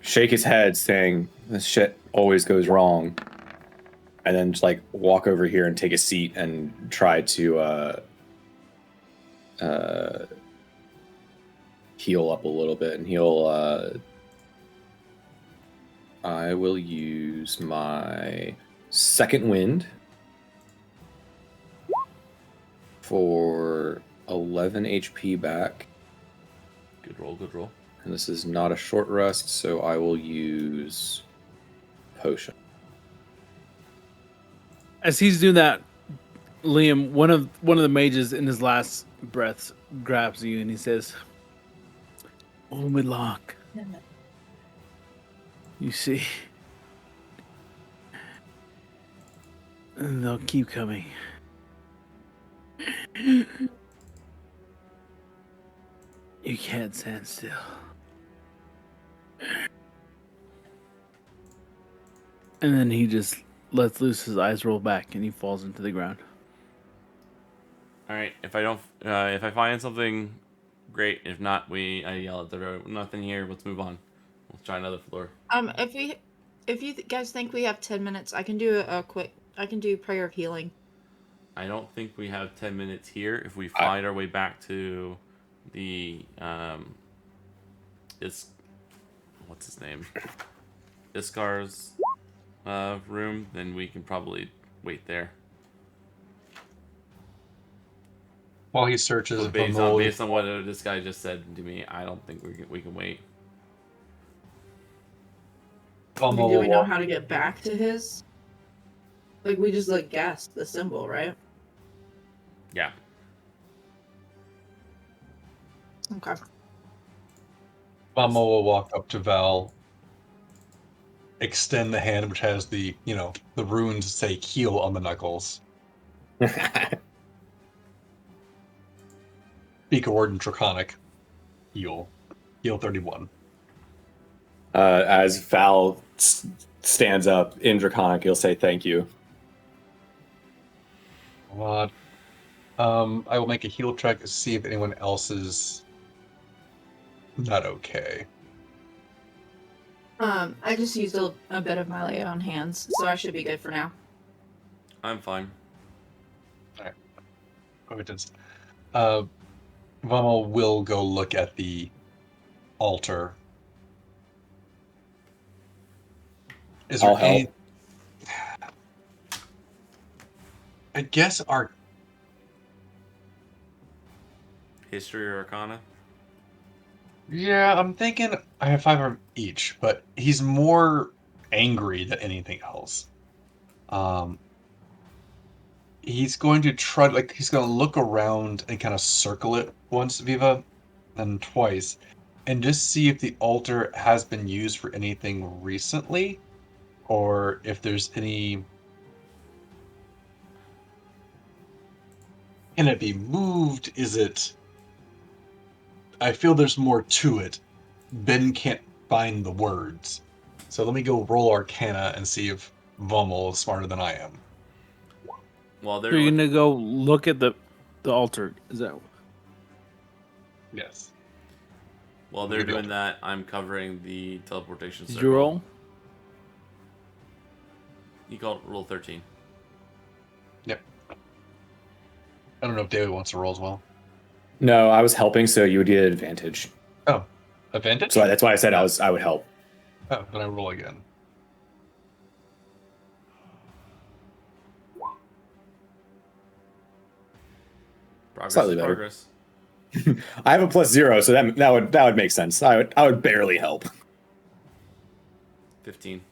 shake his head saying this shit always goes wrong, and then just like walk over here and take a seat and try to heal up a little bit. And I will use my second wind for 11 HP back. Good roll, good roll. And this is not a short rest, so I will use potion. As he's doing that, Liam, one of the mages in his last breaths grabs you and he says, Omidlock, you see, they'll keep coming. You can't stand still. And then he just lets loose, his eyes roll back, and he falls into the ground. All right. If I find something, great. If not, I yell at the road. Nothing here. Let's move on. Let's try another floor. If you guys think we have 10 minutes, I can do I can do prayer of healing. I don't think we have 10 minutes here. If we find our way back to the what's his name? Iskar's room, then we can probably wait there. While he searches, But based on what this guy just said to me, I don't think we can wait. Do we know how to get back to his? Like, we just, guessed the symbol, right? Yeah. Okay. Vamo will walk up to Val, extend the hand which has the runes say heal on the knuckles. Speak a word in Draconic. Heal. Heal 31. As Val stands up in Draconic, he'll say thank you. I will make a heal check to see if anyone else is not okay. I just used a bit of my lay on hands, so I should be good for now. I'm fine. Alright. Vamo will go look at the altar. I'll help. I guess our History or Arcana? Yeah, I'm thinking I have 5 of each, but he's more angry than anything else. He's going to try, he's going to look around and kind of circle it once, Viva, and twice, and just see if the altar has been used for anything recently, or if there's any... Can it be moved? Is it... I feel there's more to it. Ben can't find the words. So let me go roll Arcana and see if Vummel is smarter than I am. Well, You're gonna go look at the altar. Is that? Yes. While We'll they're give you doing that, I'm covering the teleportation Did circle. you roll? You called roll 13. Yep. I don't know if David wants to roll as well. No, I was helping, so you would get advantage. Oh, advantage? So that's why I said I would help. Oh, then I roll again. Progress Slightly is better. progress. I have a +0, so that would make sense. I would barely help. 15.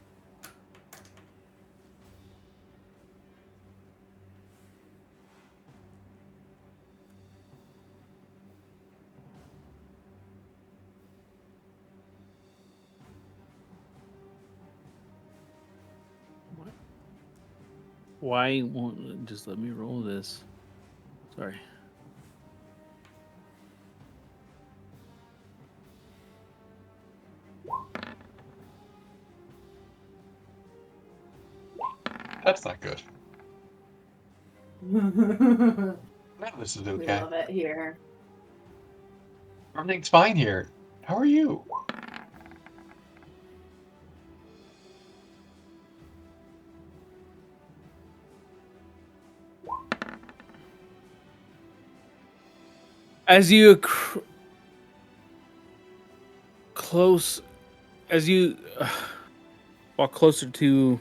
Why won't it just let me roll this? Sorry. That's not good. We No, this is okay. love it here. Everything's fine here. How are you? As you close, as you walk closer to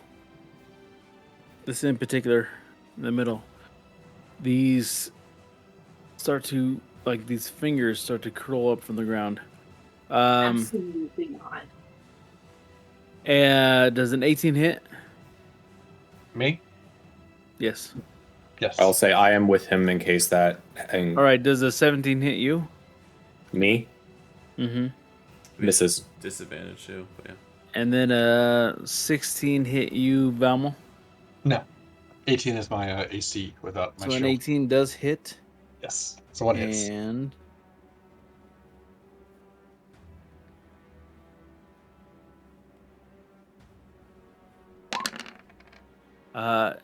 this in particular, in the middle, these start to, like, these fingers start to curl up from the ground. Absolutely not. Does an 18 hit? Me? Yes. Yes. I'll say I am with him in case that. And All right. Does a 17 hit you? me Mm-hmm. misses. Disadvantage too, but yeah. And then a 16 hit you, Valmo. No. 18 is my AC without my So an shield. 18 does hit. Yes. So what hits? And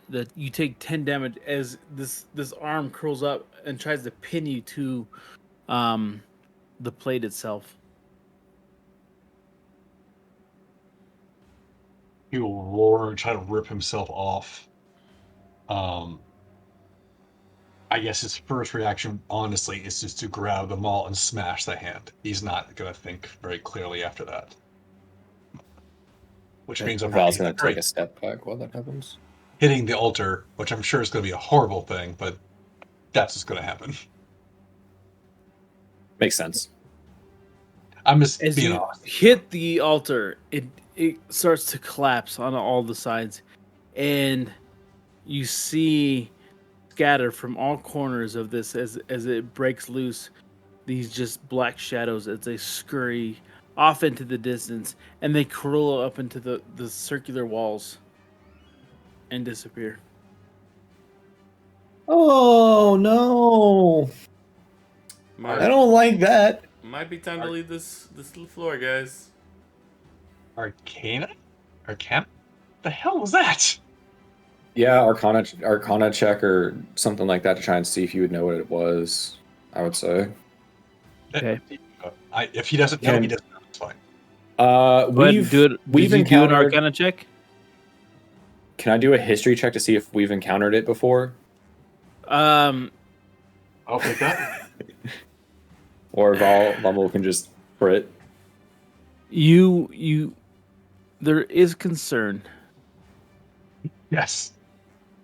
that you take 10 damage as this arm curls up and tries to pin you to the plate itself. He will roar and try to rip himself off. I guess his first reaction, honestly, is just to grab the maul and smash the hand. He's not going to think very clearly after that. Which means I'm Val's going to take a step back while that happens. hitting the altar, which I'm sure is going to be a horrible thing, but that's just going to happen. Makes sense. I'm just As being you honest. hit the altar, it starts to collapse on all the sides, and you see scatter from all corners of this as it breaks loose these just black shadows as they scurry off into the distance, and they curl up into the circular walls and disappear. Oh no! I don't like that. Might be time to leave this floor, guys. Arcana? Arcana? The hell was that? Yeah, Arcana check or something like that to try and see if you would know what it was. I would say. Okay. If he doesn't know, he doesn't know. It's fine. We've Did you do an encountered. Arcana check? Can I do a history check to see if we've encountered it before? I'll pick that. Or Vamel can just crit. There is concern. Yes.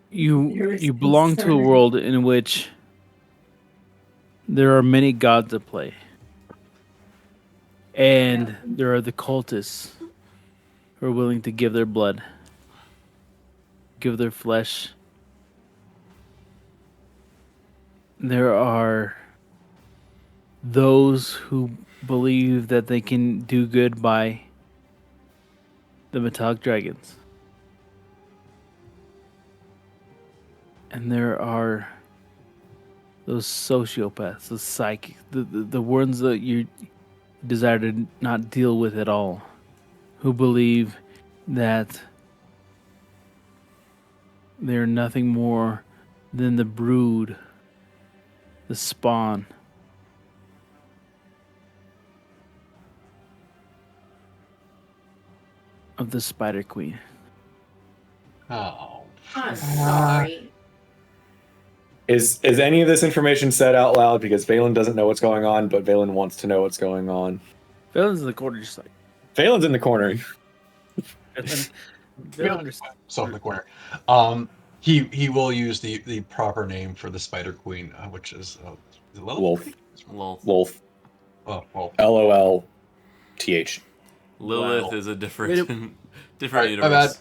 You belong to a world in which there are many gods at play. And there are the cultists who are willing to give their blood, give their flesh. There are those who believe that they can do good by the metallic dragons. And there are those sociopaths, the psychic, the ones that you desire to not deal with at all, who believe that they're nothing more than the brood, the spawn of the Spider Queen. Oh. I'm sorry. Is any of this information said out loud? Because Valen doesn't know what's going on, but Valen wants to know what's going on. Valen's in the corner, just like Valen's in the corner. Valen. So in the corner. He will use the proper name for the Spider Queen, which is it Lilith? Wolf. Lilith. Wolf. Oh, well. LOLTH. Lilith Wow. is a different different Alright,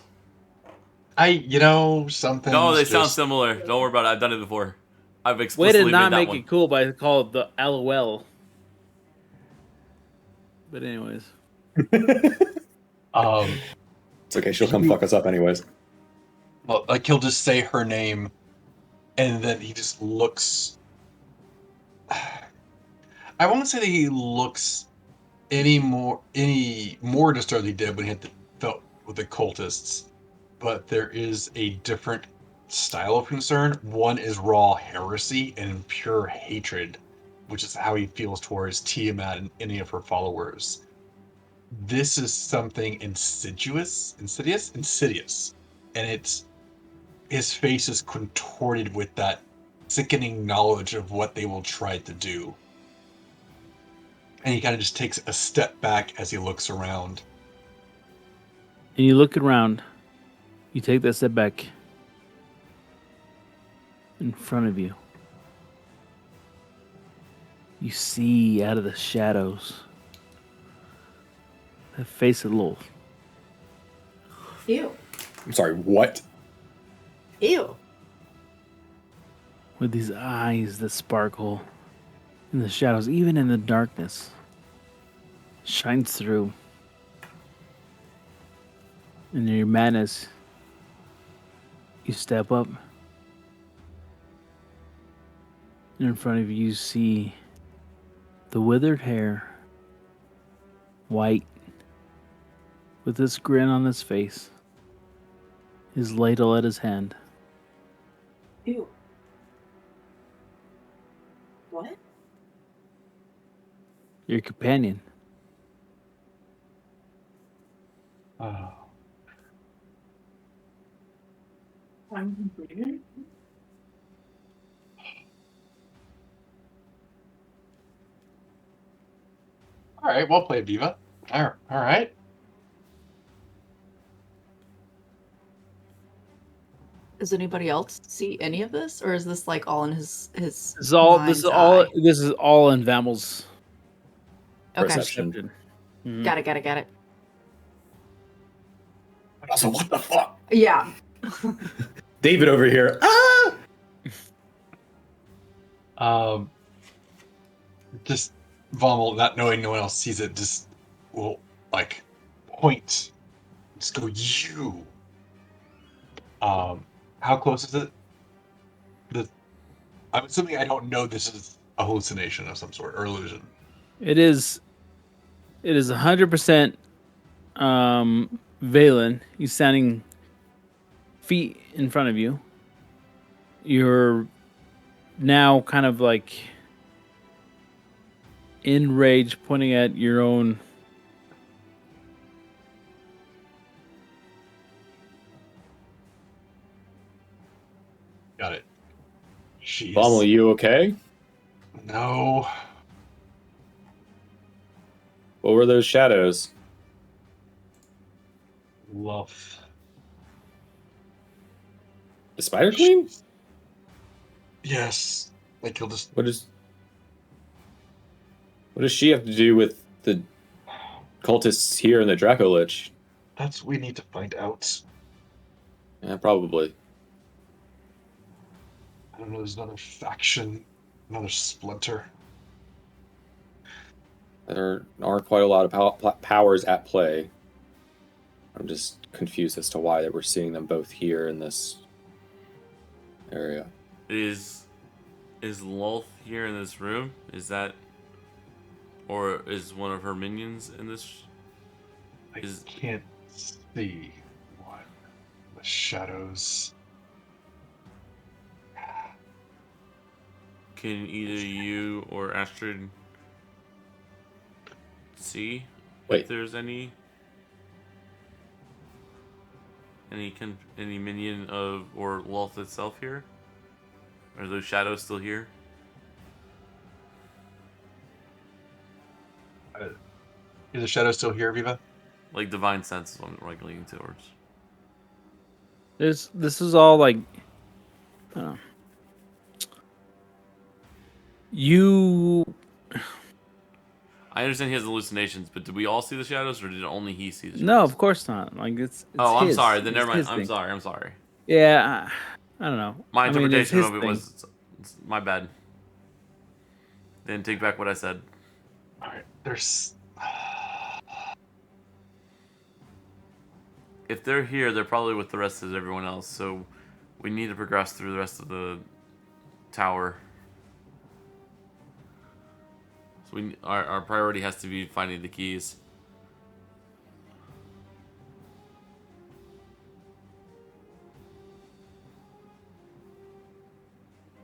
my universe. Some things. No, they sound just- similar. Don't worry about it. I've done it before. I've Way to explicitly not made that make one. it cool by call it the LOL. But anyways, It's okay, she'll come fuck us up anyways. Well, like he'll just say her name, and then he just looks. I won't say that he looks any more disturbed than he did when he felt with the cultists, but there is a different style of concern. One is raw heresy and pure hatred, which is how he feels towards Tiamat and any of her followers. This is something insidious, and it's his face is contorted with that sickening knowledge of what they will try to do. And he kind of just takes a step back as he looks around. and you look around, you take that step back. In front of you, you see out of the shadows the face of Lolth. Ew. I'm sorry, what? Ew. With these eyes that sparkle in the shadows, even in the darkness, shines through. And in your madness, you step up. And in front of you see the withered hair, white, with this grin on his face, his ladle at his hand. Ew. What? Your companion. Oh. I'm completed. All right, well played, Viva. All right. Does anybody else see any of this, or is this like all in his This is all. mind's eye? This is all in Vamel's Okay, Perception. perception. Mhm. got it. Also, what the fuck? Yeah. David over here. Ah! Just Vommel, not knowing no one else sees it, just will like point. Just go you. How close is it? I'm assuming I don't know this is a hallucination of some sort or illusion. It is 100% Valen. He's standing feet in front of you. You're now kind of like in rage, pointing at your own. Got it. Jeez. Bommel, you okay? No. What were those shadows? Love. The Spider Queen? Yes. Like he'll just. What does she have to do with the cultists here in the Draco Lich? That's what we need to find out. Yeah, probably. I don't know. There's another faction, another splinter. There are quite a lot of powers at play. I'm just confused as to why we're seeing them both here in this area. Is Lulth here in this room? Is that, or is one of her minions in this? I can't see what the shadows. Can either you or Astrid see Wait. if there's any? Any minion of or Lolth itself here? Are those shadows still here? Is the shadow still here, Viva? Like divine sense is what I'm like leaning towards. This is all like, you. I understand he has hallucinations, but did we all see the shadows, or did only he see the shadows? No, of course not. Like it's Oh, I'm his. sorry. Then It's never mind. his I'm thing. sorry. I'm sorry. Yeah, I don't know. My I mean, it's interpretation his of it thing. was it's my bad. Then take back what I said. All right. There's. If they're here, they're probably with the rest of everyone else. So we need to progress through the rest of the tower. So our priority has to be finding the keys.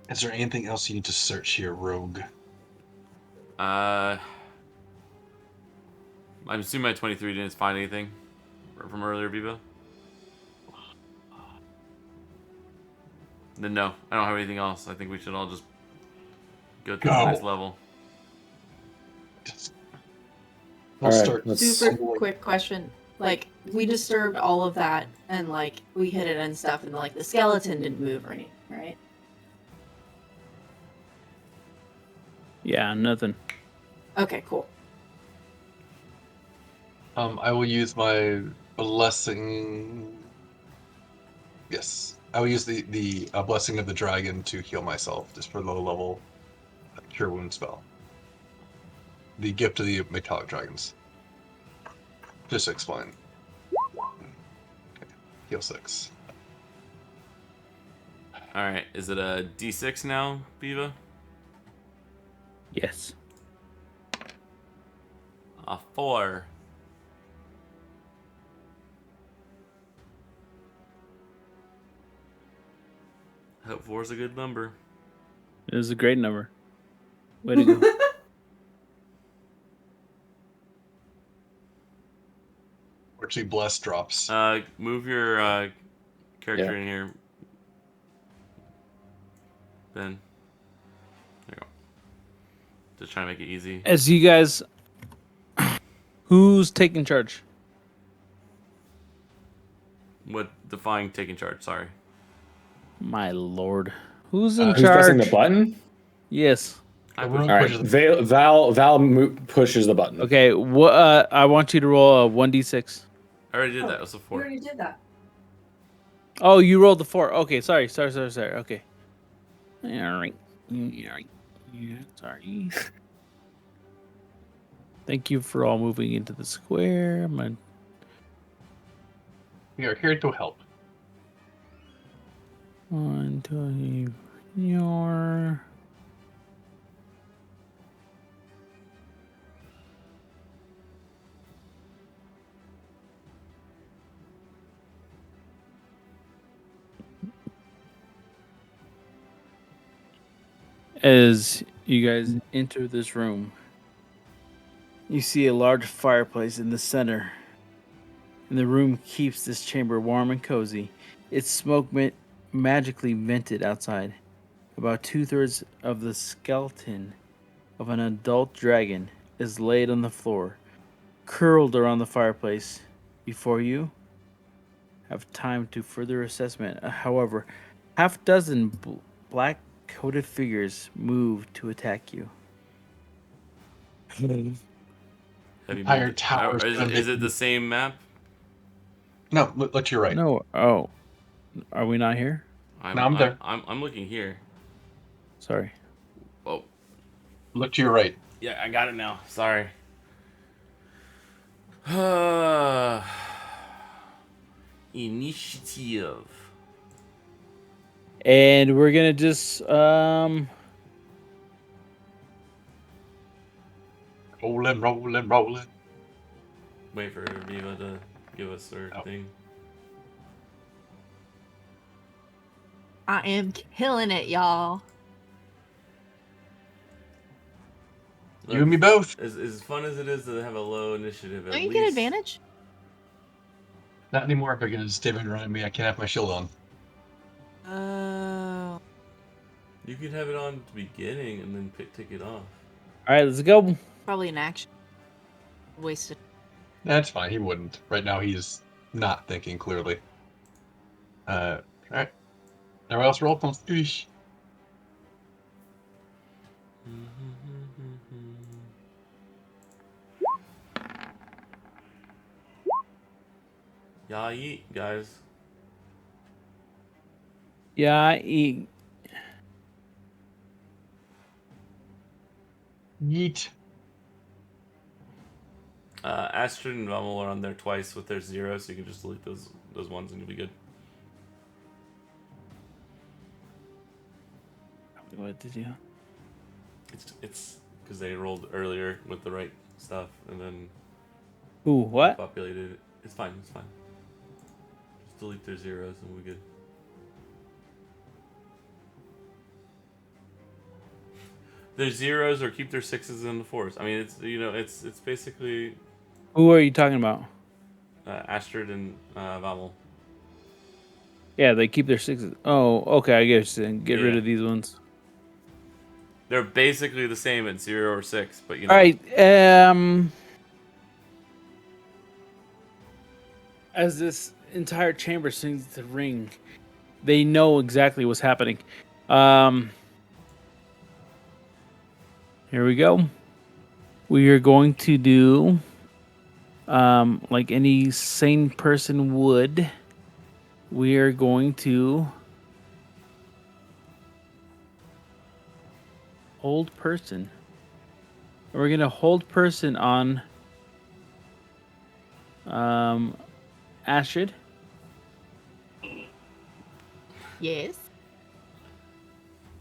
Is there anything else you need to search here, Rogue? I'm assuming my 23 didn't find anything from earlier, Viva. Then no, I don't have anything else. I think we should all just go to the next level. We'll All right, start. let's- Super quick question. Like, we disturbed all of that, and like we hit it and stuff, and like the skeleton didn't move or anything, right? Yeah, nothing. Okay, cool. I will use my blessing. Yes, I will use the blessing of the dragon to heal myself, just for low level cure wound spell. The gift of the metallic dragons. Just to explain. Okay. Heal 6. All right, is it a D6 now, Viva? Yes. A 4. I hope 4 is a good number. It was a great number. Way to go. Actually, bless drops. Move your character in here, Ben. There you go. Just trying to make it easy. As you guys, who's taking charge? What defying taking charge? Sorry. My lord, who's in Who's pressing charge? the button? Yes. I Everyone pushed- All pushes right, Val pushes the button. Okay. What? I want you to roll a 1d6. I already did that. It was a You 4. already did that. Oh, you rolled the 4. Okay, sorry. Okay. All right. Yeah, sorry. Thank you for all moving into the square. We are here to help. 1, 2, 4. As you guys enter this room, you see a large fireplace in the center, and the room keeps this chamber warm and cozy. Its smoke magically vented outside. About 2/3 of the skeleton of an adult dragon is laid on the floor, curled around the fireplace. Before you have time to further assessment. However, half dozen black coated figures move to attack you. Have you Entire moved- tower's Is gonna it make- the same map? No, look to your right. No, oh, are we not here? No, I'm there. I'm looking here. Sorry. Oh, Look to your right. yeah, I got it now. Sorry. Initiative. And we're gonna just Rolling. Wait for Viva to give us her Oh. thing. I am killing it, y'all. You and me both. As fun as it is to have a low initiative, at Don't you least get advantage? Not anymore because David reminded me I can't have my shield on. Oh. You could have it on at the beginning and then take it off. All right, let's go. Probably an action. Wasted. That's fine. He wouldn't. Right now, he's not thinking clearly. All right. Everyone else roll. Eesh. Yeah, eat, guys. Yeah, Yeet. Astrid and Vamel are on there twice with their 0, so you can just delete those ones and you'll be good. What did you? It's because they rolled earlier with the right stuff and then Ooh, what? populated it. It's fine. It's fine. Just delete their 0s and we're good. Their 0s or keep their 6s and the 4s. I mean, it's basically Who are you talking about? Astrid and Vamel. Yeah, they keep their 6s. Oh, okay. I guess get rid Yeah. of these ones. They're basically the same at 0 or 6, but All right. As this entire chamber sings the ring, they know exactly what's happening. Here we go. We are going to do, like any sane person would, we are going to hold person. We're going to hold person on Astrid. Yes.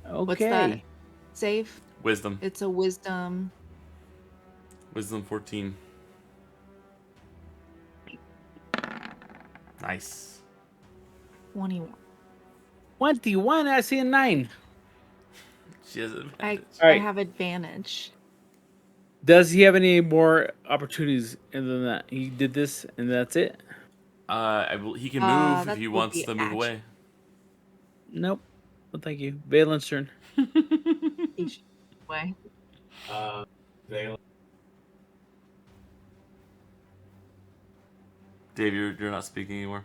Okay. What's that? Save. Wisdom. It's a wisdom. Wisdom 14. Nice. 21. 21. I see a 9. She has advantage. I Alright. have advantage. Does he have any more opportunities than that? He did this and that's it? He can move if that he would wants be to move action. away. Nope. Well, thank you. Valen's turn. Each way. Dave, you're not speaking anymore.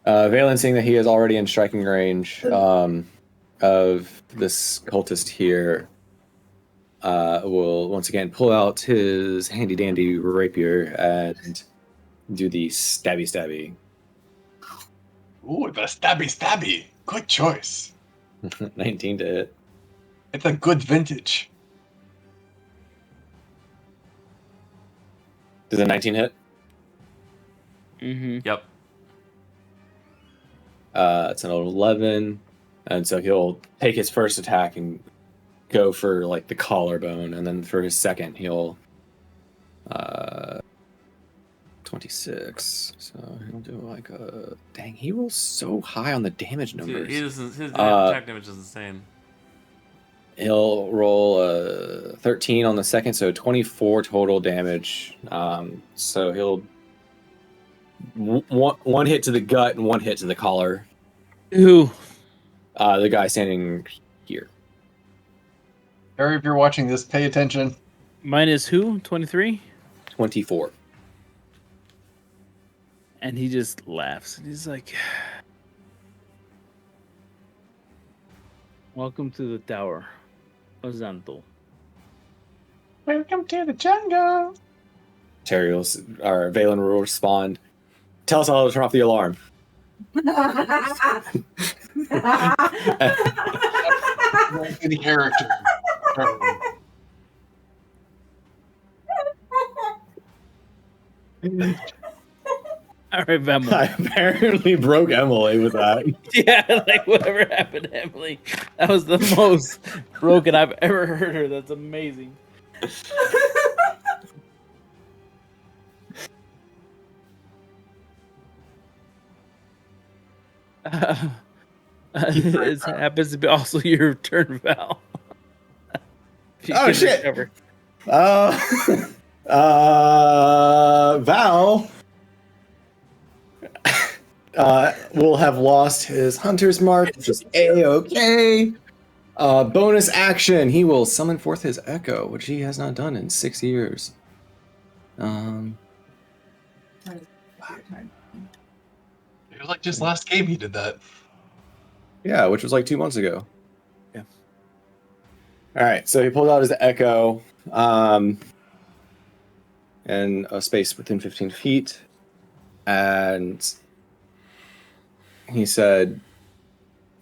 Valen, seeing that he is already in striking range of this cultist here, will once again pull out his handy dandy rapier and do the stabby stabby. Ooh, the stabby stabby. Good choice. 19 to hit. It's a good vintage. Does a 19 hit? Mm-hmm. Yep. It's an 11, and so he'll take his first attack and go for like the collarbone, and then for his second he'll 26. So he'll do like a dang. He rolls so high on the damage numbers. His attack damage is insane. He'll roll a 13 on the second, so 24 total damage. So he'll one hit to the gut and one hit to the collar. Who? The guy standing here. Harry, if you're watching this, pay attention. Minus who? 23? 24. And he just laughs. He's like, welcome to the tower. Ozanto. Welcome to the jungle. Terry will, or Valen will respond. Tell us how to turn off the alarm. The character. All right, Vemel. I apparently broke Emily with that. Yeah, like whatever happened to Emily. That was the most broken I've ever heard her. That's amazing. It happens to be also your turn, Val. If you Oh, can shit. recover. Val will have lost his hunter's mark, which is A-okay. Bonus action, he will summon forth his echo, which he has not done in 6 years. It was like just last game he did that. Yeah, which was like 2 months ago. Yeah. All right, so he pulled out his echo, and a space within 15 feet, and he said.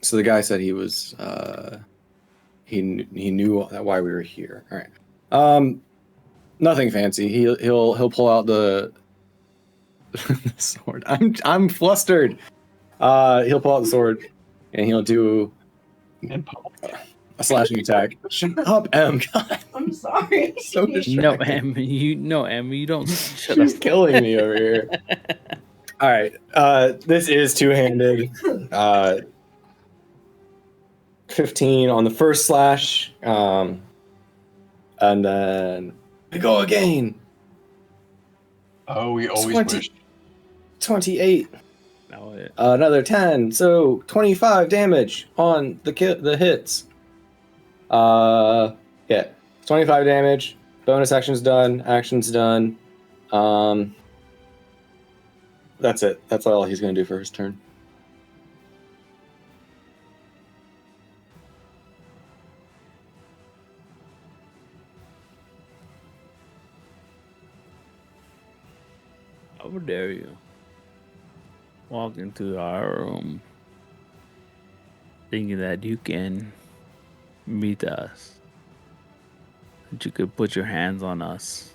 So the guy said he was. He knew why we were here. All right. Nothing fancy. He'll pull out the sword. I'm flustered. He'll pull out the sword, and he'll do And Paul. a slashing attack. Shut up, M. God, I'm sorry. so distracting. No, Em, you don't shut She's up. killing me over here. All right. This is two-handed. 15 on the first slash. And then we go again. Oh, we always 20. wish. 28. No, it, Another 10. So 25 damage on the hits. Yeah. 25 damage. Bonus action's done. Action's done. That's it. That's all he's going to do for his turn. how dare you walk into our room thinking that you can meet us, that you could put your hands on us.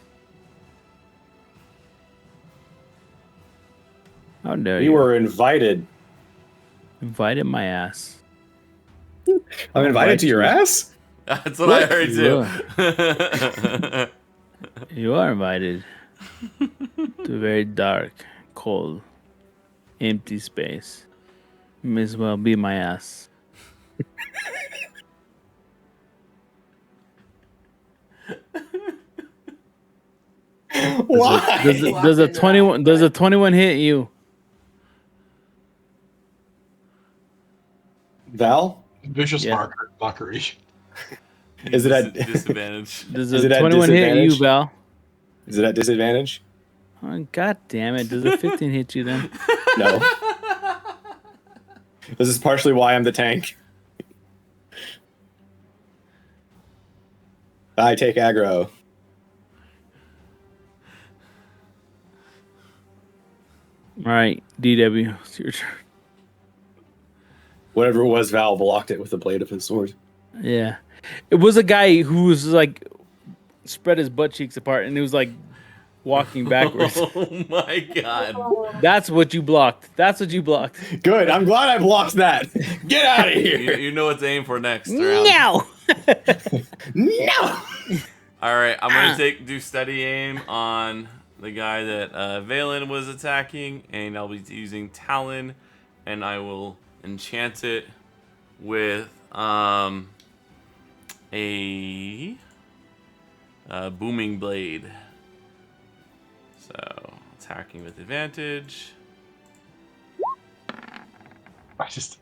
How dare We you? were invited. Invited my ass. I'm invited to your ass? That's what I What? heard too. You are invited to a very dark, cold, empty space. May as well be my ass. Why? Does a 21 does a 21 hit you? Val? Vicious Yeah. mockery. Is it at disadvantage? Does Is a it at 21 hit you, disadvantage? Val? Is it at disadvantage? Oh, God damn it. Does a 15 hit you then? No. This is partially why I'm the tank. I take aggro. All right, DW, it's your turn. Whatever it was, Val blocked it with the blade of his sword. Yeah. It was a guy who was like spread his butt cheeks apart and it was like walking backwards. Oh my god! That's what you blocked. That's what you blocked. Good. I'm glad I blocked that. Get out of You, here. you know what to aim for next round. No. No. All right, I'm gonna do steady aim on the guy that Valen was attacking, and I'll be using Talon, and I will enchant it with a booming blade. So attacking with advantage.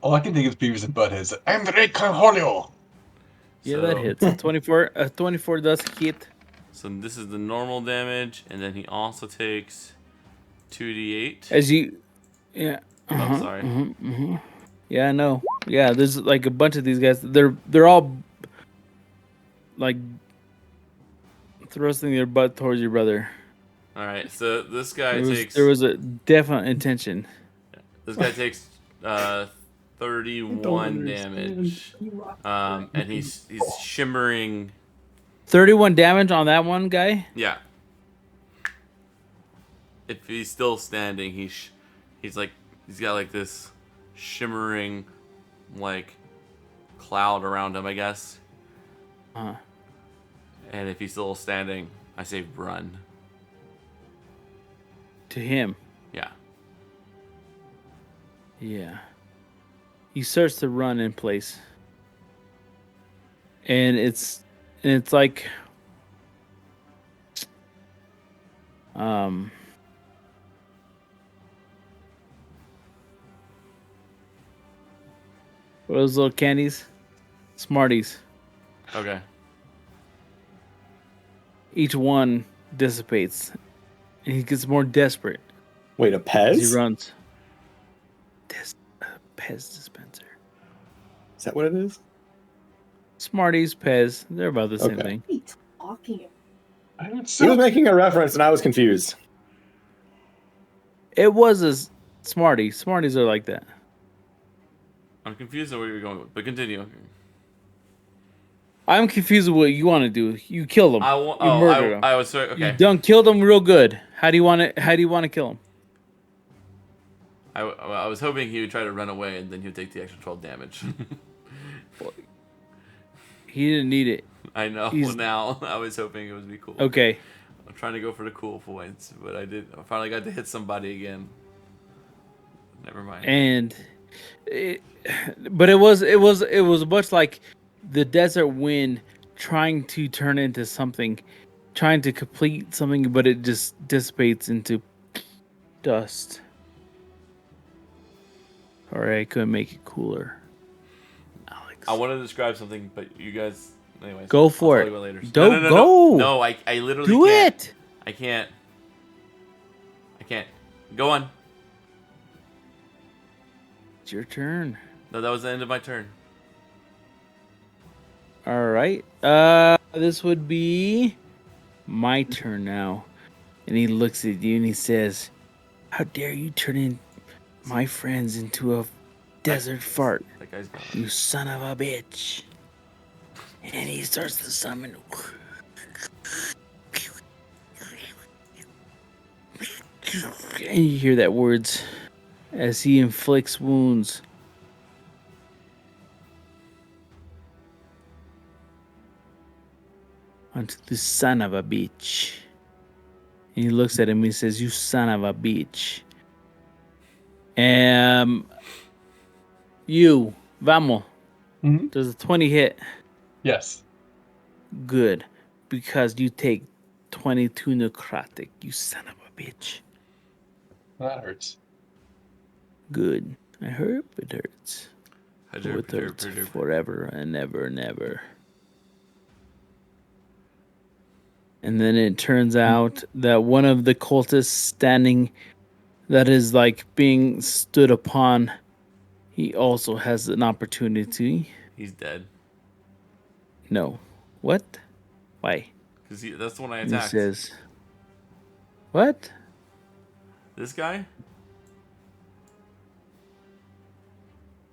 All I can think is Beavis and Butthead. Andre Carholio. Yeah, So- that hits. A 24. A 24 does hit. So this is the normal damage, and then he also takes 2d8. As you, yeah. Oh, sorry. Yeah, I know. Yeah, there's like a bunch of these guys. They're all like thrusting their butt towards your brother. All right, so this guy There was a definite intention. this guy takes 31 damage, and he's shimmering. 31 damage on that one guy. Yeah. If he's still standing, he's got like this shimmering like cloud around him, I guess. Uh, And if he's still standing, I say run. to him. Yeah. Yeah. He starts to run in place. And it's like What are those little candies? Smarties. Okay. Each one dissipates, and he gets more desperate Wait, a as he Pez? runs. Pez dispenser. Is that what it is? Smarties, Pez, they're about the same Okay. thing. What are you talking about? I don't He was know. making a reference, and I was confused. It was a Smartie. Smarties are like that. I'm confused on where you're going with, but continue. I'm confused with what you want to do. You kill him. You murdered him. I was sorry. You Okay. done killed him real good. How do you want to? How do you want to kill him? I was hoping he would try to run away and then he would take the extra 12 damage. He didn't need it. I know He's- now. I was hoping it would be cool. Okay. I'm trying to go for the cool points, but I finally got to hit somebody again. Never mind. And but it was much like the desert wind trying to turn into something, trying to complete something, but it just dissipates into dust. Or I couldn't make it cooler. Alex, I want to describe something, but you guys, anyways. Go I'll for tell it. you about later. Don't no, go. No, I literally do can't. it. I can't. I can't. Go on. It's your turn. No, that was the end of my turn. All right. This would be my turn now. And he looks at you and he says, "How dare you turn in my friends into a desert fart, That guy's gone. you son of a bitch." And he starts to summon. And you hear that words as he inflicts wounds. Onto the son of a bitch. And he looks at him and he says, "You son of a bitch." You, vamos. Mhm. Does a 20 hit? Yes. Good. Because you take 22 necrotic, you son of a bitch. That hurts. Good. I hope it hurts. I Oh, it hurts forever and ever and ever. And then it turns out that one of the cultists standing, that is like being stood upon, he also has an opportunity. He's dead. No. What? Why? Because that's the one I And he attacked. says, what? This guy?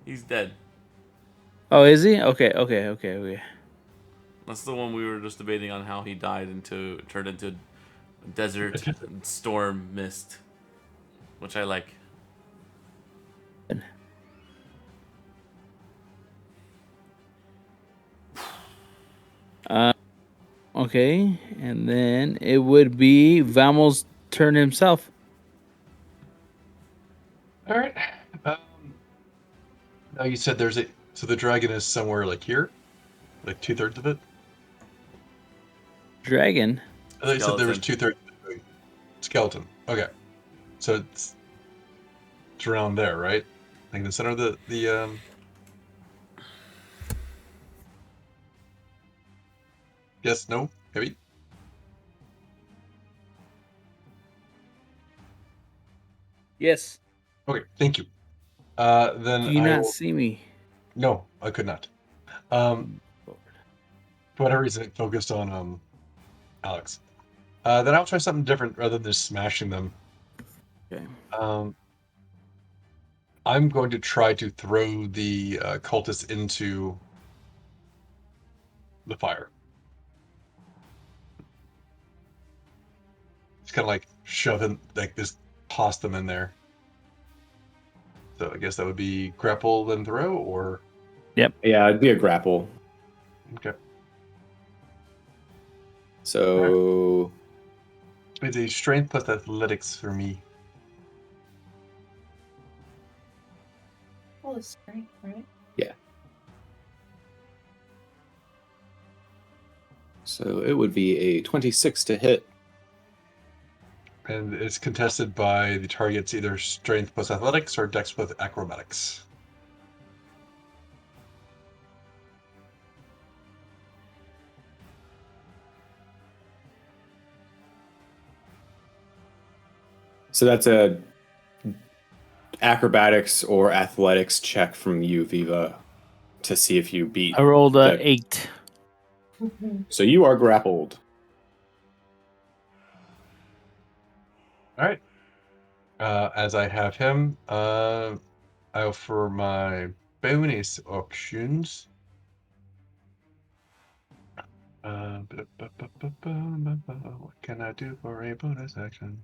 He's dead. Oh, is he? Okay. That's the one we were just debating on how he turned into desert storm mist, which I like. Okay, and then it would be Vamo's turn himself. All right. Now you said so the dragon is somewhere like here, like 2/3 of it. Dragon. I thought you said there was Skeleton. 2/3 skeleton. Okay, so it's around there, right? Like in the center of the. Yes. No. Maybe. Yes. Okay. Thank you. Then Do you I not will... see me? No, I could not. For whatever reason, it focused on Alex. Then I'll try something different rather than just smashing them. Okay. I'm going to try to throw the cultist into the fire. Just kind of like shove him, like just toss them in there. So I guess that would be grapple then throw, or Yeah, it'd be a grapple. okay. So It's a strength plus athletics for me. Oh, it's strength, right? so it would be a 26 to hit. And it's contested by the target's either strength plus athletics or dex plus acrobatics. So that's a acrobatics or athletics check from you, Viva, to see if you beat. I rolled a the- 8. So you are grappled. All right. As I have him, for my bonus options. What can I do for a bonus action?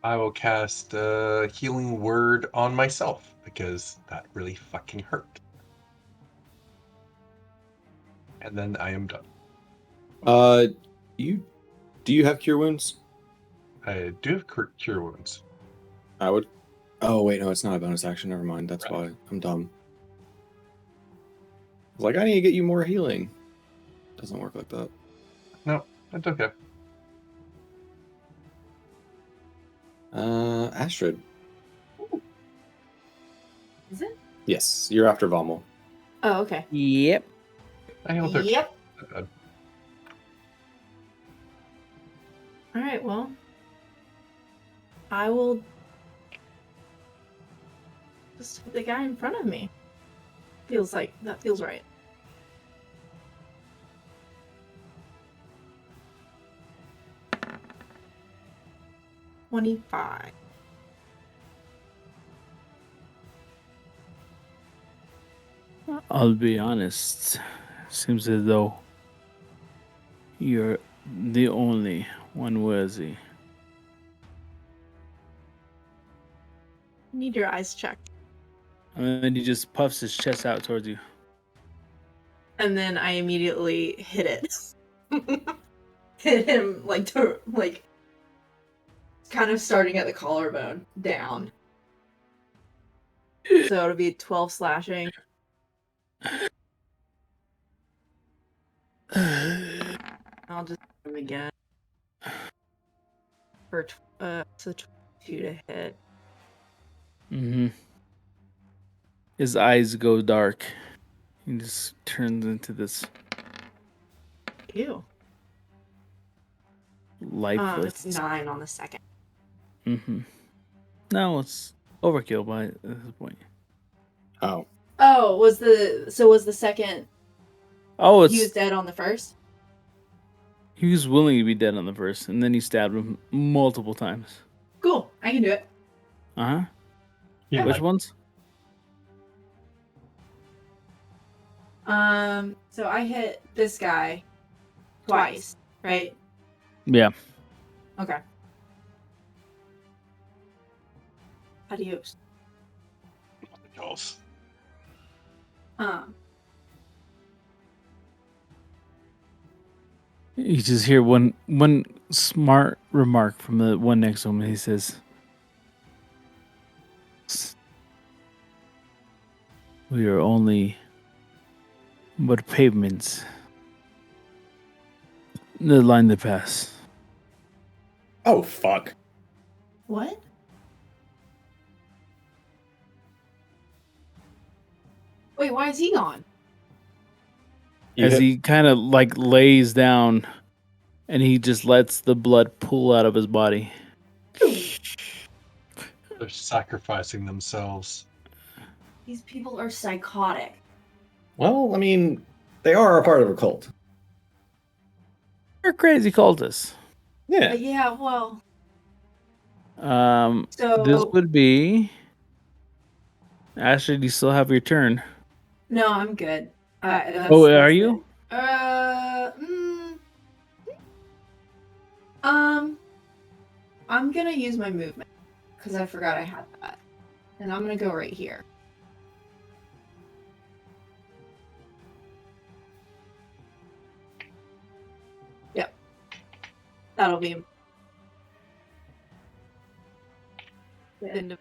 I will cast Healing Word on myself because that really fucking hurt. And then I am done. Do you have cure wounds? I do have Cure Wounds. I would. Oh wait, no, it's not a bonus action. Never mind. That's Right. why I'm dumb. I was like, I need to get you more healing. Doesn't work like that. No, that's okay. Astrid. Is it? Yes, you're after Vommel. Oh, okay. Yep. I healed her. Yep. Uh, All right. Well, I will just hit the guy in front of me. Feels like that feels right. $25. I'll be honest. Seems as though you're the only one worthy. Need your eyes checked. And then he just puffs his chest out towards you. And then I immediately hit it. Hit him like kind of starting at the collarbone down. So it'll be 12 slashing. I'll just hit him again. For so 22 to hit. Mm-hmm. His eyes go dark. He just turns into this Ew. lifeless. It's 9 on the second. Mm-hmm. No, it's overkill by this point. Oh, Oh, was the second Oh, he was it's dead on the first? he was willing to be dead on the first, and then he stabbed him multiple times. Cool. I can do it. Uh huh. Yeah, Which like- ones? So I hit this guy twice, right? Yeah. Okay. Adios. Else. You just hear one smart remark from the one next to him, and he says, "We are only but pavements that line the path." oh fuck! What? Wait, why is he gone? You As hit- he kind of like lays down, and he just lets the blood pool out of his body. They're sacrificing themselves. These people are psychotic. Well, I mean, they are a part of a cult. They're crazy cultists. Yeah. Yeah, well. This So would be. Ashley, do you still have your turn? no, I'm good. Oh, are you? I'm gonna use my movement because I forgot I had that, and I'm gonna go right here. Yep, that'll be the end of.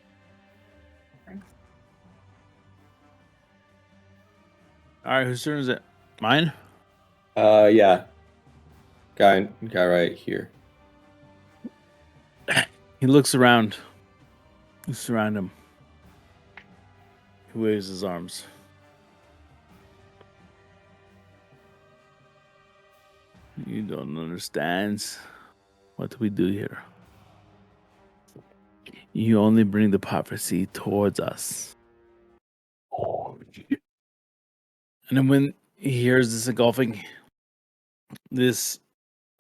All right, whose turn is it? Mine? Yeah. Guy right here. He looks around. Looks around him. He waves his arms. You don't understand. What do we do here? You only bring the prophecy towards us. And then when he hears this engulfing, this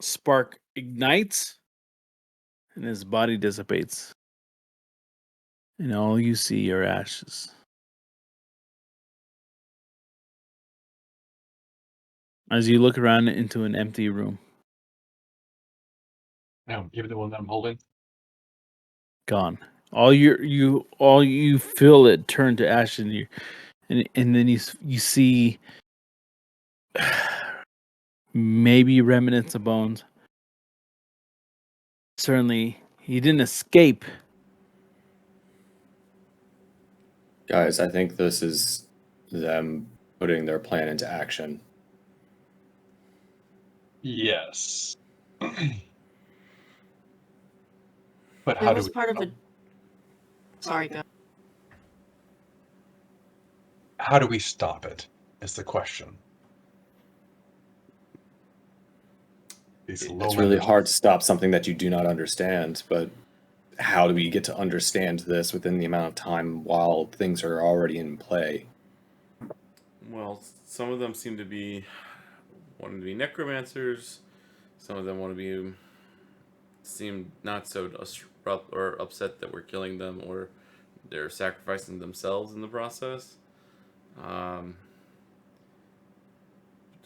spark ignites and his body dissipates. And all you see are ashes. As you look around into an empty room, Now, even the one that I'm holding. gone. All you feel it turn to ash, and then you see maybe remnants of bones. Certainly, he didn't escape. Guys, I think this is them putting their plan into action. Yes. But It how do was we? part of a. Sorry, go. How do we stop it? Is the question. These low It's really members- hard to stop something that you do not understand, but how do we get to understand this within the amount of time while things are already in play? Well, some of them seem to be wanting to be necromancers. Some of them want to be seem not so disrupt or upset that we're killing them, or they're sacrificing themselves in the process. The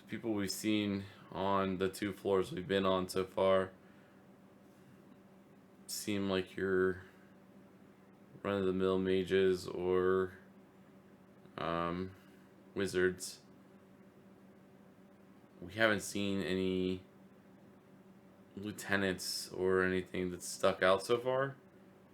people we've seen on the 2 floors we've been on so far seem like your run-of-the-mill mages or wizards. We haven't seen any lieutenants or anything that's stuck out so far,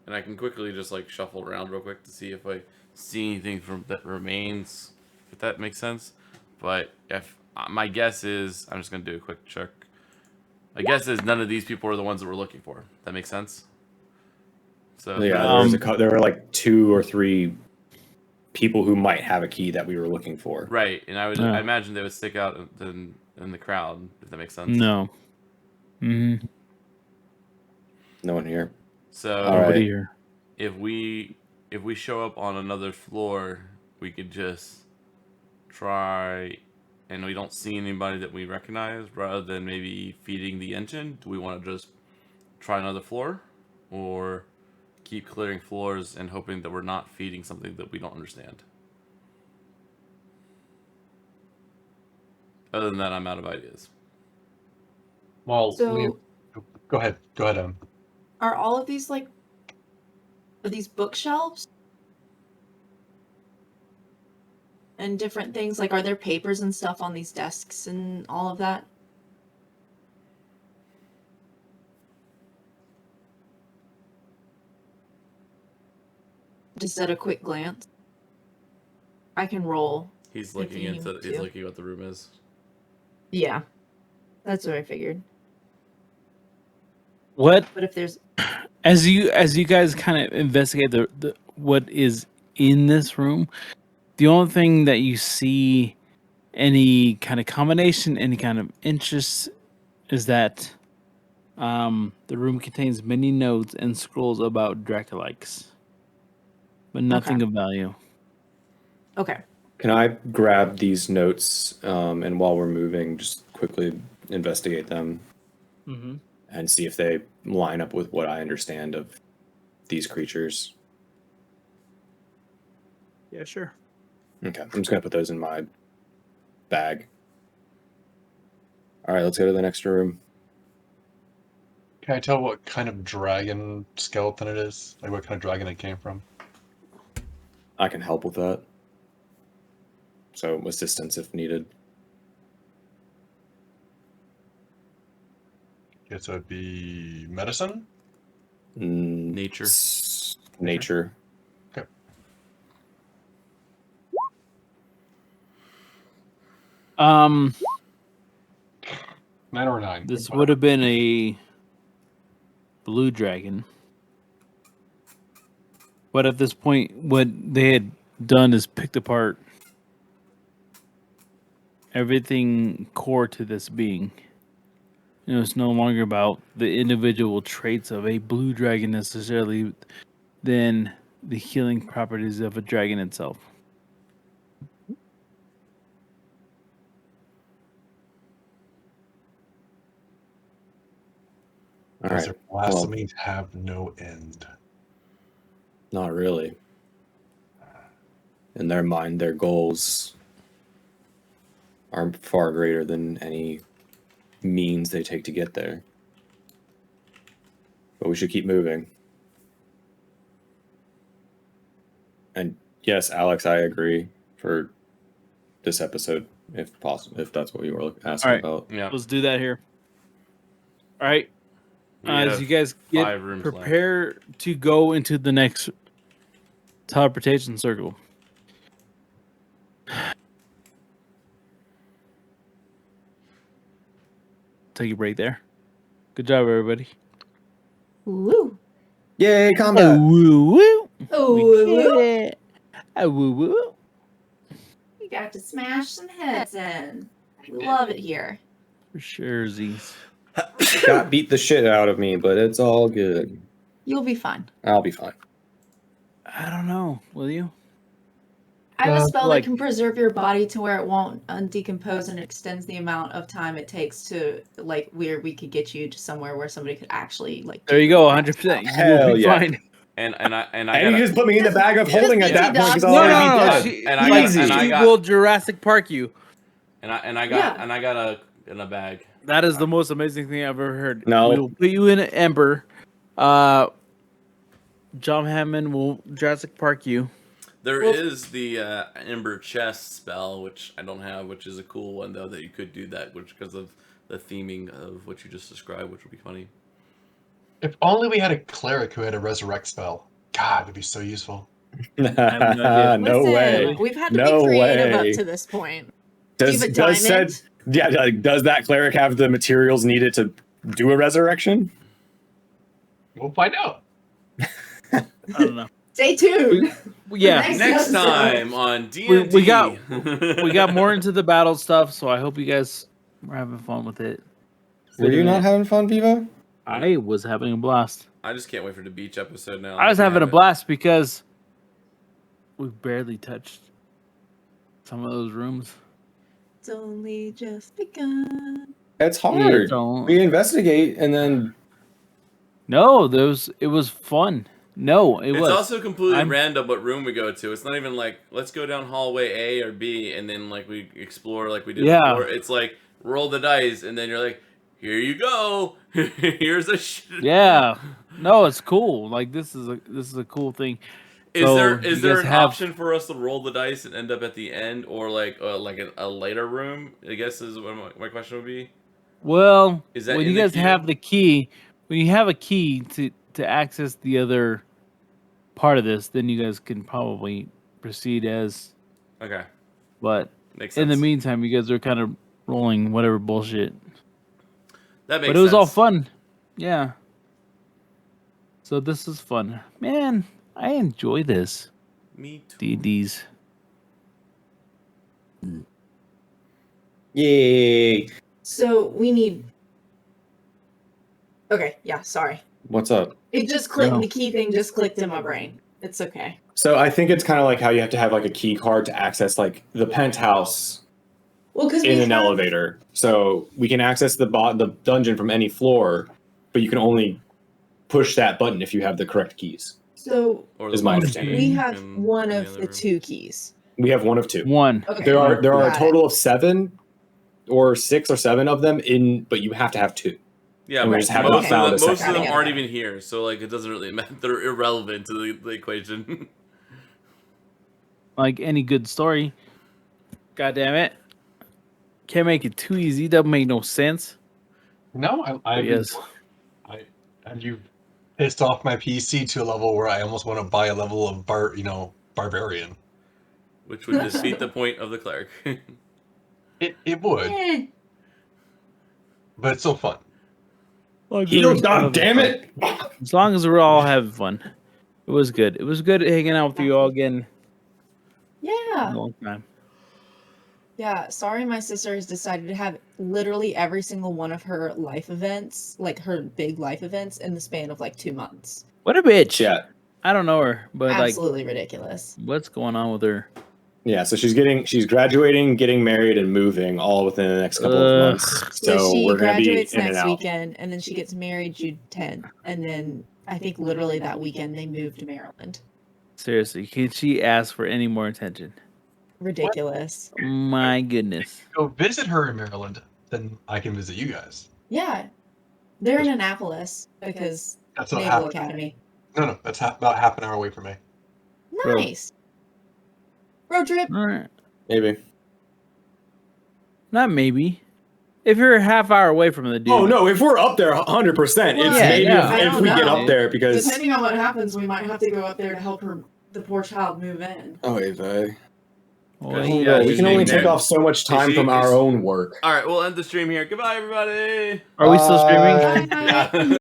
and I can quickly just like shuffle around real quick to see if I see anything from that remains, if that makes sense. But if my guess is, I'm just gonna do a quick check. My guess is none of these people are the ones that we're looking for. That makes sense. So Yeah, there were like 2 or 3 people who might have a key that we were looking for. right, and I imagine they would stick out in the crowd, if that makes sense. No. Mm-hmm. No one here. So All Nobody right. here. if we show up on another floor, we could just try, and we don't see anybody that we recognize, rather than maybe feeding the engine. Do we want to just try another floor, or keep clearing floors and hoping that we're not feeding something that we don't understand? Other than that, I'm out of ideas. Well, So, go ahead. Go ahead, Em. are all of these like. Are these bookshelves? And different things? Like, are there papers and stuff on these desks and all of that? Just at a quick glance. I can roll. He's If looking you into. need He's to. looking what the room is. Yeah. That's what I figured. What But if there's. as you guys kind of investigate the what is in this room, the only thing that you see any kind of combination, any kind of interest, is that the room contains many notes and scrolls about Dracolikes, but nothing of value. Okay. Can I grab these notes and while we're moving, just quickly investigate them Mm-hmm. and see if they line up with what I understand of these creatures? Yeah, sure. Okay, I'm just gonna put those in my bag. All right, let's go to the next room. Can I tell what kind of dragon skeleton it is? Like what kind of dragon it came from? I can help with that. So assistance if needed. Okay, so it'd be medicine? Nature. Nature. Okay. 9 or 9. This would have been a blue dragon. But at this point, what they had done is picked apart everything core to this being. It's no longer about the individual traits of a blue dragon necessarily, than the healing properties of a dragon itself. All Because right. their Well, blasphemies have no end. not really. In their mind, their goals are far greater than any means they take to get there. But we should keep moving. And yes, Alex, I agree for this episode, if possible, if that's what you were asking All right. about. Yeah. Let's do that here. All right. We As have you guys get 5 rooms left. prepare to go into the next teleportation circle. Take a break there. Good job, everybody. Woo. Yay, combat! Woo woo. Oh, We woo, did woo. it. Woo woo. We got to smash some heads in. We love it here. For sure, Z's. Got beat the shit out of me, but it's all good. You'll be fine. I'll be fine. I don't know. Will you? I have a spell like- that can preserve your body to where it won't undecompose and extends the amount of time it takes to like where we could get you to somewhere where somebody could actually like. There you go. 100%. You will Hell be yeah. fine. And I And gotta, you just put me in the bag of holding at that point because No, I'll No, already no, be no. dead. She, And I got- Easy. and I she got- will Jurassic Park you. and I Yeah. got a in a bag. That is the most amazing thing I've ever heard. No. We will put you in an Ember. John Hammond will Jurassic Park you. There Well- is the Ember Chest spell, which I don't have, which is a cool one though that you could do that, which because of the theming of what you just described, which would be funny. If only we had a cleric who had a resurrect spell. God, it'd be so useful. have no idea. No Listen, way. We've had to No be creative way. up to this point. Does Keep a does diamond. said yeah? Like, does that cleric have the materials needed to do a resurrection? We'll find out. I don't know. Stay tuned. Yeah, Next Next episode. time on D&D. we got more into the battle stuff, so I hope you guys were having fun with it. Were you not having fun, Vivo? I was having a blast. I just can't wait for the beach episode now. I was having a Damn it. blast because we barely touched some of those rooms. It's only just begun. It's hard. We investigate and then No, it was fun. No, it It's was. also completely I'm- random what room we go to. It's not even like let's go down hallway A or B and then like we explore like we did Yeah. before. It's like roll the dice and then you're like, here you go. Here's a Yeah. No, it's cool. Like this is a cool thing. Is So, there you is there guys an have- option for us to roll the dice and end up at the end or like a later room? I guess is what my question would be. Well, Is that when in you the guys queue? have the key, when you have a key to access the other part of this, then you guys can probably proceed as. Okay, But makes sense. in the meantime, you guys are kind of rolling whatever bullshit. that makes But it was all sense. fun. Yeah. So this is fun. Man, I enjoy this. Me too. D&Ds. yay! So we need. Okay, yeah, sorry. What's up? It just clicked. No. The key thing just clicked in my brain. It's okay. So I think it's kind of like how you have to have like a key card to access like the penthouse Well, because in an elevator. So we can access the dungeon from any floor, but you can only push that button if you have the correct keys. So Or Is the my box understanding. we key have in one the of other the room. 2 keys. We have one of 2. One. Okay. There are a got it. total of 7 or 6 or 7 of them but you have to have 2. Yeah, And we but just have not most found of a them, most of second them one. aren't even here, so like it doesn't really matter. They're irrelevant to the equation. Like any good story. God damn it. Can't make it too easy. Doesn't make no sense. No, I But yes. and you pissed off my PC to a level where I almost want to buy a level of barbarian. Which would defeat the point of the cleric. It would, Eh, but it's still fun. God damn it! As long as we're all having fun. It was good. It was good hanging out with you all again in yeah. a long time. Yeah, sorry, my sister has decided to have literally every single one of her life events, like her big life events, in the span of like 2 months. What a bitch. Yeah. I don't know her, but Absolutely ridiculous. what's going on with her? Yeah, so she's graduating, getting married, and moving all within the next couple of Ugh. months. So So she we're gonna be graduates in and next out. weekend, and then she gets married June 10th, and then I think literally that weekend they moved to Maryland. Seriously, can she ask for any more attention? Ridiculous. My goodness. Go visit her in Maryland, then I can visit you guys. Yeah, they're in Annapolis because That's not Naval half. Academy. No, that's about half an hour away from me. Bro. Nice. Road trip. All right. Maybe. Not maybe. If you're a half hour away from the dude. Oh no, if we're up there 100%, it's Well, maybe yeah. I if don't we get know. up there because Depending on what happens, we might have to go up there to help her, the poor child, move in. oh, Eva. Well, Good. Oh, yeah, no, we is can she only there? take off so much time she- from our is- own work. All right, we'll end the stream here. Goodbye, everybody. Are we still streaming? Bye. Bye. Yeah.